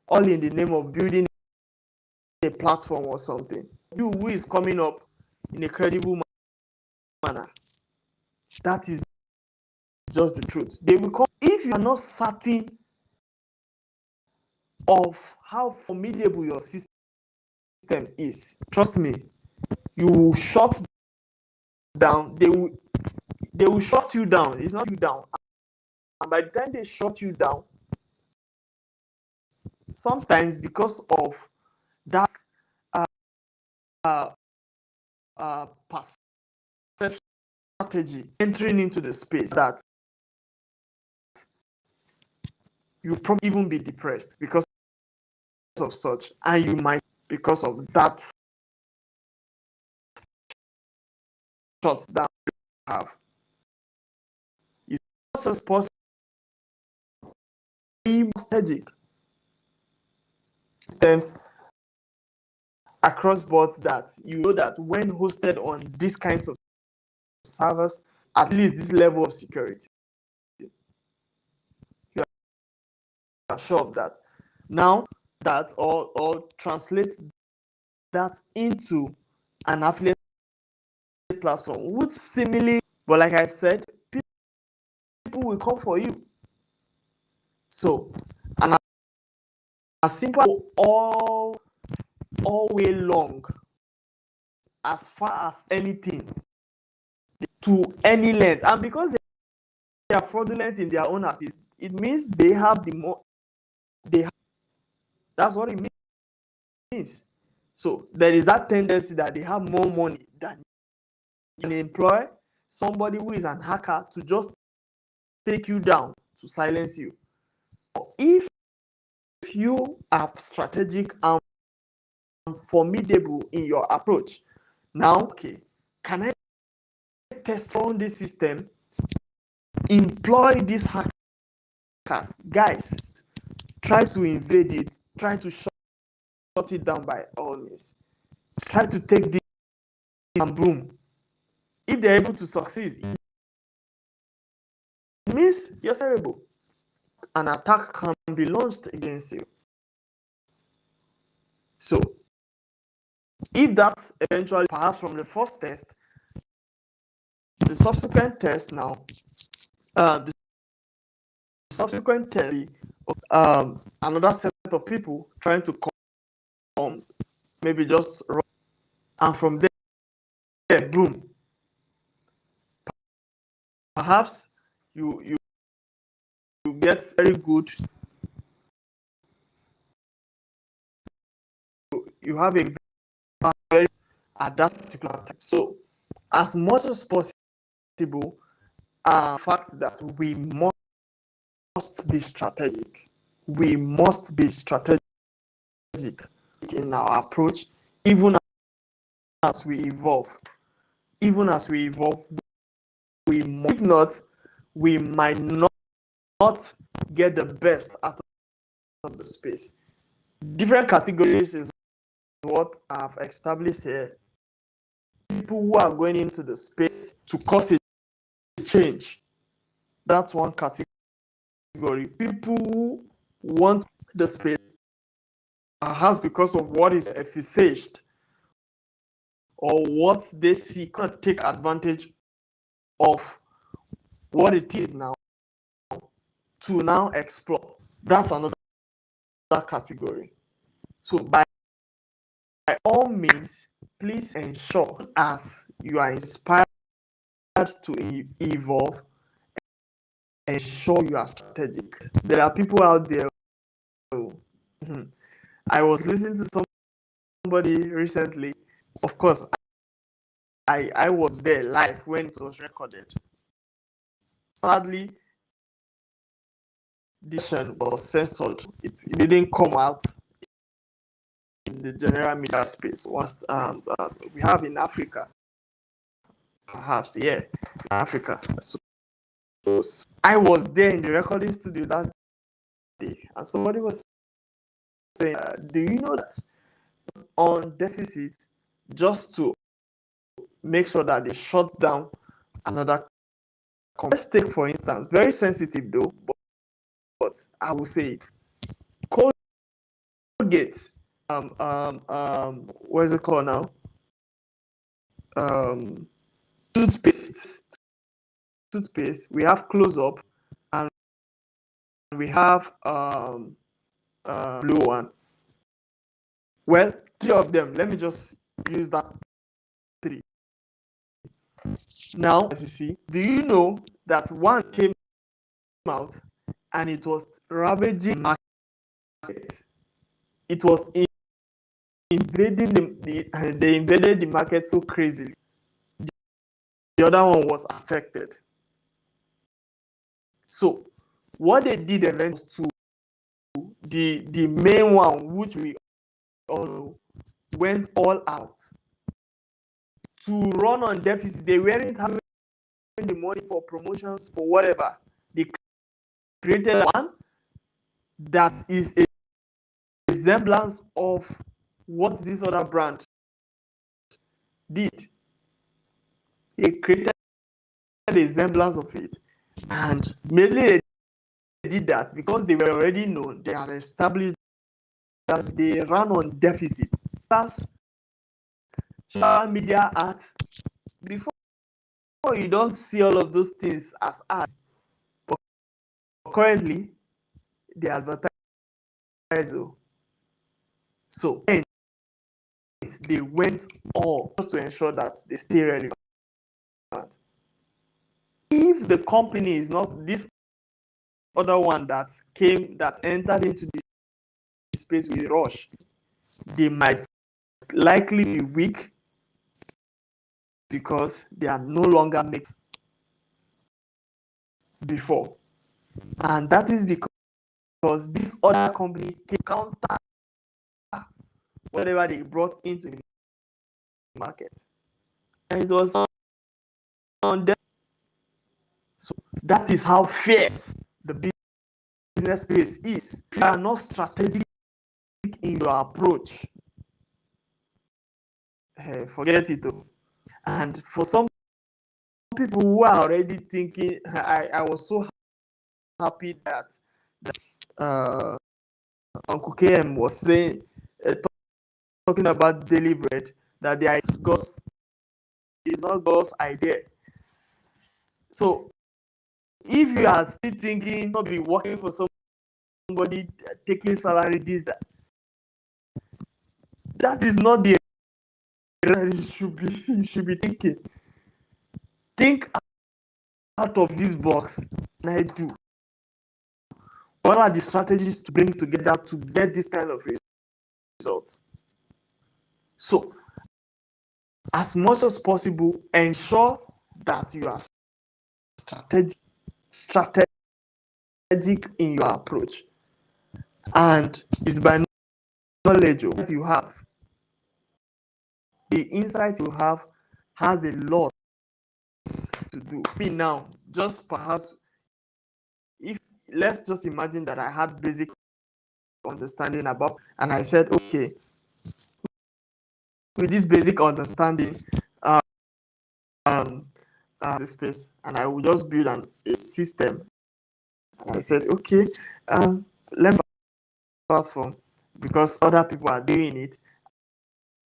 all in the name of building a platform or something. You who is coming up in a credible manner, that is just the truth. They will come if you are not certain of how formidable your system is. Trust me, you will shut down. They will shut you down. It's not you down. And by the time they shut you down, sometimes because of that perception strategy entering into the space, that you probably even be depressed because of such, and you might because of that shut down you have. It's not just possible. Strategic systems across boards that you know that when hosted on these kinds of servers, at least this level of security, you are sure of that. Now that or translate that into an affiliate platform would similarly, but like I've said, people will come for you. So, and as simple all way long, as far as anything, to any length, and because they are fraudulent in their own activities, it means they have the more that's what it means. So there is that tendency that they have more money than you can employ somebody who is an hacker to just take you down, to silence you. If you are strategic and formidable in your approach, now, okay, can I test on this system, employ these hackers? Guys, try to invade it, try to shut it down by all means. Try to take this and boom. If they're able to succeed, it means you're terrible. An attack can be launched against you. So, if that eventually, perhaps from the first test, the subsequent test now, the subsequent test, another set of people trying to come, maybe just and from there, boom. Perhaps you get very good. You have a very at that particular time. So, as much as possible, fact that we must be strategic. We must be strategic in our approach, even as we evolve. Even as we evolve, if not, we might not get the best out of the space. Different categories is what I've established here. People who are going into the space to cause a change. That's one category. People who want the space perhaps because of what is envisaged or what they see, can't take advantage of what it is now to now explore. That's another category. So by all means, please ensure as you are inspired to evolve, ensure you are strategic. There are people out there. I was listening to somebody recently. Of course, I was there live when it was recorded. Sadly, this session was censored. It didn't come out in the general media space. Once we have in Africa, perhaps, yeah, in Africa. So I was there in the recording studio that day, and somebody was saying, "Do you know that on deficit, just to make sure that they shut down another company?" Let's take, for instance, very sensitive though, but I will say it. Colgate, what is it called now? Toothpaste. We have Close Up, and we have blue one. Well, three of them. Let me just use that three. Now, as you see, do you know that one came out and it was ravaging the market? It was invading they invaded the market so crazily. The other one was affected. So what they did eventually to the main one, which we all know, went all out to run on deficit. They weren't having the money for promotions, for whatever. They created one that is a resemblance of what this other brand did. They created a resemblance of it, and mainly they did that because they were already known. They had established that they ran on deficit. That's social media ads. Before you don't see all of those things as ads, but currently they advertise. So they went all just to ensure that they stay relevant. If the company is not this other one that entered into the space with rush, they might likely be weak because they are no longer mixed before. And that is because this other company can counter whatever they brought into the market. And it was on them. So that is how fierce the business space is. If you are not strategic in your approach, forget it though. And for some people who are already thinking, I was so happy that Uncle KM was saying, talking about daily bread, that there is God's, it's not God's idea. So if you are still thinking, not be working for somebody, taking salary, that is not the you should be thinking. Think out of this box. And I do. What are the strategies to bring together to get this kind of results? So, as much as possible, ensure that you are strategic in your approach. And it's by knowledge that you have. The insight you have has a lot to do. Me now, just perhaps, if let's just imagine that I had basic understanding about, and I said, okay, with this basic understanding, the space, and I will just build a system. And I said, okay, let me platform because other people are doing it,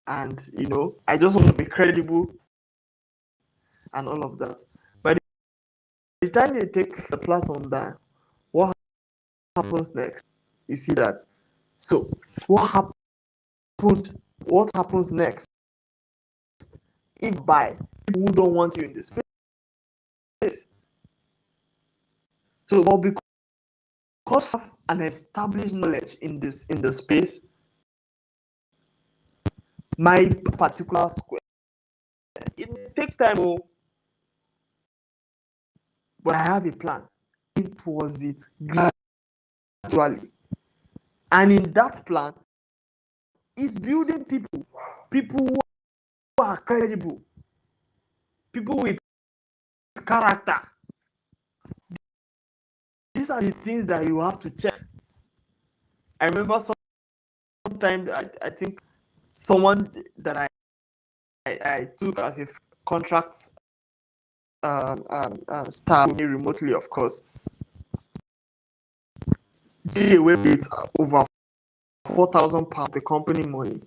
and I just want to be credible and all of that. But the time you take the platform down, what happens next? You see that. So what happens next? If by people who don't want you in this space. So, but because of an established knowledge in the space, my particular square, it takes time, but I have a plan. It was it gradually, and in that plan, is building people who are credible, people with character. These are the things that you have to check. I remember sometimes I think someone that I took as a contract staff remotely, of course, did away with over £4,000 the company money.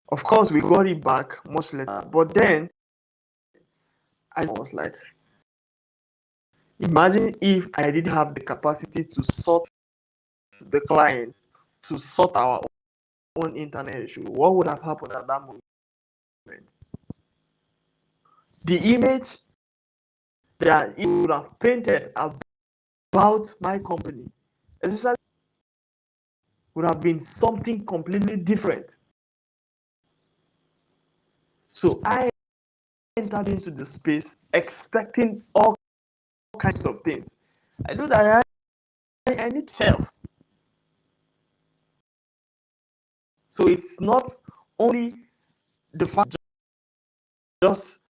Of course, we got it back much later, but then I was like, imagine if I didn't have the capacity to sort the client, to sort our own internet issue. What would have happened at that moment? The image that it would have painted about my company, especially, would have been something completely different. So I entered into the space expecting all kinds of things. I know that I need self. So it's not only the fact just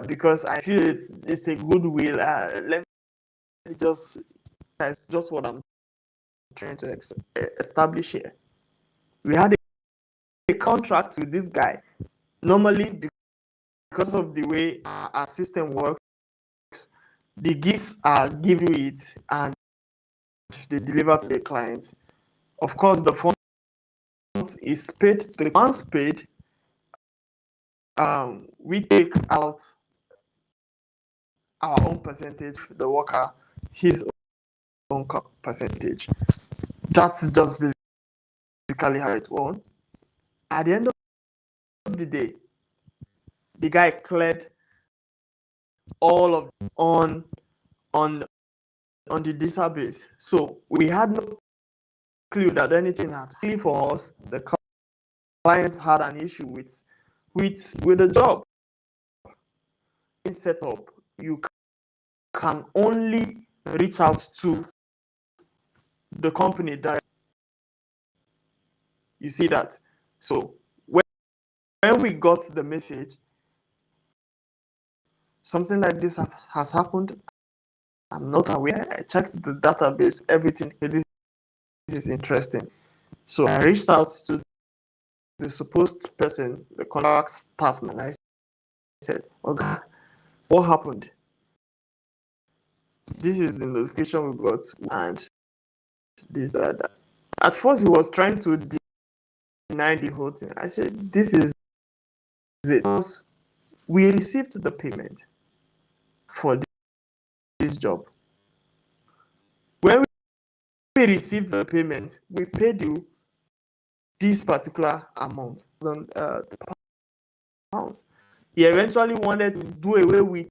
because I feel it's a goodwill. Let me that's just what I'm trying to establish here. We had a contract with this guy. Normally, because of the way our system works, the gigs are give you it and they deliver to the client. Of course, the funds is paid to the funds paid. We take out our own percentage, the worker his own percentage. That's just basically how it works. At the end of the day, the guy cleared all of on the database. So we had no clue that anything had. Luckily for us, the clients had an issue with the job. In setup, you can only reach out to the company directly. You see that? So when we got the message, something like this has happened, I'm not aware. I checked the database, everything. This is interesting. So I reached out to the supposed person, the contract staff, and I said, okay, what happened? This is the notification we got, and this, that. At first, he was trying to deny the whole thing. I said, this is it. We received the payment for this job. When we received the payment, we paid you this particular amount. pounds. He eventually wanted to do away with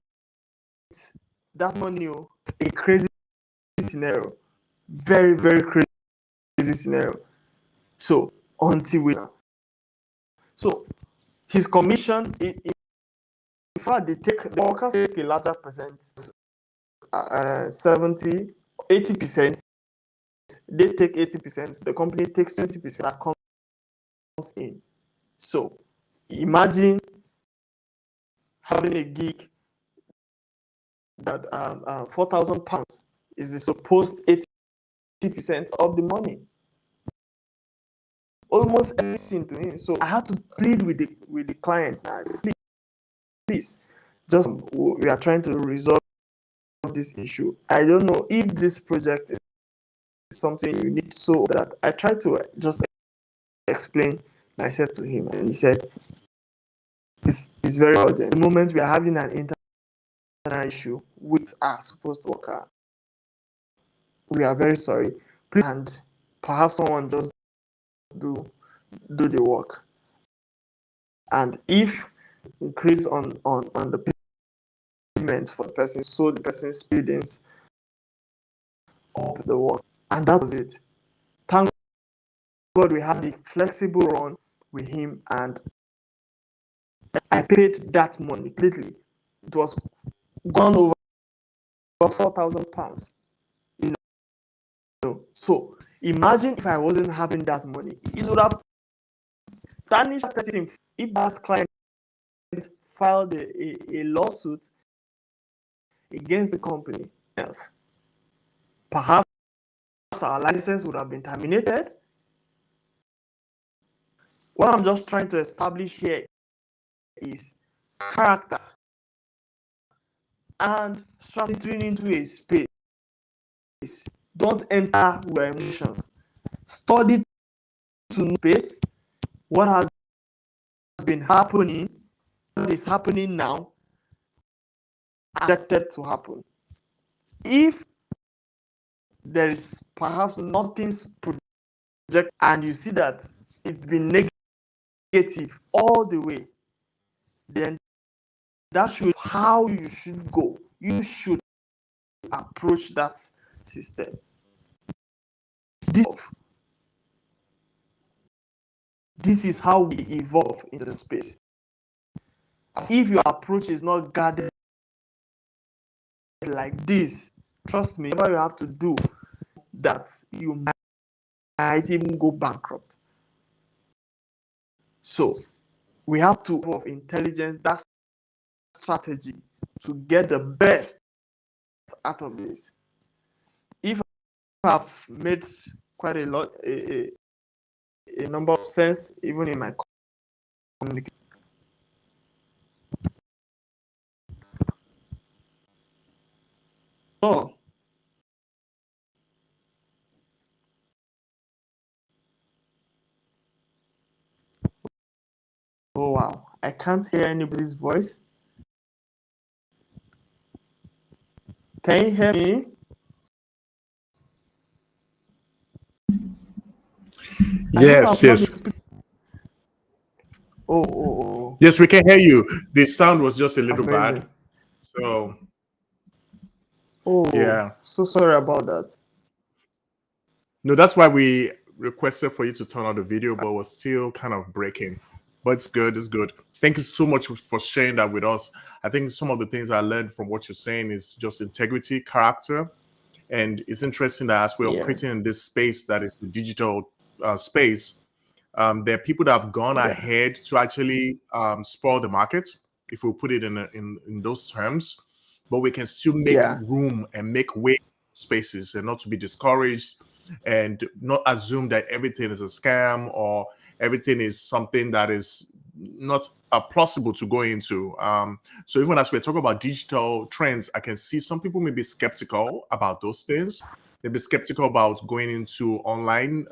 that money. A crazy scenario, very, very crazy scenario. So until we, so his commission, in fact, the workers take a larger percent, 70, 80%. They take 80%. The company takes 20% that comes in. So imagine having a gig that 4,000 pounds is the supposed 80% of the money. Almost everything to him. So I had to plead with the clients. Please, just we are trying to resolve this issue. I don't know if this project is something you need, so that I tried to just explain myself to him, and he said it's very urgent. The moment we are having an internal issue with our supposed worker, we are very sorry. Please, and perhaps someone just do the work. And if increase on the payment for the person, so the person speedings of the work, and that was it. Thank God we had the flexible run with him, and I paid that money completely. It was gone over 4,000 pounds. You know, so imagine if I wasn't having that money, it would have tarnished him. If that client filed a lawsuit against the company, else, perhaps our license would have been terminated. What I'm just trying to establish here is character and strategy into a space. Don't enter with emotions. Study to know space, what has been happening, what is happening now, expected to happen. If there is perhaps nothing's project and you see that it's been negative all the way, then that should how you should go. You should approach that system. This is how we evolve in the space. As if your approach is not guarded like this, trust me, whatever you have to do, that you might even go bankrupt. So we have to have intelligence, that strategy to get the best out of this. If I've made quite a lot, a number of sense, even in my communication. Oh. Oh wow, I can't hear anybody's voice. Can you hear me? Yes, yes. Oh. Yes, we can hear you. The sound was just a little bad. So. Oh, yeah. So sorry about that. No, that's why we requested for you to turn on the video, but it was still kind of breaking. But it's good. It's good. Thank you so much for sharing that with us. I think some of the things I learned from what you're saying is just integrity, character. And it's interesting that as we're operating in this space that is the digital space, there are people that have gone ahead to actually spoil the market, if we put it in those terms. But we can still make room and make way spaces, and not to be discouraged, and not assume that everything is a scam or everything is something that is not plausible to go into. So even as we're talking about digital trends, I can see some people may be skeptical about those things. They'll be skeptical about going into online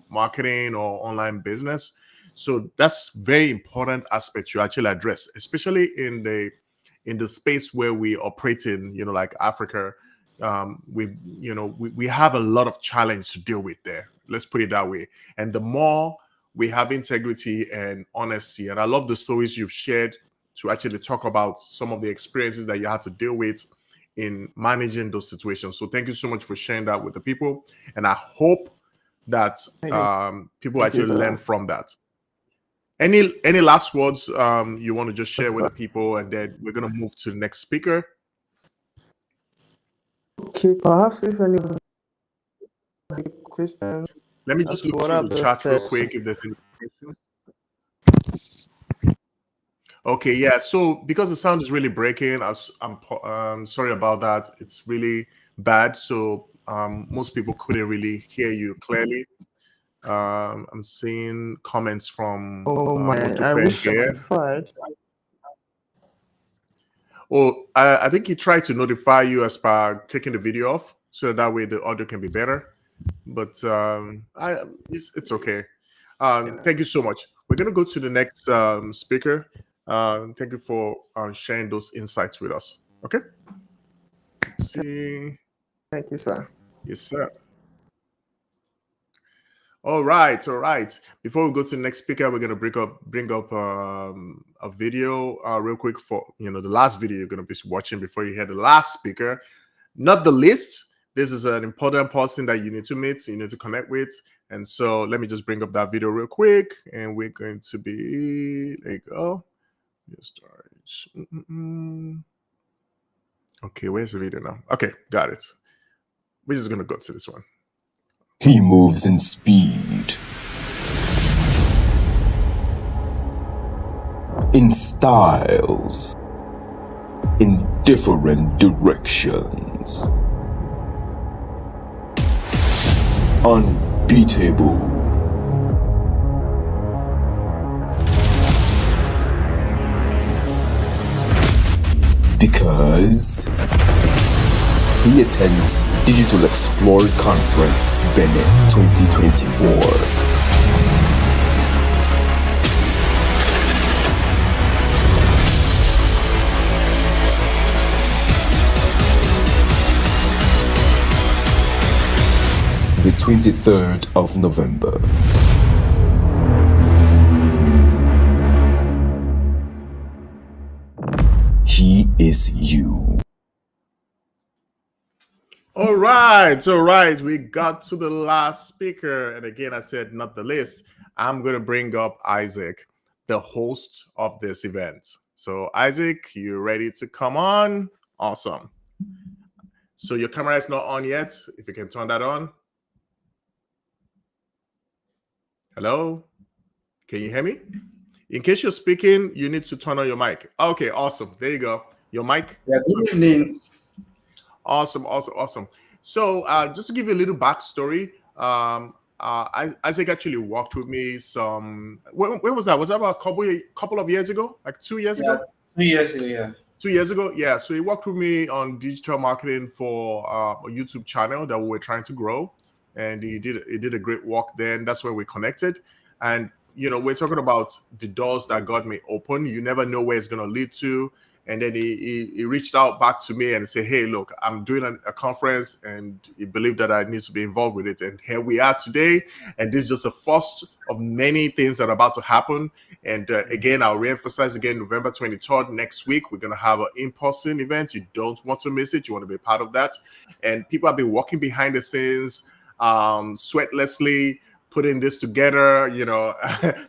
marketing or online business. So that's very important aspect you actually address, especially in the space where we operate in, like Africa. We have a lot of challenge to deal with there. Let's put it that way. And the more we have integrity and honesty. And I love the stories you've shared to actually talk about some of the experiences that you had to deal with in managing those situations. So thank you so much for sharing that with the people. And I hope that people actually learn from that. Any last words you want to just share with the people, and then we're going to move to the next speaker. Okay, perhaps if anyone has a question. Let me just look through the chat real quick if there's any questions. Okay, yeah. So because the sound is really breaking, I'm sorry about that. It's really bad. So most people couldn't really hear you clearly. I'm seeing comments from I wish notified. Oh, I think he tried to notify you as per taking the video off, so that way the audio can be better. But it's okay. Thank you so much. We're gonna go to the next speaker. Thank you for sharing those insights with us. Okay. Let's see. Thank you, sir. Yes, sir. All right. Before we go to the next speaker, we're gonna bring up a video real quick for the last video you're gonna be watching before you hear the last speaker. Not the least, this is an important person that you need to meet, you need to connect with. And so let me just bring up that video real quick, and we're going to be there. You go. Just start. Okay, where's the video now? Okay, got it. We're just gonna go to this one. He moves in speed, in styles, in different directions. Unbeatable. Because he attends Digital Explore Conference Benin 2024. The 23rd of November. He is you. All right. We got to the last speaker. And again, I said not the least. I'm going to bring up Isaac, the host of this event. So Isaac, you ready to come on? Awesome. So your camera is not on yet. If you can turn that on. Hello? Can you hear me? In case you're speaking, you need to turn on your mic. Okay, awesome. There you go. Your mic. Yeah, good evening. Awesome. So just to give you a little backstory, Isaac actually worked with me when was that? Was that about a couple of years ago? Like 2 years ago? 2 years ago, yeah. 2 years ago, yeah. So he worked with me on digital marketing for a YouTube channel that we were trying to grow, and he did a great work then. That's where we connected, and we're talking about the doors that God may open. You never know where it's going to lead to. And then he reached out back to me and said, hey, look, I'm doing a conference, and he believed that I need to be involved with it. And here we are today. And this is just the first of many things that are about to happen. And again, I'll reemphasize again, November 23rd, next week, we're going to have an in-person event. You don't want to miss it. You want to be a part of that. And people have been working behind the scenes, sweatlessly, putting this together.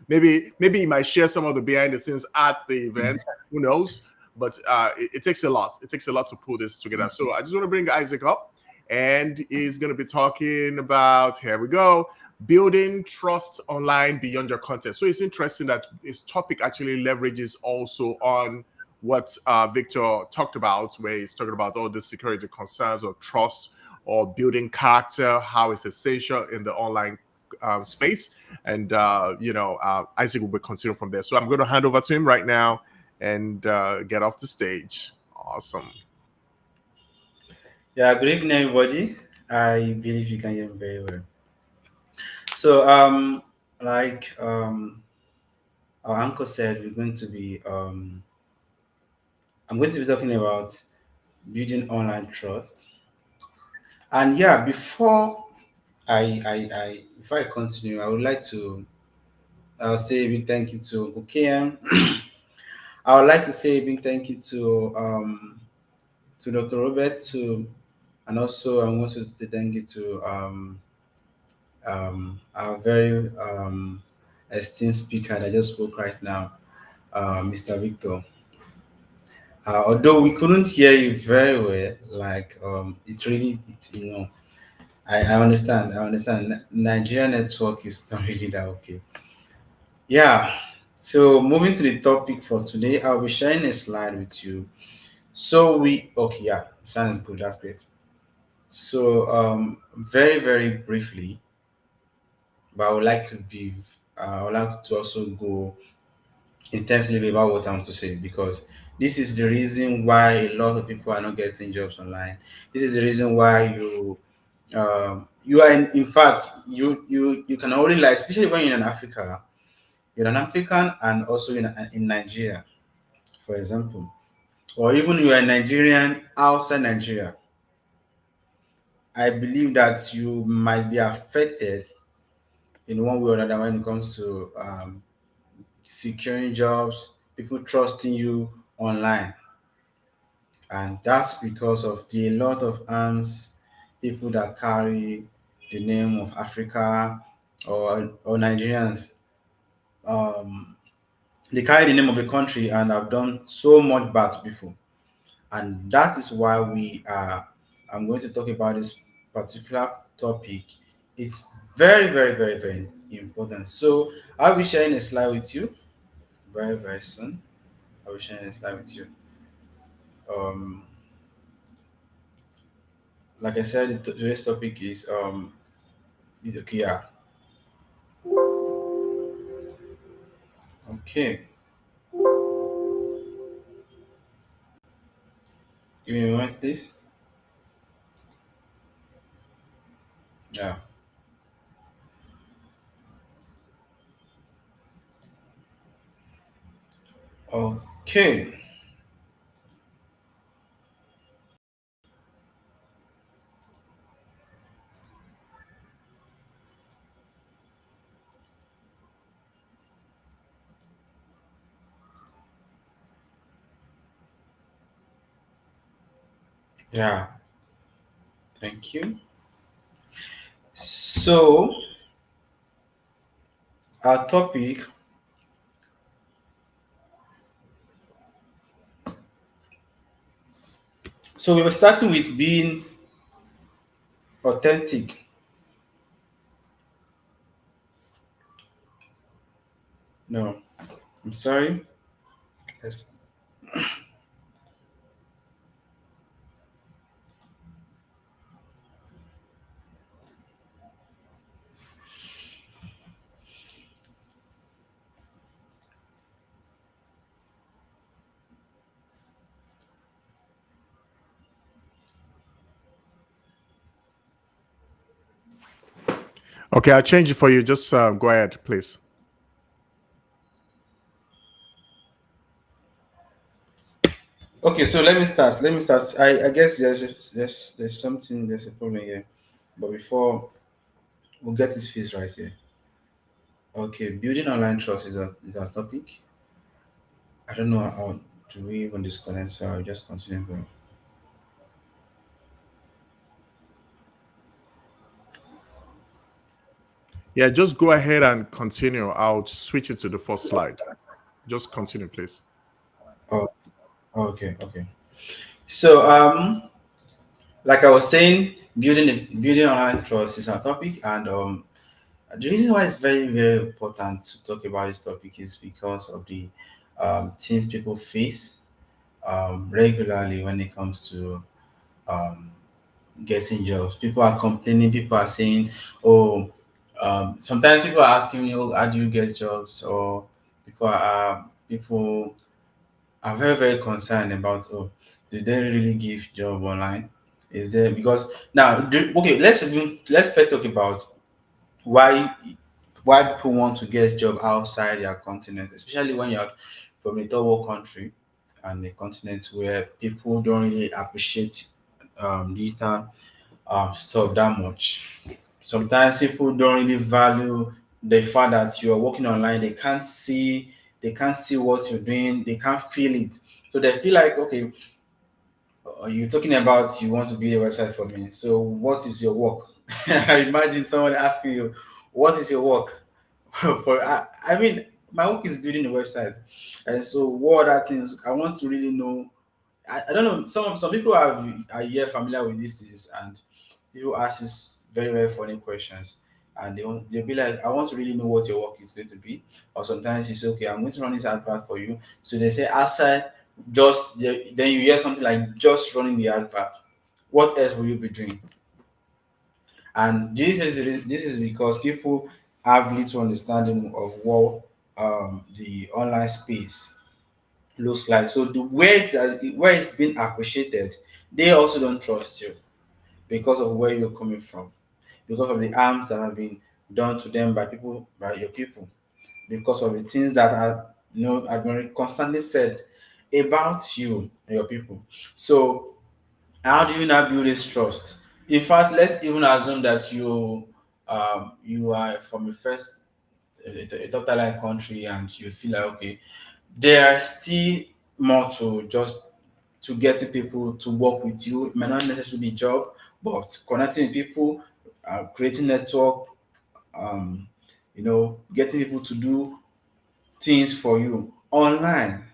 Maybe you might share some of the behind the scenes at the event. Who knows? But it takes a lot. It takes a lot to pull this together. So I just want to bring Isaac up, and he's going to be talking about, here we go, building trust online beyond your content. So it's interesting that this topic actually leverages also on what Victor talked about, where he's talking about all the security concerns or trust or building character, how it's essential in the online space. And, Isaac will be continuing from there. So I'm going to hand over to him right now and get off the stage. Awesome. Yeah, good evening, everybody. I believe you can hear me very well. So, like our uncle said, we're going to be I'm going to be talking about building online trust. And yeah, before I continue, I would like to I'll say a big thank you to UKM. I would like to say a big thank you to Dr. Robert, and also I want to say thank you to our very esteemed speaker that just spoke right now, Mr. Victor. Although we couldn't hear you very well, like it really, I understand. I understand. Nigeria network is not really that okay. Yeah. So moving to the topic for today, I'll be sharing a slide with you. So okay, yeah, sound is good. That's great. So very very briefly, but I would like to also go intensively about what I want to say, because this is the reason why a lot of people are not getting jobs online. This is the reason why you are in fact you can only, like, especially when you're in Africa, you're an African and also in Nigeria, for example, or even you are a Nigerian outside Nigeria. I believe that you might be affected in one way or another when it comes to securing jobs, people trusting you online. And that's because of the lot of arms people that carry the name of Africa, or Nigerians. Um, they carry the name of the country and have done so much bad to people. And that is why I'm going to talk about this particular topic. It's very, very, very, very important. So I'll be sharing a slide with you very, very soon. I'll be sharing a slide with you. Um, like I said, today's topic is okay, yeah. Okay. Give me a moment, please. Yeah. Okay. Yeah. Thank you. So our topic, so we were starting with being authentic. No, I'm sorry. Yes. Okay, I'll change it for you. Just go ahead, please. Okay, so let me start. Let me start. I guess there's a problem here. But before we'll get this face right here. Okay, building online trust is our topic. I don't know how do we even disconnect, so I'll just continue going. Yeah, just go ahead and continue. I'll switch it to the first slide. Just continue, please. Oh, okay, okay. So like I was saying, building online trust is our topic, and the reason why it's very, very important to talk about this topic is because of the things people face regularly when it comes to um, getting jobs. People are complaining, people are saying, oh, sometimes people are asking me, oh, how do you get jobs? Or people are very, very concerned about, oh, do they really give job online? Is there, because now, okay, let's first talk about why people want to get job outside their continent, especially when you're from a third world country and a continent where people don't really appreciate digital stuff that much. Sometimes people don't really value the fact that you are working online. They can't see what you're doing, they can't feel it. So they feel like, okay, you're talking about you want to build a website for me. So what is your work? I imagine someone asking you, what is your work? I mean, my work is building a website. And so what are things I want to really know? I don't know. Some people are here familiar with these things, and people ask these very very funny questions, and they'll be like, I want to really know what your work is going to be. Or sometimes you say, okay, I'm going to run this advert for you. So they say outside, then you hear something like just running the advert. What else will you be doing? And this is because people have little understanding of what the online space looks like. So the way where it's been appreciated, they also don't trust you because of where you're coming from, because of the harms that have been done to them by your people, because of the things that are have been constantly said about you and your people. So how do you now build this trust? In fact, let's even assume that you are from a top line country, and you feel like, okay, there are still more to just to getting people to work with you. It might not necessarily be job, but connecting with people, creating network, um, getting people to do things for you online.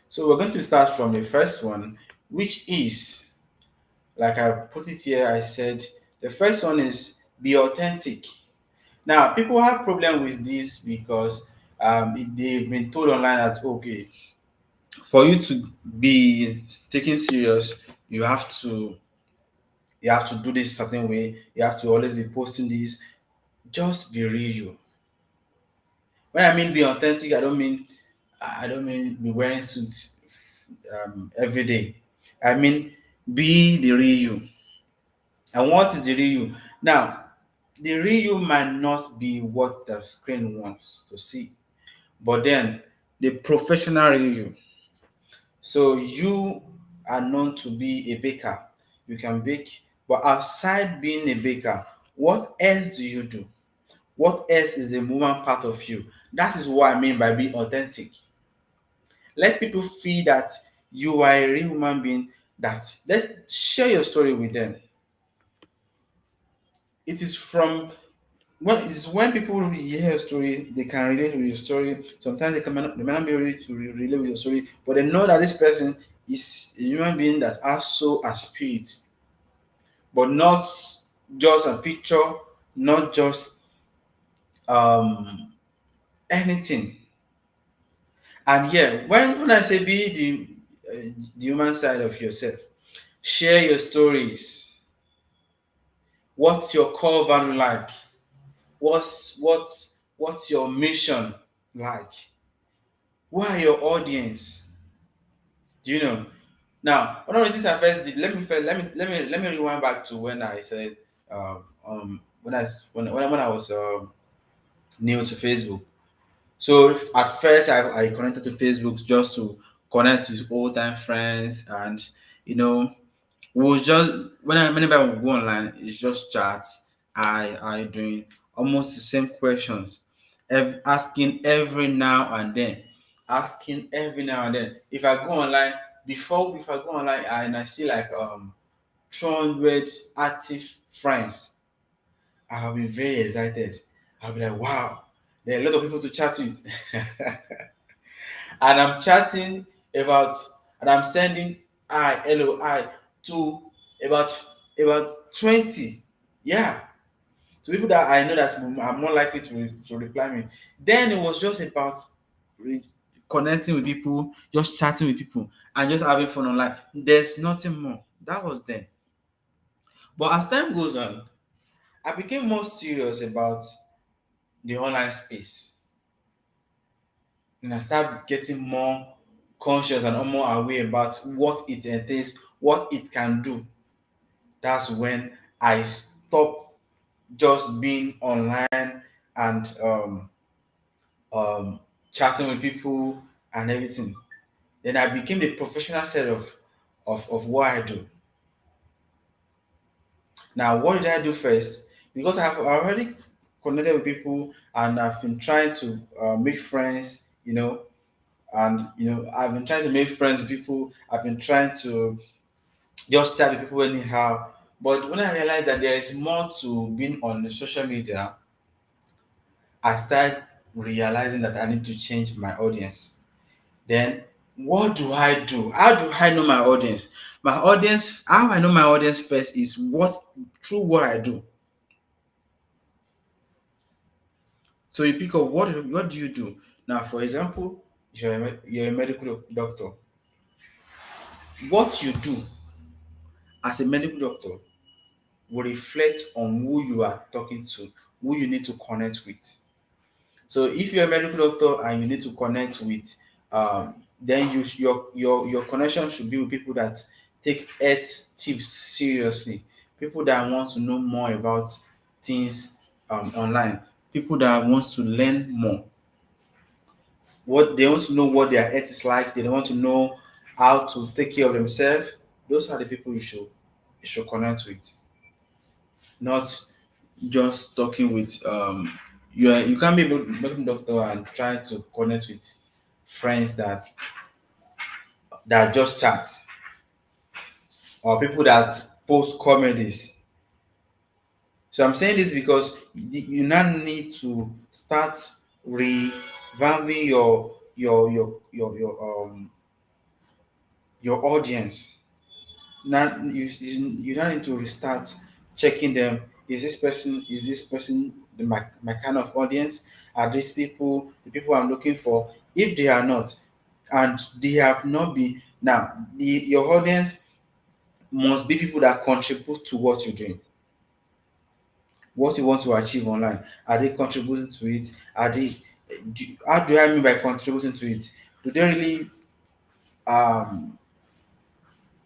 So we're going to start from the first one, which is, like I put it here, I said the first one is be authentic. Now, people have problem with this because they've been told online that, okay, for you to be taken serious, you have to do this certain way. You have to always be posting this. Just be real. When I mean be authentic, I don't mean be wearing suits every day. I mean be the real you. And what is the real you? Now, the real you might not be what the screen wants to see, but then the professional real you. So you are known to be a baker. You can bake, but outside being a baker, what else do you do? What else is the movement part of you? That is what I mean by being authentic. Let people feel that you are a real human being. That let share your story with them. It is from when people hear a story, they can relate with your story. Sometimes they might not be able to relate with your story, but they know that this person is a human being that has soul and spirit, but not just a picture, not just um anything. And yeah, when I say be the human side of yourself, share your stories. What's your core value like? What's your mission like? Who are your audience? Do you know? Now, one of the things I first did, let me rewind back to when I said when I was new to Facebook. So at first I connected to Facebook just to connect with old time friends, and you know we was just whenever we go online, it's just chats. I doing almost the same questions, asking every now and then, asking every now and then. If I go online, before if I go online and I see like 200 active friends, I'll be very excited. I'll be like, wow, there are a lot of people to chat with. And I'm chatting about, and I'm sending hello, to about 20. Yeah. To people that I know that are more likely to reply me. Then it was just about re- connecting with people, just chatting with people, and just having fun online. There's nothing more. That was then. But as time goes on, I became more serious about the online space. And I start getting more conscious and more aware about what it entails, what it can do. That's when I stop just being online and chatting with people and everything. Then I became the professional side of what I do. Now, what did I do first? Because I've already connected with people, and I've been trying to make friends, and I've been trying to make friends with people. I've been trying to just chat with people anyhow. But when I realized that there is more to being on the social media, I started realizing that I need to change my audience. Then what do I do? How do I know my audience? How I know my audience first is through what I do. So you pick up what do you do? Now, for example, if you're a medical doctor, what you do as a medical doctor will reflect on who you are talking to, who you need to connect with. So if you're a medical doctor and you need to connect with, then your connection should be with people that take health tips seriously, people that want to know more about things online, people that want to learn more. What they want to know what their health is like, they want to know how to take care of themselves. Those are the people you should connect with, not just talking with you can't be a medical doctor and try to connect with friends that just chat, or people that post comedies. So I'm saying this because you now need to start revamping your audience. Now you now need to restart checking them. Is this person my kind of audience? Are these people the people I'm looking for? If they are not, and they have not been, now your audience must be people that contribute to what you're doing, what you want to achieve online. Are they contributing to it? How do I mean by contributing to it? Do they really um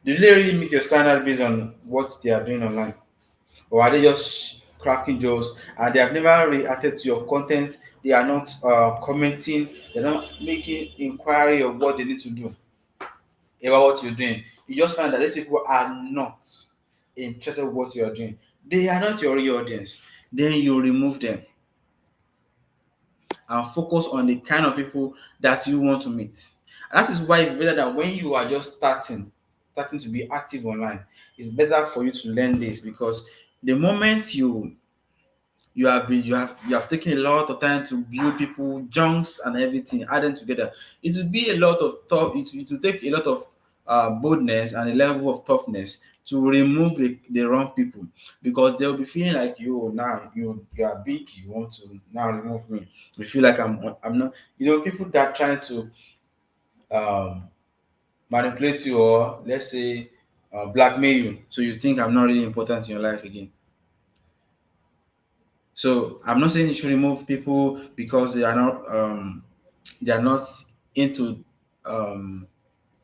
do they really meet your standard based on what they are doing online? Or are they just cracking jokes and they have never reacted to your content? They are not commenting, they're not making inquiry of what they need to do about what you're doing. You just find that these people are not interested in what you are doing. They are not your real audience. Then you remove them and focus on the kind of people that you want to meet. And that is why it's better that when you are just starting to be active online, it's better for you to learn this, because the moment you have taken a lot of time to build people, junks and everything, add them together, it will be a lot of tough. It will take a lot of boldness and a level of toughness to remove the wrong people, because they'll be feeling like now you are big, you want to now remove me. You feel like I'm not. People that are trying to manipulate you, or let's say blackmail you, so you think I'm not really important in your life again. So I'm not saying you should remove people because they are not into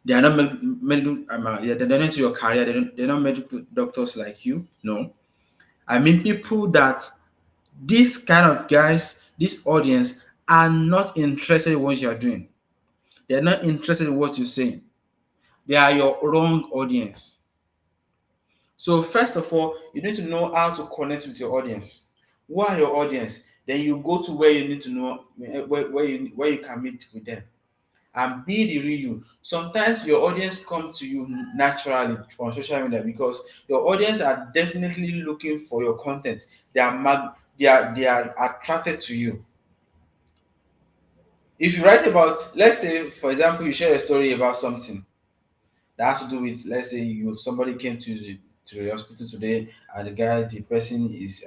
they are not medical they're not into your career. They're not medical doctors like you. No, I mean people that these kind of guys, this audience, are not interested in what you are doing. They're not interested in what you're saying. They are your wrong audience. So first of all, you need to know how to connect with your audience. Who are your audience? Then you go to where you need to know where you can meet with them and be the real you. Sometimes your audience come to you naturally on social media because your audience are definitely looking for your content. They are attracted to you. If you write about, let's say, for example, you share a story about something that has to do with, let's say, somebody came to the hospital today, and the person is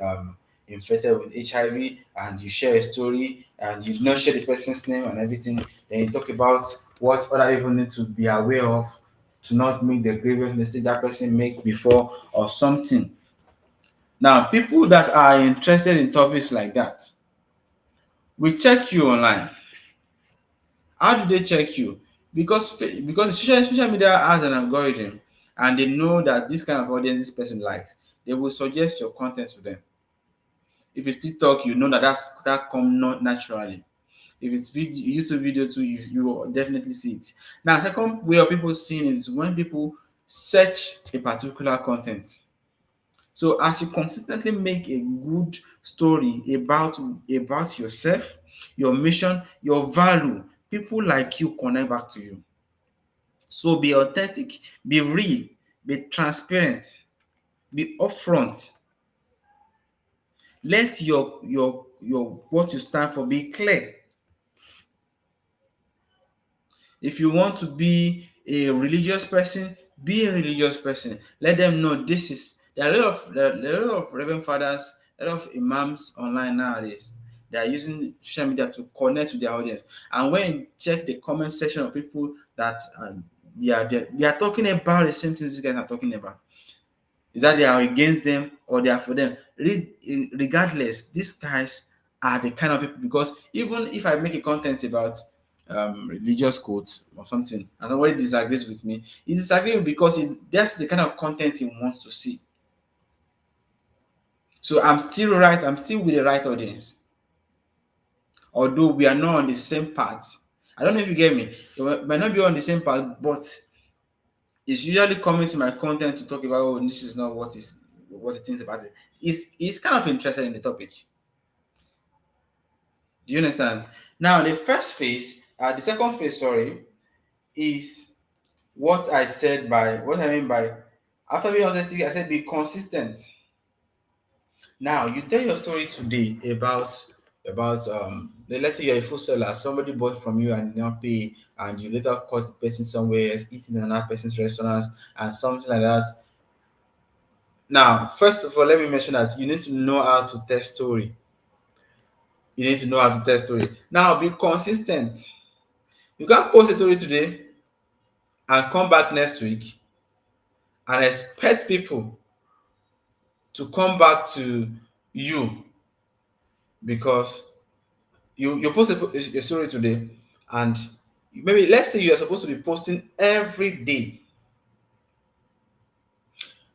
infected with HIV, and you share a story, and you do not share the person's name and everything. Then you talk about what other people need to be aware of to not make the grievous mistake that person make before or something. Now, people that are interested in topics like that will check you online. How do they check you? Because social media has an algorithm, and they know that this kind of audience this person likes. They will suggest your content to them. If it's TikTok, you know that come not naturally. If it's YouTube video too, you will definitely see it. Now, second way of people seeing it is when people search a particular content. So as you consistently make a good story about yourself, your mission, your value, people like you connect back to you. So be authentic, be real, be transparent, be upfront. Let your what you stand for be clear. If you want to be a religious person, be a religious person. Let them know this is. There are a lot of reverend fathers, a lot of imams online nowadays. They are using social media to connect with their audience. And when you check the comment section of people that they are talking about the same things these guys are talking about. Is that they are against them or they are for them? Regardless, these guys are the kind of people, because even if I make a content about religious quotes or something and somebody disagrees with me, he disagrees because that's the kind of content he wants to see. So I'm still right, I'm still with the right audience. Although we are not on the same path. I don't know if you get me. We might not be on the same path, but it's usually coming to my content to talk about, oh, this is not what he thinks about it. He's kind of interested in the topic. Do you understand? Now, the second phase, sorry, is what I mean by after being authentic, I said be consistent. Now, you tell your story today about let's say you're a food seller, somebody bought from you and did not pay, and you later caught the person somewhere else eating in another person's restaurant and something like that. Now, first of all, let me mention that you need to know how to tell story. You need to know how to tell story. Now, be consistent. You can't post a story today and come back next week and expect people to come back to you because you post a story today, and maybe let's say you are supposed to be posting every day.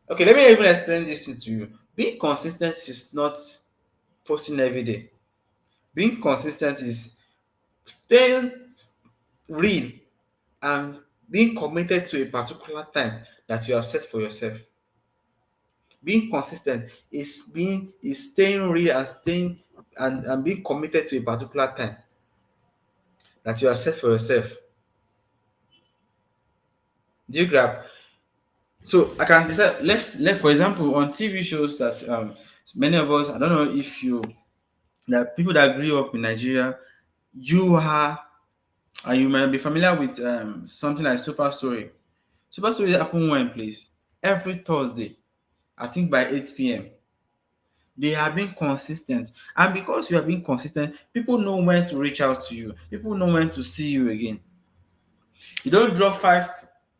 Okay, let me even explain this to you. Being consistent is not posting every day. Being consistent is staying real and being committed to a particular time that you have set for yourself. Being consistent is staying real and staying and being committed to a particular time that you have set for yourself. Do you grab? So I can decide. Let for example on TV shows that many of us, I don't know if that people that grew up in Nigeria, you might be familiar with something like Super Story. Super Story happen when, please? Every Thursday, I think by 8 p.m. They have been consistent, and because you have been consistent, people know when to reach out to you. People know when to see you again. You don't drop 5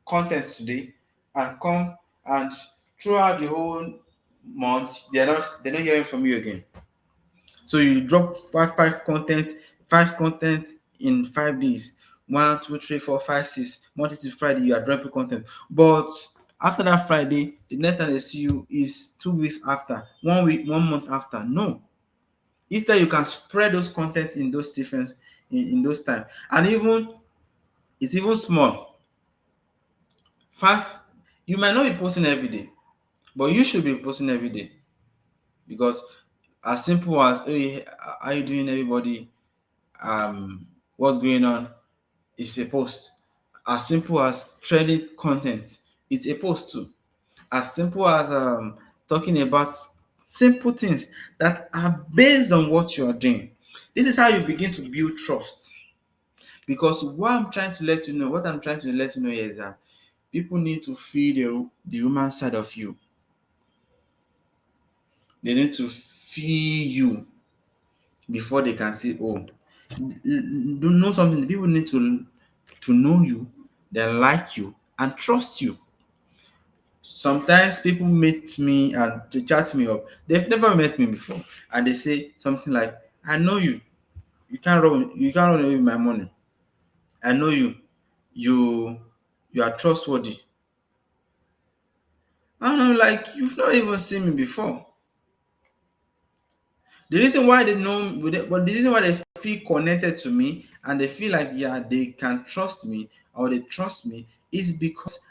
contents today and come and throughout the whole month they're not hearing from you again. So you drop five content in 5 days. 1, 2, 3, 4, 5, 6 Monday to Friday you are dropping content. But after that Friday, the next time they see you is 2 weeks after, 1 week, 1 month after. No. Instead, you can spread those content in those different in those time, and it's even small. 5, you might not be posting every day, but you should be posting every day, because as simple as, hey, how are you doing, everybody? What's going on? It's a post. As simple as trending content, it's a post too. As simple as talking about simple things that are based on what you are doing. This is how you begin to build trust. Because what I'm trying to let you know here is that people need to feel the human side of you. They need to feel you before they can say, oh, do know something. People need to know you, then like you, and trust you. Sometimes people meet me and they chat me up. They've never met me before, and they say something like, "I know you. You can't run away with my money. I know you. You are trustworthy." And I'm like, "You've not even seen me before." The reason why they feel connected to me and they feel like, yeah, they can trust me or they trust me is because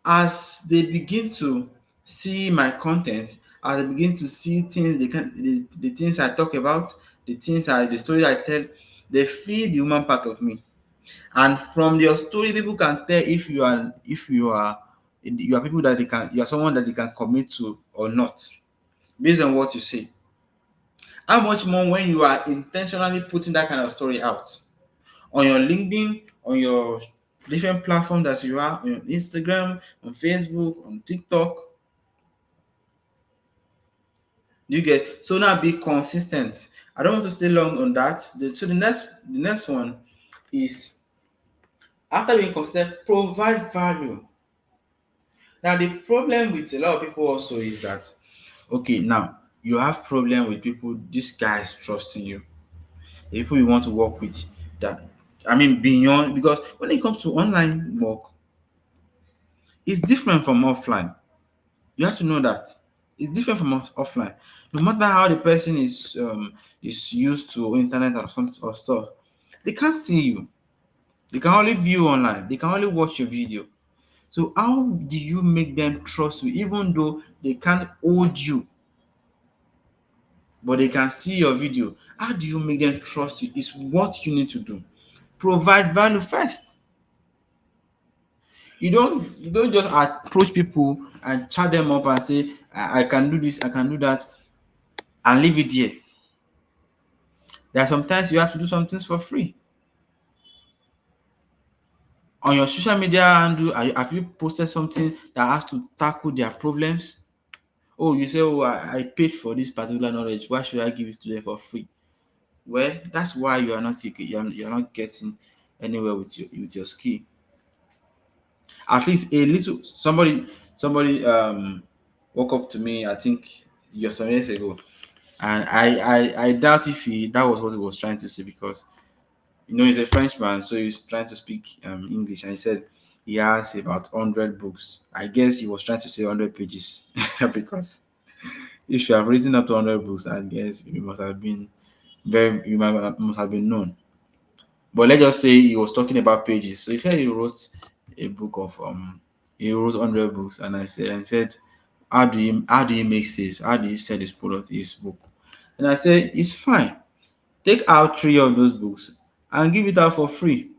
as they begin to see my content, as they begin to see things, the things I talk about, the story I tell, they feel the human part of me. And from your story, people can tell if you are people that you are someone that they can commit to or not, based on what you say. How much more when you are intentionally putting that kind of story out on your LinkedIn, on your different platforms that you are, on Instagram, on Facebook, on TikTok. You get, so now be consistent. I don't want to stay long on that. So the next one is, after being consistent, provide value. Now the problem with a lot of people also is that, okay, now you have problem with people, this guy is trusting you, the people you want to work with, that, I mean, beyond, because when it comes to online work, it's different from offline. You have to know that it's different from offline. No matter how the person is used to internet or some or stuff, they can't see you. They can only view online. They can only watch your video. So how do you make them trust you, even though they can't hold you, but they can see your video? How do you make them trust you? Is what you need to do. Provide value first. You don't just approach people and chat them up and say, I can do this, I can do that, and leave it there. There are sometimes you have to do some things for free. On your social media handle, have you posted something that has to tackle their problems? Oh, you say, oh, I paid for this particular knowledge. Why should I give it to them for free? Well, that's why you are not seeking, you're not getting anywhere with your skill. At least a little. Somebody woke up to me, I think, some years ago, and I doubt if that was what he was trying to say, because he's a Frenchman, so he's trying to speak English, and he said he has about 100 books. I guess he was trying to say 100 pages because if you have written up to 100 books, I guess you must have been known. But let's just say he was talking about pages. So he said a book of he wrote 100 books, and I said, how do you make sales? How do you sell this product, his book? And I said, it's fine. Take out 3 of those books and give it out for free.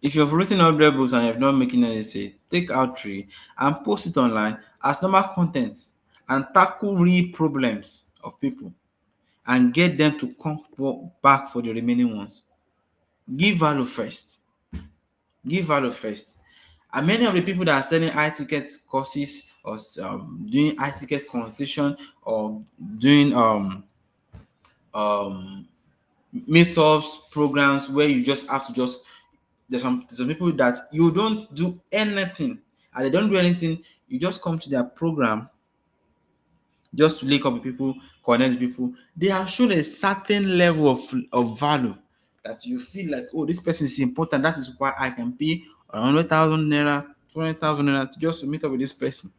If you've written 100 books and you're not making any sales, take out 3 and post it online as normal content, and tackle real problems of people and get them to come back for the remaining ones. Give value first. Give value first. And many of the people that are selling high ticket courses, or doing high ticket consultation, or doing meetups, programs where you just have to there's some people that you don't do anything, and they don't do anything. You just come to their program just to link up with people, connect with people. They have shown a certain level of value that you feel like, oh, this person is important. That is why I can pay 100,000 naira, 20,000 naira just to meet up with this person.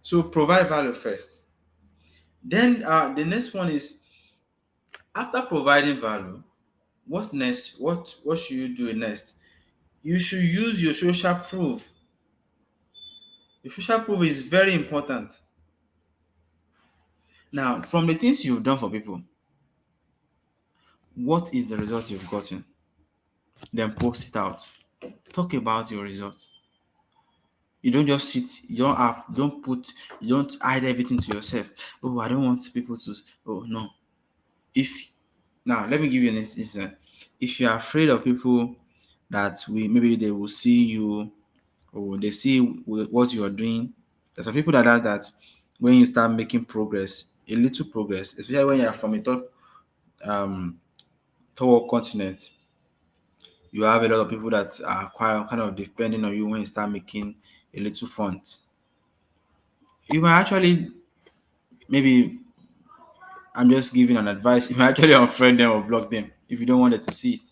So provide value first. Then the next one is, after providing value, what next? What should you do next? You should use your social proof. Your social proof is very important. Now, from the things you've done for people, what is the result you've gotten? Then post it out. Talk about your results. You don't just sit, you don't hide everything to yourself. Oh, I don't want people to, oh no. Now let me give you an instance. If you're afraid of people that maybe they will see you, or they see what you are doing, there's some people that when you start making progress, a little progress, especially when you're from a third world continent, you have a lot of people that are quite kind of depending on you. When you start making a little funds, you might actually, maybe, I'm just giving an advice, you might actually unfriend them or block them if you don't want them to see it.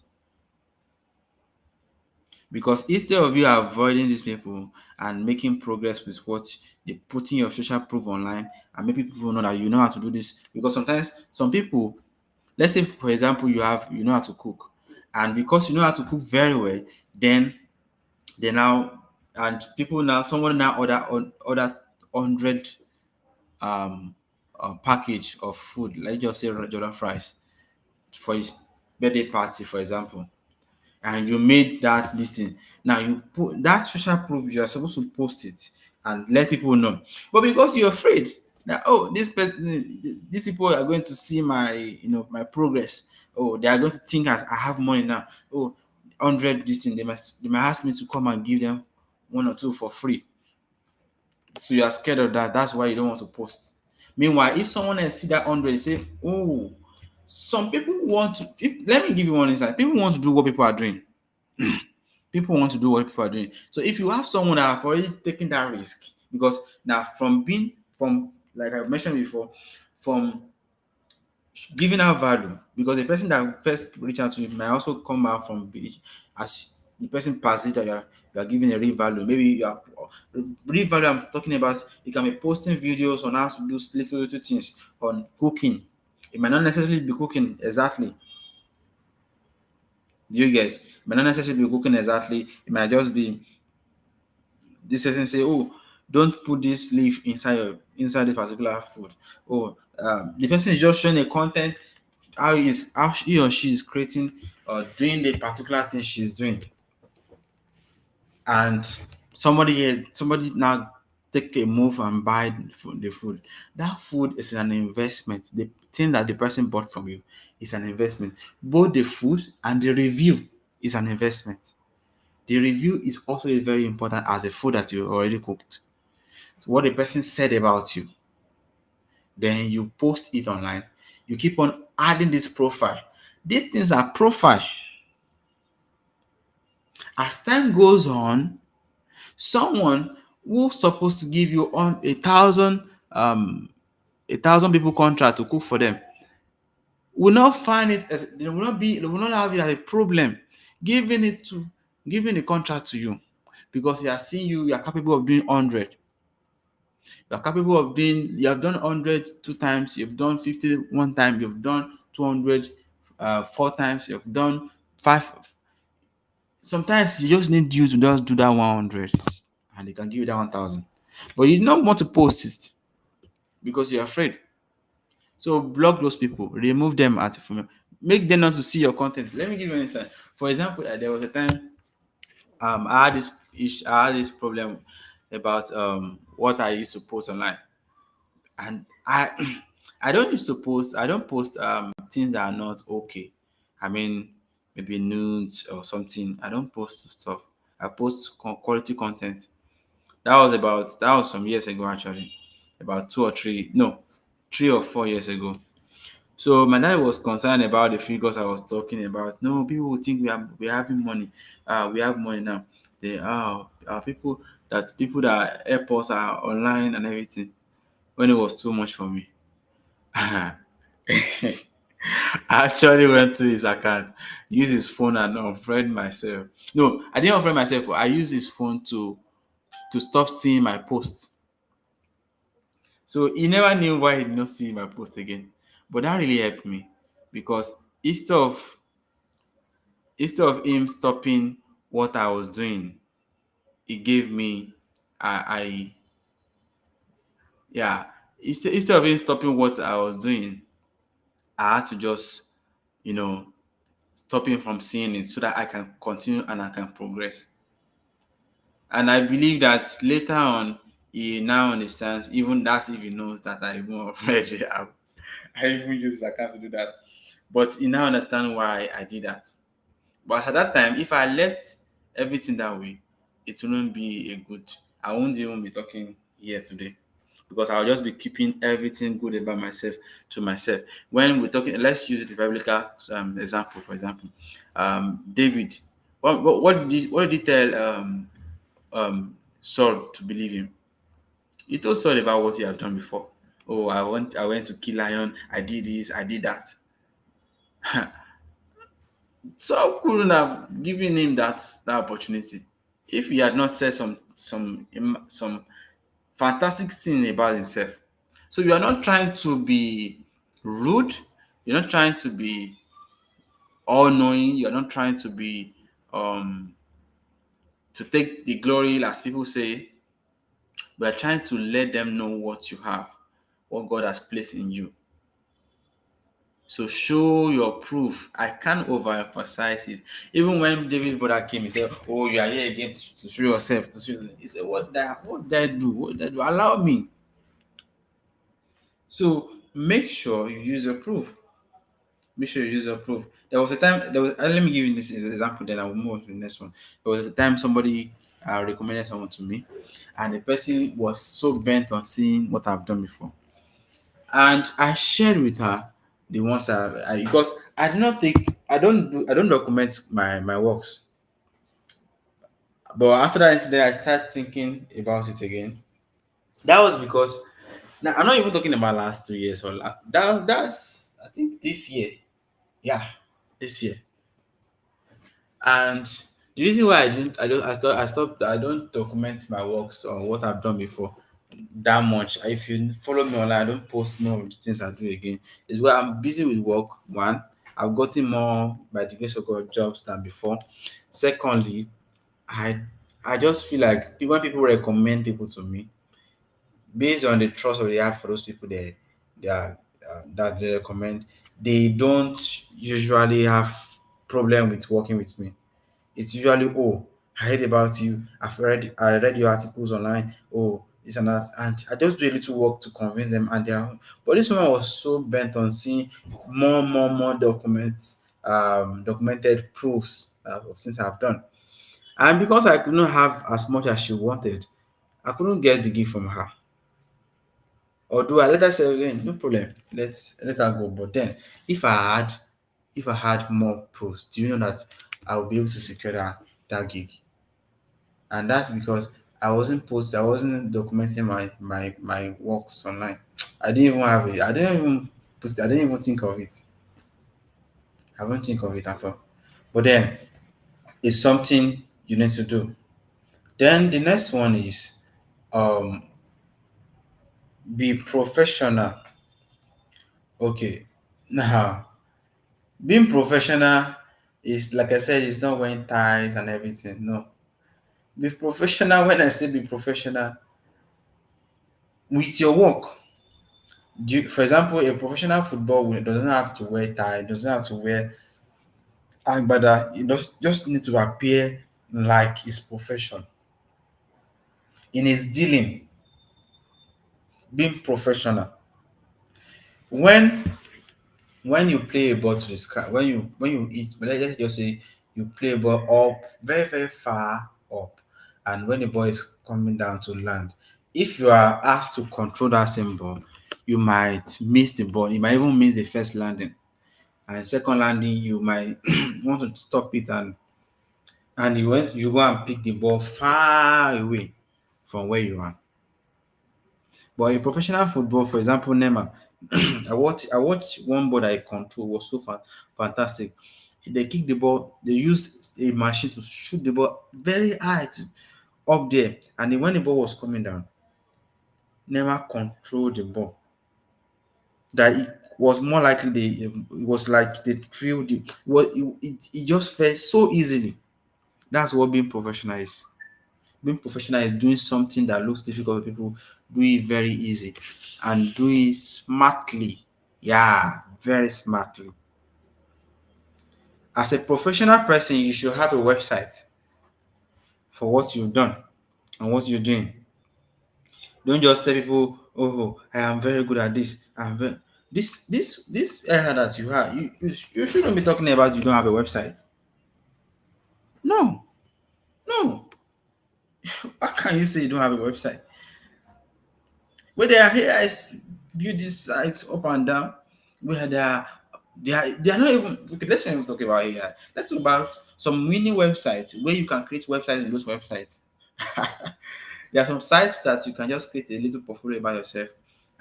Because instead of you avoiding these people and making progress with what they putting your social proof online and making people know that you know how to do this, because sometimes some people, let's say for example, you know how to cook, and because you know how to cook very well, then they now and people now, someone now order 100 package of food, like just say jollof fries for his birthday party, for example, and you made that this thing. Now you put that social proof, you are supposed to post it and let people know. But because you're afraid that, oh, this person, these people are going to see my, my progress. Oh, they are going to think I have money now. Oh, 100 this thing, they might ask me to come and give them one or two for free. So you are scared of that. That's why you don't want to post. Meanwhile, if someone else see that 100, they say, oh, some people want to. Let me give you one insight. People want to do what people are doing. People want to do what people are doing. So if you have someone that have already taken that risk, because now from like I mentioned before, from giving out value, because the person that first reach out to you might also come out from as the person passes that you are giving a real value. Maybe you are real value. I'm talking about, you can be posting videos on how to do little things on cooking. It might not necessarily be cooking exactly. Do you get? It might not necessarily be cooking exactly. It might just be this person say, oh, don't put this leaf inside this particular food. Oh, the person is just showing a content, how he or she is creating or doing the particular thing she's doing, and somebody now take a move and buy the food. That food is an investment. The thing that the person bought from you is an investment. Both the food and the review is an investment. The review is also very important as the food that you already cooked. So what the person said about you, then you post it online. You keep on adding this profile. These things are profile. As time goes on, someone who's supposed to give you on 1,000 people contract to cook for them will not find it as they will not have it as a problem giving the contract to you, because they are seeing you are capable of doing 100. You are capable of doing, you have done 100 two times, you've done 50 one time, you've done 200 four times, you've done 5. Sometimes you just need you to just do that 100 and they can give you that 1,000. But you don't want to post it because you're afraid. So block those people, remove them make them not to see your content. Let me give you an instance. For example, there was a time I had this problem about what I used to post online. And I I don't post things that are not okay. I mean, maybe nudes or something. I don't post stuff. I post quality content. That was some years ago, actually, about 3 or 4 years ago. So my dad was concerned about the figures I was talking about. No, people will think we're having money. We have money now. They are people that help us are online and everything. When it was too much for me, I actually went to his account, used his phone and unfriend myself. No, I didn't unfriend myself. I used his phone to stop seeing my posts. So he never knew why he did not see my post again. But that really helped me, because instead of him stopping what I was doing, he gave me I yeah. Instead of him stopping what I was doing, I had to just, stop him from seeing it so that I can continue and I can progress. And I believe that later on, he now understands, even that's if he knows that I even already have. I even use his account to do that. But he now understands why I did that. But at that time, if I left everything that way, it wouldn't be a good. I won't even be talking here today, because I'll just be keeping everything good about myself to myself. When we're talking, let's use the biblical example. For example, David. What did he tell Saul to believe him? He told Saul about what he had done before. Oh, I went to kill lion. I did this. I did that. Saul couldn't have given him that opportunity if he had not said some fantastic thing about himself. So you are not trying to be rude. You're not trying to be all knowing. You're not trying to be to take the glory, as people say. We are trying to let them know what you have, what God has placed in you. So show your proof. I can't overemphasize it. Even when David brother came, he said, "Oh, you are here again to show yourself." To show yourself. He said, what did I do? What did I do? Allow me." So make sure you use your proof. Make sure you use your proof. There was a time. Let me give you this example. Then I will move on to the next one. There was a time somebody recommended someone to me, and the person was so bent on seeing what I've done before. And I shared with her the ones because I do not think I don't document my works. But after that incident, I started thinking about it again. That was because now I'm not even talking about last 2 years or that's I think this year. Yeah, this year. And the reason why I don't document my works or what I've done before that much. If you follow me online, I don't post more of the things I do again. Is where I'm busy with work. One, I've gotten more by the grace of God jobs than before. Secondly, I I just feel like when people recommend people to me based on the trust they have for those people they are that they recommend, they don't usually have problem with working with me. It's usually, oh, I heard about you. I read your articles online. Oh, this and that. And I just do a little work to convince them. And they are, but this woman was so bent on seeing more documented proofs of things I've done. And because I could not have as much as she wanted, I couldn't get the gift from her. Although I let her say again, no problem, let her go. But then if I had more proofs, do you know that I would be able to secure that gig? And that's because I wasn't documenting my works online. I didn't even have it. I didn't even think of it. I won't think of it at all. But then it's something you need to do. Then the next one is um be professional. Okay. Now, being professional is, like I said, it's not wearing ties and everything. No. Be professional. When I say be professional with your work. For example, a professional football winner doesn't have to wear tie, doesn't have to wear agbada. It just need to appear like his profession in his dealing, being professional. When you play a ball to the sky, when you eat, let's just say you play a ball up very far up, and when the ball is coming down to land, if you are asked to control that same ball, you might miss the ball. You might even miss the first landing, and second landing you might want to stop it, and you go and pick the ball far away from where you are. But in professional football, for example, Neymar, I watched one ball that I control was so fantastic. They kick the ball, they use a machine to shoot the ball very high up there, and then when the ball was coming down, Neymar controlled the ball. That it was more likely it was like they threw the it just fell so easily. That's what being professional is. Being professional is doing something that looks difficult to people, do it very easy and do it smartly. Yeah, very smartly. As a professional person, you should have a website for what you've done and what you're doing. Don't just tell people, "Oh, I am very good at this." This area that you have. You shouldn't be talking about you don't have a website. No, no. How can you say you don't have a website? Where they are here is build these sites up and down, where they are not even okay. Let's not even talk about AI. Let's talk about some winning websites where you can create websites in those websites. There are some sites that you can just create a little portfolio about yourself,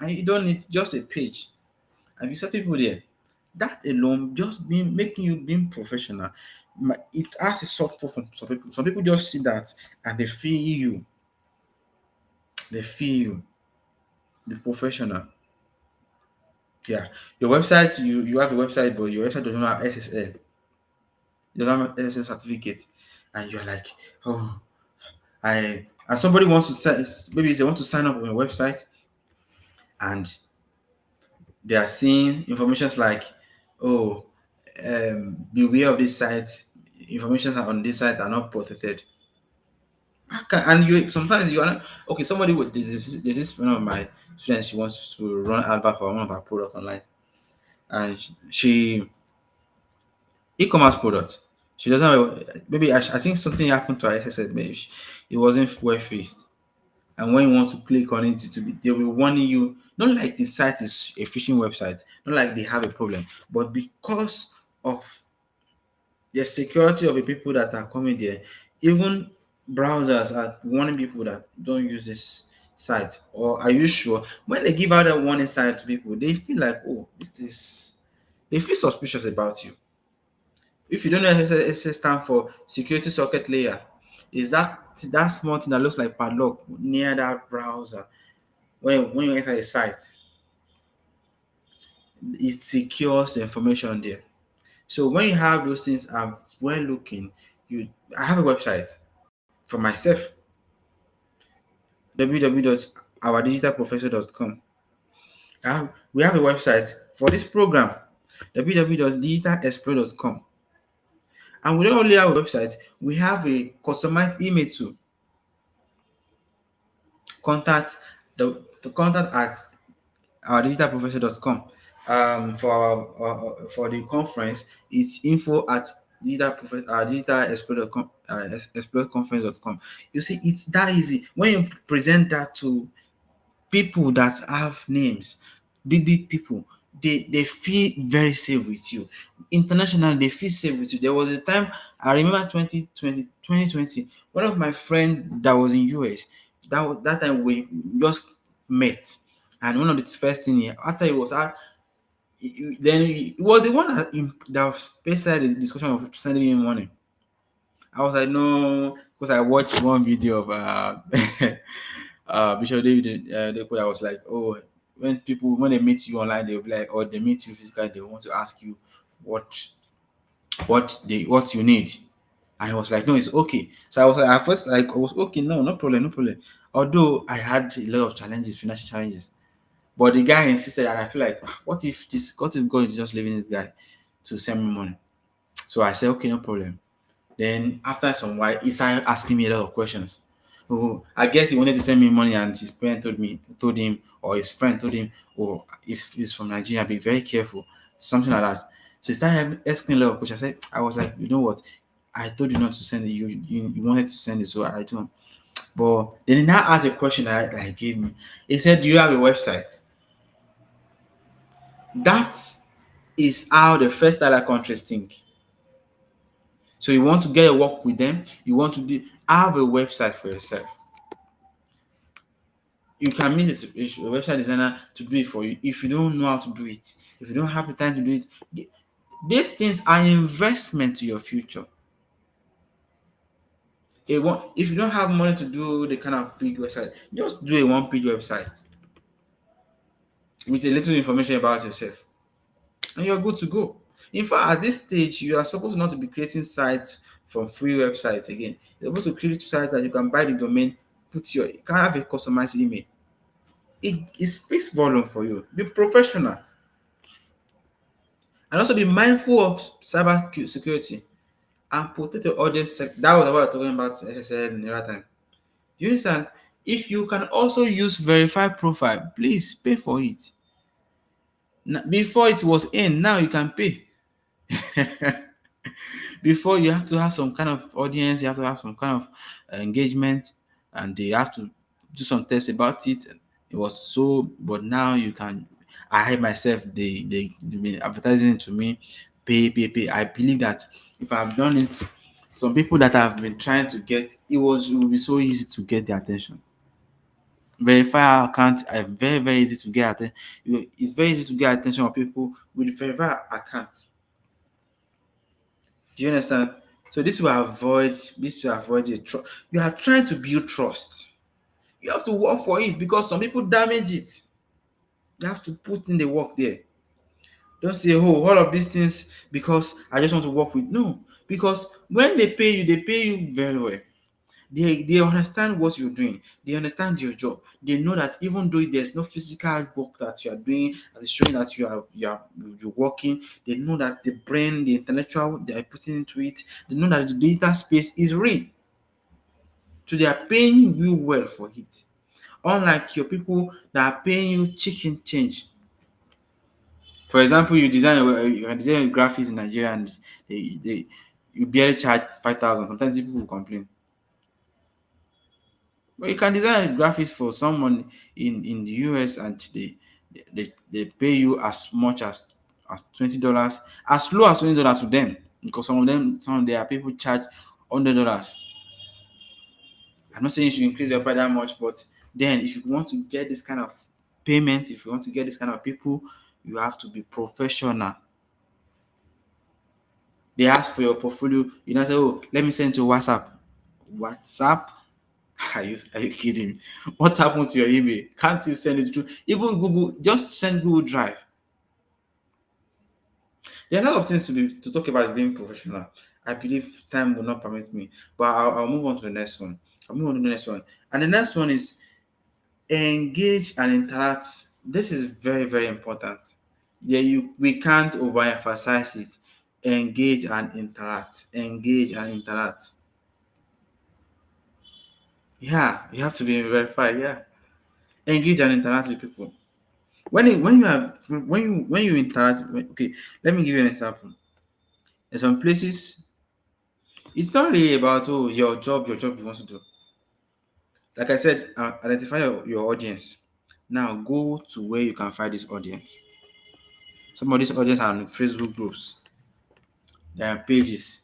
and you don't need just a page. And you set people there. That alone, just being making you being professional, it has a soft for some people. Some people just see that and they feel you. They feel you. Be professional. Yeah, your website, you have a website, but your website doesn't have SSL. You don't have SSL certificate, and you're like, oh, And somebody wants to maybe they want to sign up on a website, and they are seeing information like, oh, beware of this site. Information on this site are not protected. And you sometimes you are not okay. Somebody with this one of my students. She wants to run advert for one of our products online, and she e-commerce product. She doesn't have maybe I think something happened to her SSL. Maybe it wasn't well fixed, and when you want to click on it to be, they'll be warning you. Not like the site is a phishing website, not like they have a problem, but because of the security of the people that are coming there, even browsers are warning people that don't use this site. Or are you sure? When they give out that warning site to people, they feel like, oh, this is, they feel suspicious about you. If you don't know, SS stand for security socket layer. Is that small thing that looks like padlock near that browser? When you enter a site, it secures the information there. So when you have those things are well looking, I have a website for myself, www.ourdigitalprofessor.com. We have a website for this program, www.digitalexplore.com. And we don't only have a website, we have a customized email too. Contact at ourdigitalprofessor.com. For the conference, it's info@digitalexplore.com, exploreconference.com. You see, it's that easy. When you present that to people that have names, big people, they feel very safe with you. Internationally, they feel safe with you. There was a time, I remember 2020, one of my friends that was in US, that time we just met, and one of the first thing after he was out, then he was the one that was basically the discussion of sending me money. I was like, no, because I watched one video of Bishop David. I was like, oh, when they meet you online, they'll be like, or they meet you physically, they want to ask you what you need. And I was like, no, it's okay. So I was like, at first, like, I was okay, no problem. Although I had a lot of challenges, financial challenges. But the guy insisted, and I feel like, what if God is just leaving this guy to send me money? So I said, okay, no problem. Then after some while, he started asking me a lot of questions. Oh, I guess he wanted to send me money, and his parent told him, or his friend told him, oh, he's from Nigeria, be very careful, something like that. So he started asking a lot of questions. I was like, you know what? I told you not to send it. You wanted to send it, so I don't. But then he now asked a question that he gave me. He said, do you have a website? That is how the first other countries think. So you want to get a work with them, you want to have a website for yourself. You can meet a website designer to do it for you. If you don't know how to do it, if you don't have the time to do it, these things are an investment to your future. If you don't have money to do the kind of big website, just do a one-page website with a little information about yourself, and you're good to go. In fact, at this stage, you are supposed not to be creating sites from free websites again. You're supposed to create sites that you can buy the domain, you can have a customized email. It speaks volume for you. Be professional. And also be mindful of cyber security and protect your audience. That was what I was talking about SSL the other time. You understand? If you can also use verified profile, please pay for it. Before it was in, now you can pay. Before, you have to have some kind of audience, you have to have some kind of engagement, and they have to do some tests about it. It was so, but now you can. I myself, they've been advertising to me, pay. I believe that if I've done it, some people that have been trying to get, it will be so easy to get their attention. Verify account are very, very easy to get attention. It's very easy to get attention of people with verify account. Do you understand? So this will avoid the trust. You are trying to build trust. You have to work for it, because some people damage it. You have to put in the work there. Don't say, oh, all of these things because I just want to work with. No, because when they pay you very well. They understand what you're doing. They understand your job. They know that even though there's no physical work that you are doing that is showing that you're working, they know that the brain, the intellectual they are putting into it, they know that the data space is real. So they are paying you well for it. Unlike your people that are paying you chicken change. For example, you can design graphics in Nigeria and you barely charge 5,000. Sometimes people will complain. But you can design graphics for someone in the US and they pay you as much as $20, as low as $20 to them. Because some of their people charge $100. I'm not saying you should increase your price that much, but then if you want to get this kind of payment, if you want to get this kind of people, you have to be professional. They ask for your portfolio, you know, say, oh, let me send to WhatsApp. WhatsApp? Are you kidding me? What happened to your email? Can't you send it through? Even Google, just send Google Drive. There are a lot of things to talk about being professional. I believe time will not permit me, but I'll move on to the next one. And the next one is engage and interact. This is very, very important. Yeah, we can't overemphasize it. Engage and interact. Engage and interact. Yeah, you have to be verified. Yeah, engage and interact with people. When you interact. Okay, let me give you an example. In some places, it's not really about your job you want to do. Like I said, identify your audience. Now go to where you can find this audience. Some of these audience are on Facebook groups. They are pages.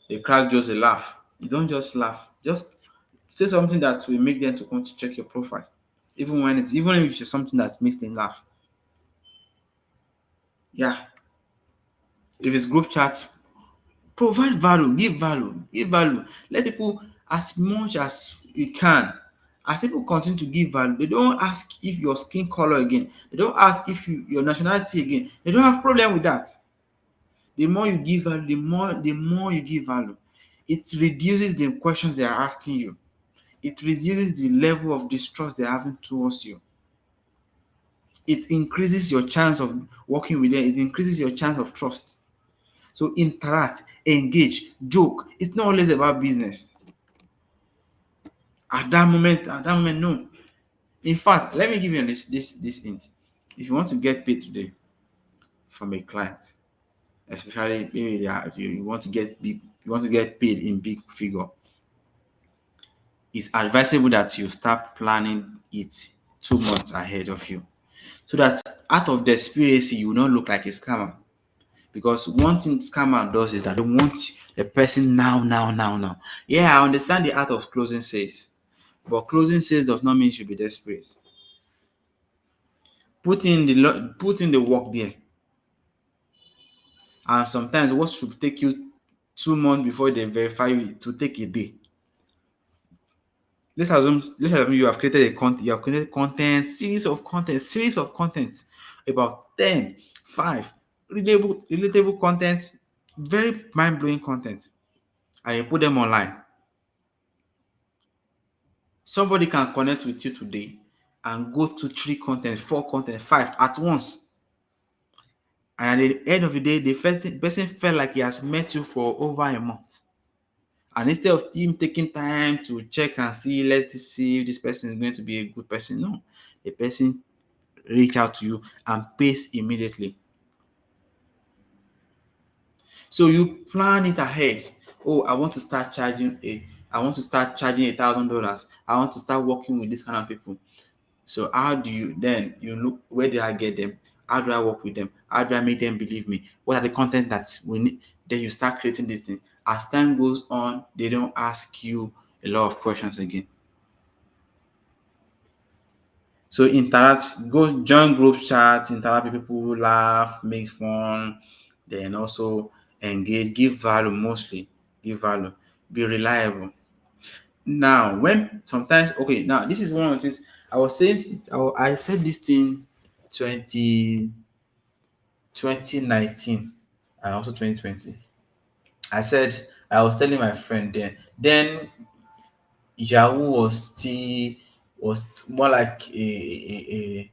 They crack just a laugh. You don't just laugh. Just say something that will make them to want to check your profile. Even if it's something that makes them laugh. Yeah. If it's group chat, provide value, give value, give value. Let people as much as you can. As people continue to give value, they don't ask if your skin color again. They don't ask if your nationality again. They don't have problem with that. The more you give value, the more you give value. It reduces the questions they are asking you. It reduces the level of distrust they're having towards you. It increases your chance of working with them. It increases your chance of trust. So interact, engage, joke. It's not always about business. At that moment, no. In fact, let me give you this hint. If you want to get paid today from a client, especially maybe you want to get paid in big figure, it's advisable that you start planning it 2 months ahead of you, so that out of desperation you will not look like a scammer. Because one thing scammer does is that they want the person now. Yeah, I understand the art of closing sales, but closing sales does not mean you should be desperate. Put in the work there, and sometimes what should take you 2 months before they verify you to take a day. Let's assume you have created content, series of content, about 10, 5 relatable content, very mind-blowing content, and you put them online. Somebody can connect with you today and go to 3 content, 4 content, 5 at once. And at the end of the day, the person felt like he has met you for over a month. And instead of him taking time to check and see, let's see if this person is going to be a good person, no. The person reach out to you and pays immediately. So you plan it ahead. Oh, I want to start charging $1,000. I want to start working with this kind of people. So how do you then look, where do I get them? How do I work with them? How do I make them believe me? What are the content that we need? Then you start creating this thing. As time goes on, they don't ask you a lot of questions again. So interact, go join group chats, interact with people, laugh, make fun, then also engage, give value mostly, give value, be reliable. Now, now this is one of the things I was saying. I said this thing 2019 and also 2020. I was telling my friend then Yahoo was more like a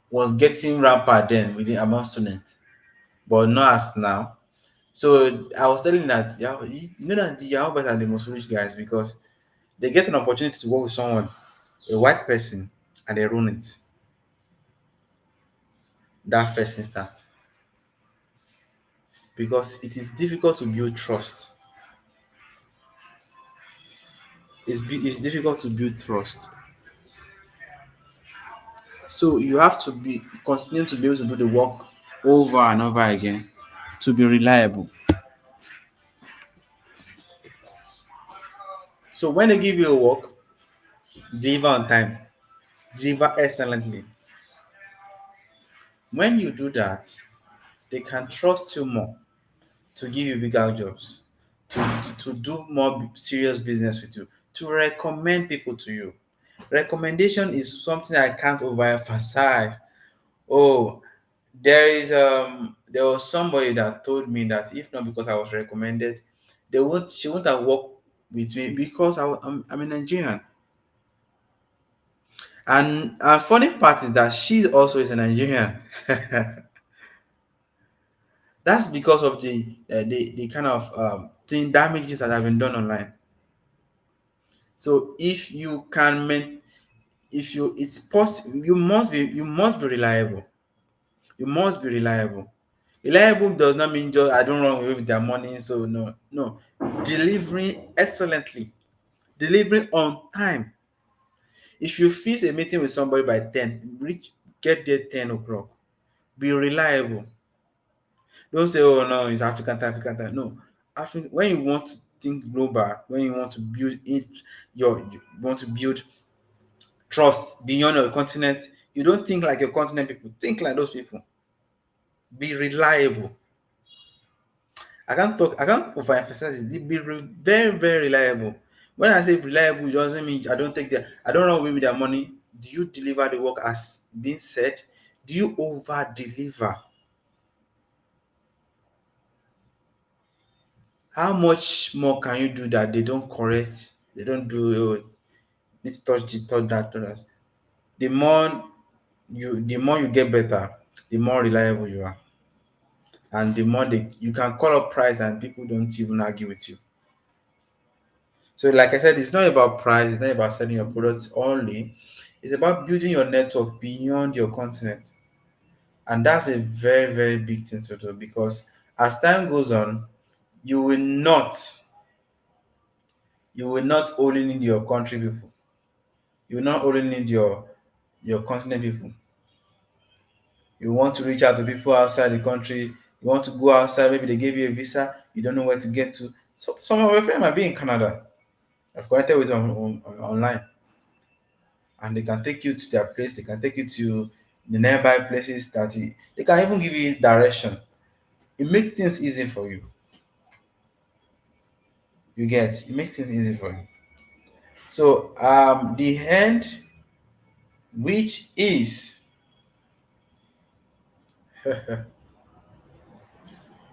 was getting rampant then within among students, but not as now. So I was telling that Yahoo, you know that the Yahoo boys are the most foolish guys because they get an opportunity to work with someone, a white person, and they ruin it that first instant because it is difficult to build trust. It's difficult to build trust. So you have to be continue to be able to do the work over and over again to be reliable. So when they give you a work, deliver on time, deliver excellently. When you do that, they can trust you more to give you bigger jobs, to do more serious business with you, to recommend people to you. Recommendation is something I can't overemphasize. Oh, there was somebody that told me that if not because I was recommended, she won't have worked with me because I'm a Nigerian. And a funny part is that she also is a Nigerian. That's because of the kind of thing damages that have been done online. So if you can if you it's possible, you must be reliable. You must be reliable. Reliable does not mean just I don't run away with their money. So no. Delivering excellently, delivering on time. If you fix a meeting with somebody by 10, get there 10 o'clock. Be reliable. Don't say, oh no, it's African time. No. When you want to think global, when you want to build it, you want to build trust beyond your continent, you don't think like your continent people, think like those people. Be reliable. I can't overemphasize it. Very, very reliable. When I say reliable, it doesn't mean I don't run away with their money. Do you deliver the work as being said? Do you over deliver? How much more can you do that they don't correct? They don't do need to touch this, touch that, touch that. The more you get better, the more reliable you are. And the more you can call up price and people don't even argue with you. So, like I said, it's not about price, it's not about selling your products only. It's about building your network beyond your continent. And that's a very, very big thing to do because as time goes on, you will not only need your country people. You will not only need your continent people. You want to reach out to people outside the country. You want to go outside. Maybe they gave you a visa. You don't know where to get to. So some of your friends might be in Canada. I've connected with them online, and they can take you to their place. They can take you to the nearby places they can even give you direction. It makes things easy for you. You get it makes things easy for you. So the end, which is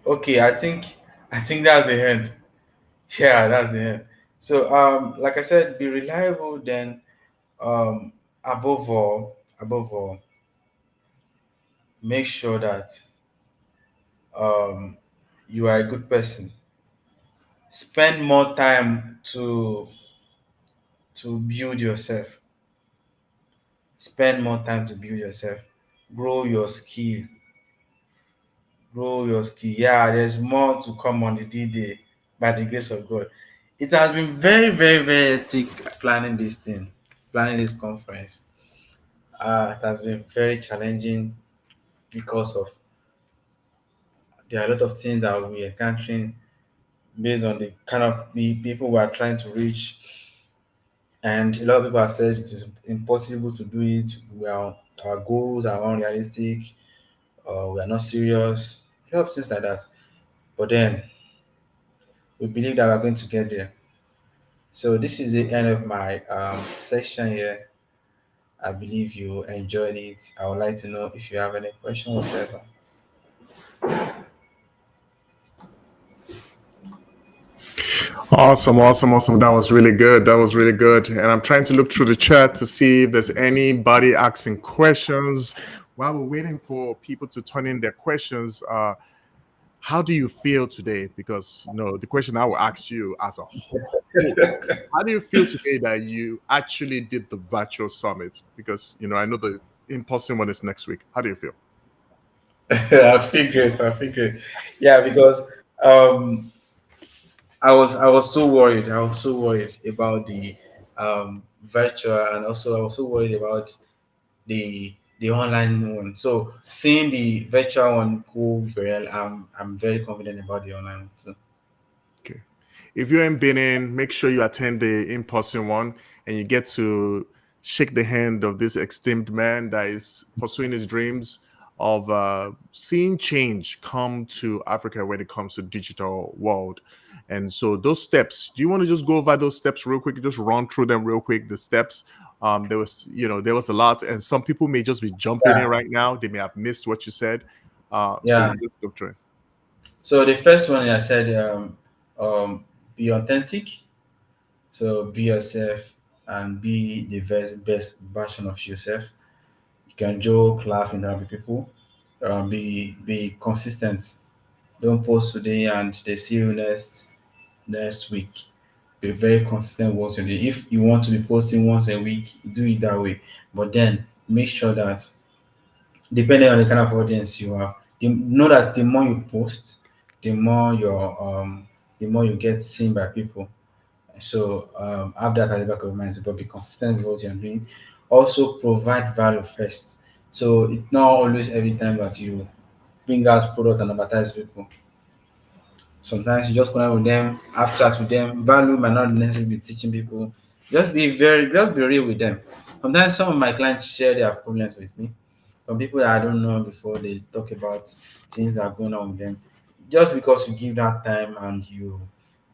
okay. I think that's the end. Yeah, that's the end. So like I said, be reliable. Then um, above all, make sure that um, you are a good person. Spend more time to build yourself. Spend more time to build yourself. Grow your skill. Grow your skill. Yeah, there's more to come on the D-Day by the grace of God. It has been very, very, very hectic planning this thing, planning this conference. It has been very challenging because of there are a lot of things that we're encountering based on the kind of people we are trying to reach. And a lot of people have said it is impossible to do it. Our goals are unrealistic. We are not serious. A lot of things like that. But then we believe that we're going to get there. So this is the end of my section here. I believe you enjoyed it. I would like to know if you have any question whatsoever. Awesome, awesome, awesome. That was really good. That was really good. And I'm trying to look through the chat to see if there's anybody asking questions. While we're waiting for people to turn in their questions, how do you feel today? Because the question I will ask you as a whole, how do you feel today that you actually did the virtual summit? Because I know the in-person one is next week. How do you feel? I feel great. I feel great. Yeah, because um, I was so worried. I was so worried about the virtual, and also I was so worried about the online one. So seeing the virtual one go very well, I'm very confident about the online one too. Okay. If you're in Benin, make sure you attend the in-person one and you get to shake the hand of this esteemed man that is pursuing his dreams of seeing change come to Africa when it comes to digital world. And so those steps, do you want to just go over those steps real quick? Just run through them real quick, the steps. There was a lot, and some people may just be jumping in Yeah, right now. They may have missed what you said. So yeah. we'll just go through it. So the first one I said, be authentic. So be yourself and be the best version of yourself. You can joke, laugh, interact with people. Be consistent. Don't post today and they see you next week. Be very consistent what you do. If you want to be posting once a week, do it that way. But then make sure that depending on the kind of audience you have, know that the more you post, the more you get seen by people. So have that at the back of your mind, but be consistent with what you're doing. Also provide value first. So it's not always every time that you bring out product and advertise people. Sometimes you just connect with them, have chats with them. Value might not necessarily be teaching people. Just be real with them. Sometimes some of my clients share their problems with me. Some people that I don't know before they talk about things that are going on with them. Just because you give that time and you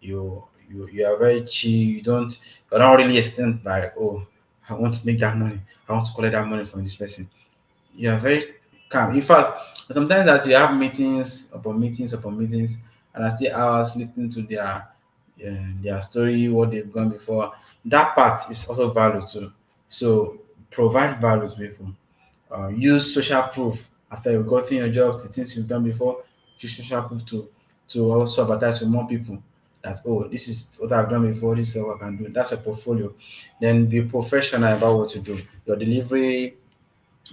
are very chill, you're not really extend by, oh, I want to make that money. I want to collect that money from this person. You are very calm. In fact, sometimes as you have meetings upon meetings upon meetings, and I stay hours listening to their story, what they've gone before. That part is also value too. So provide value to people. Use social proof after you've gotten your job, the things you've done before. Use social proof to also advertise to more people. That, oh, this is what I've done before. This is what I can do. That's a portfolio. Then be professional about what you do. Your delivery,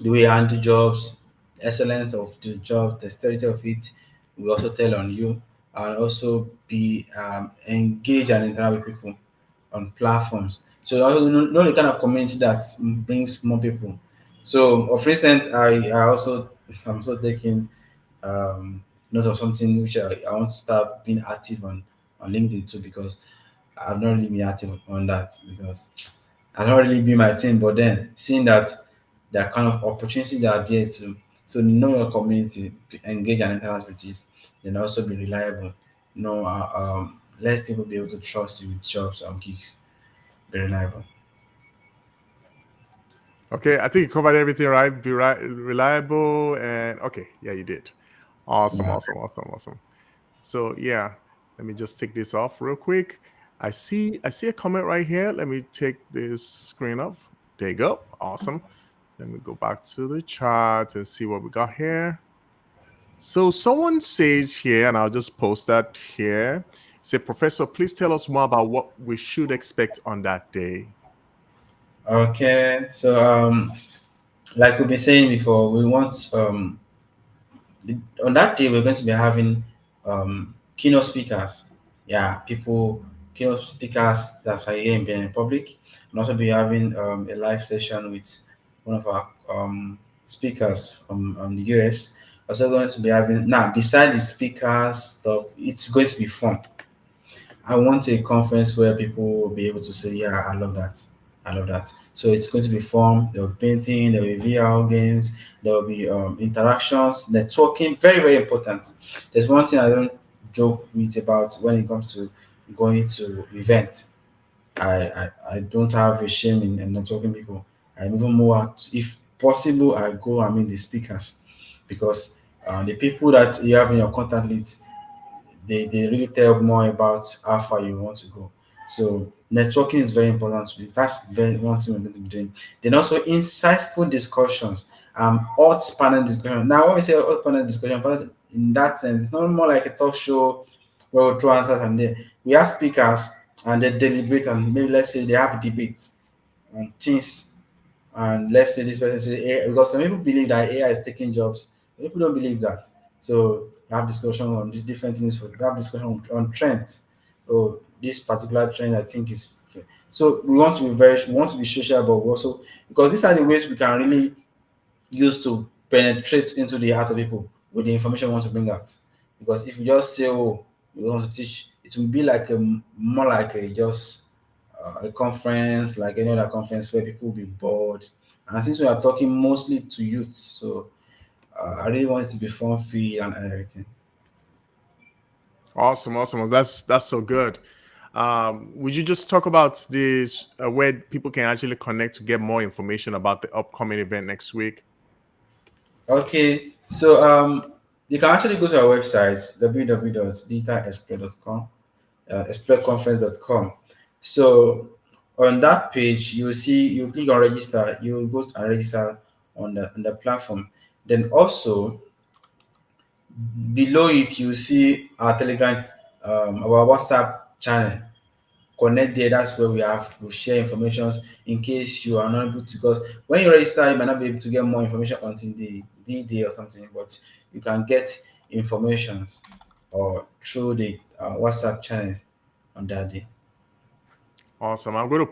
the way you handle jobs, excellence of the job, the dexterity of it will also tell on you, and also be engaged and interact with people on platforms. So you also know the kind of community that brings more people. So of recent, I'm also taking note of something which I want to start being active on LinkedIn too, because I've not really been active on that because I've not really been my team. But then seeing that there are kind of opportunities that are there to know your community, engage and interact with this, then also be reliable. Let people be able to trust you with jobs and gigs. Be reliable. Okay, I think you covered everything right. Be reliable, and okay, yeah, you did. Awesome, Yeah. awesome, awesome, awesome. So yeah, let me just take this off real quick. I see a comment right here. Let me take this screen off. There you go. Awesome. Let me go back to the chart and see what we got here. So someone says here, and I'll just post that here. Say, Professor, please tell us more about what we should expect on that day. Okay. So like we've been saying before, we want on that day we're going to be having keynote speakers. Yeah, keynote speakers that are here in Benin Republic, and also be having a live session with one of our speakers from the US. Also going to be having now beside the speakers stuff, it's going to be fun. I want a conference where people will be able to say, "Yeah, I love that. I love that." So it's going to be fun. There will be painting, there will be VR games, there will be interactions, networking. Very, very important. There's one thing I don't joke with about when it comes to going to events. I don't have a shame in networking people. I even more if possible, I go and meet the speakers because the people that you have in your contact list, they really tell more about how far you want to go. So networking is very important. So that's very one thing we're going to be doing. Then also insightful discussions, hot panel discussion. Now when we say hot panel discussion, but in that sense, it's not more like a talk show where we throw answers and then we have speakers and they deliberate and maybe let's say they have debates on things. And let's say this person say AI, because some people believe that AI is taking jobs. Some people don't believe that. So you have discussion on these different things. You have discussion on trends. So this particular trend I think is so we want to be social, but also because these are the ways we can really use to penetrate into the heart of people with the information we want to bring out. Because if you just say, oh, we want to teach, it will be like more like a just a conference, like any other conference where people will be bored. And since we are talking mostly to youth, so I really want it to be fun, free, and everything. Awesome. That's so good. Would you just talk about this where people can actually connect to get more information about the upcoming event next week? Okay, so you can actually go to our website www.digitalexplore.com, exploreconference.com. So on that page, you will see you click on register. You will go and register on the platform. Then also below it, you see our Telegram, our WhatsApp channel. Connect there. That's where we share information in case you are not able to. Because when you register, you might not be able to get more information until the D-Day or something. But you can get information or through the WhatsApp channel on that day. Awesome. I'm going to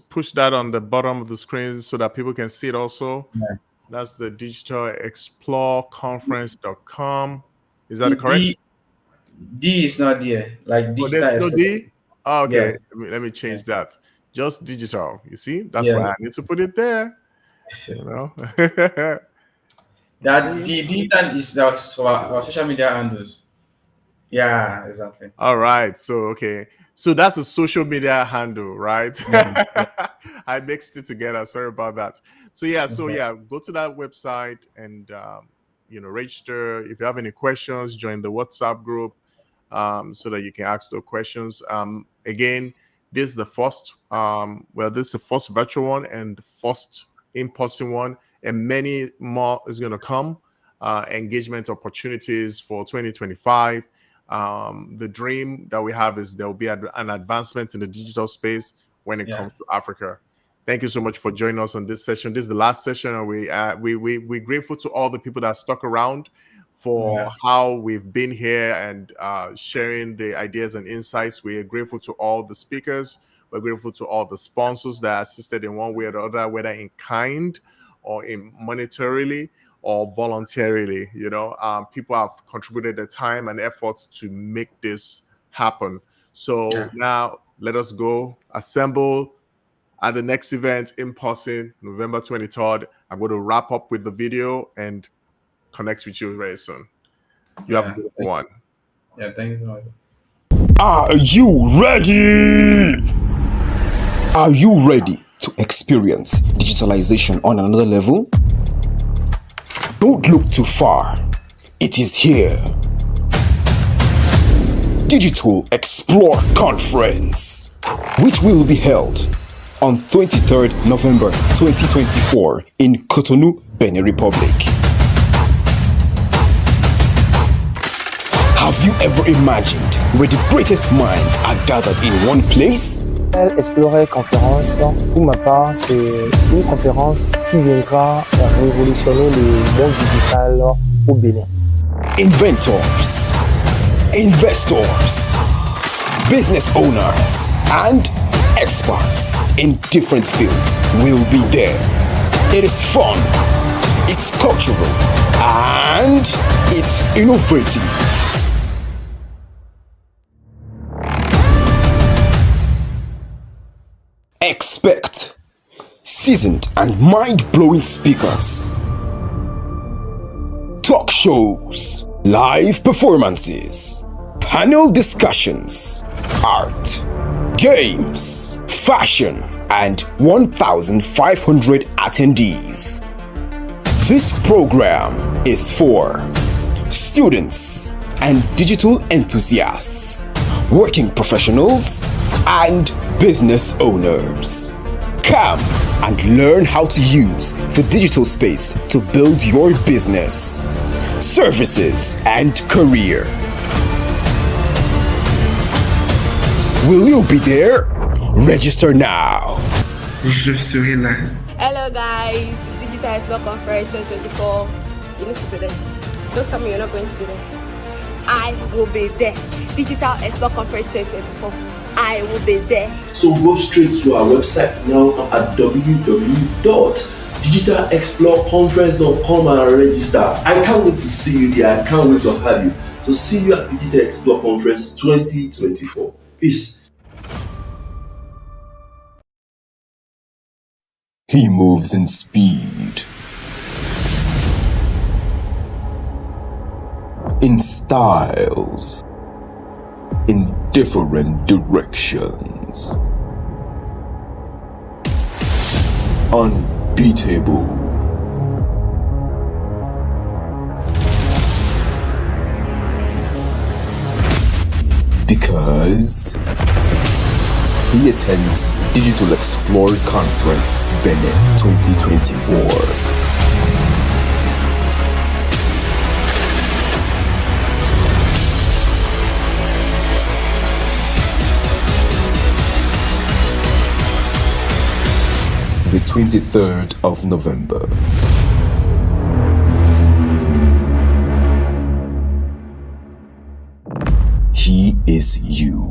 push that on the bottom of the screen so that people can see it also. Yeah. That's the digitalexploreconference.com. Is that correct? D is not there. Like digital. Oh, there's no D? Oh, okay. Yeah. Let me change that. Just digital. You see? That's why I need to put it there. You know? That the digital is our social media handles. Yeah, exactly. All right. So that's a social media handle, right? Yeah. I mixed it together. Sorry about that. So go to that website and register. If you have any questions, join the WhatsApp group so that you can ask those questions. Again, this is the first virtual one and the first in-person one, and many more is going to come. Engagement opportunities for 2025. The dream that we have is there will be an advancement in the digital space when it comes to Africa. Thank you so much for joining us on this session. This is the last session, and we're grateful to all the people that stuck around for how we've been here and sharing the ideas and insights. We are grateful to all the speakers. We're grateful to all the sponsors that assisted in one way or the other, whether in kind or in monetarily or voluntarily. People have contributed their time and efforts to make this happen. So now let us go assemble at the next event in person, November 23rd. I'm going to wrap up with the video and connect with you very soon. You have a good one. Yeah, thanks so much. Are you ready? Are you ready to experience digitalization on another level? Don't look too far. It is here. Digital Explore Conference, which will be held on 23rd November 2024 in Cotonou, Benin Republic. Have you ever imagined where the greatest minds are gathered in one place? Explorer Conférence, pour ma part, c'est une conférence qui viendra révolutionner le monde digital au Bénin. Inventors, investors, business owners, and experts in different fields will be there. It is fun, it's cultural, and it's innovative. Expect seasoned and mind-blowing speakers, talk shows, live performances, panel discussions, art, games, fashion, and 1,500 attendees. This program is for students, and digital enthusiasts, working professionals, and business owners. Come and learn how to use the digital space to build your business, services, and career. Will you be there? Register now. Je serai là. Hello guys, Digital Explore Conference 2024. You need to be there. Don't tell me you're not going to be there. I will be there. Digital Explore Conference 2024. I will be there. So go straight to our website now at www.digitalexploreconference.com and register. I can't wait to see you there. I can't wait to have you. So see you at Digital Explore Conference 2024. Peace. He moves in speed, in styles, in different directions. Unbeatable. Because he attends Digital Explore Conference Benin 2024. The 23rd of November. He is you.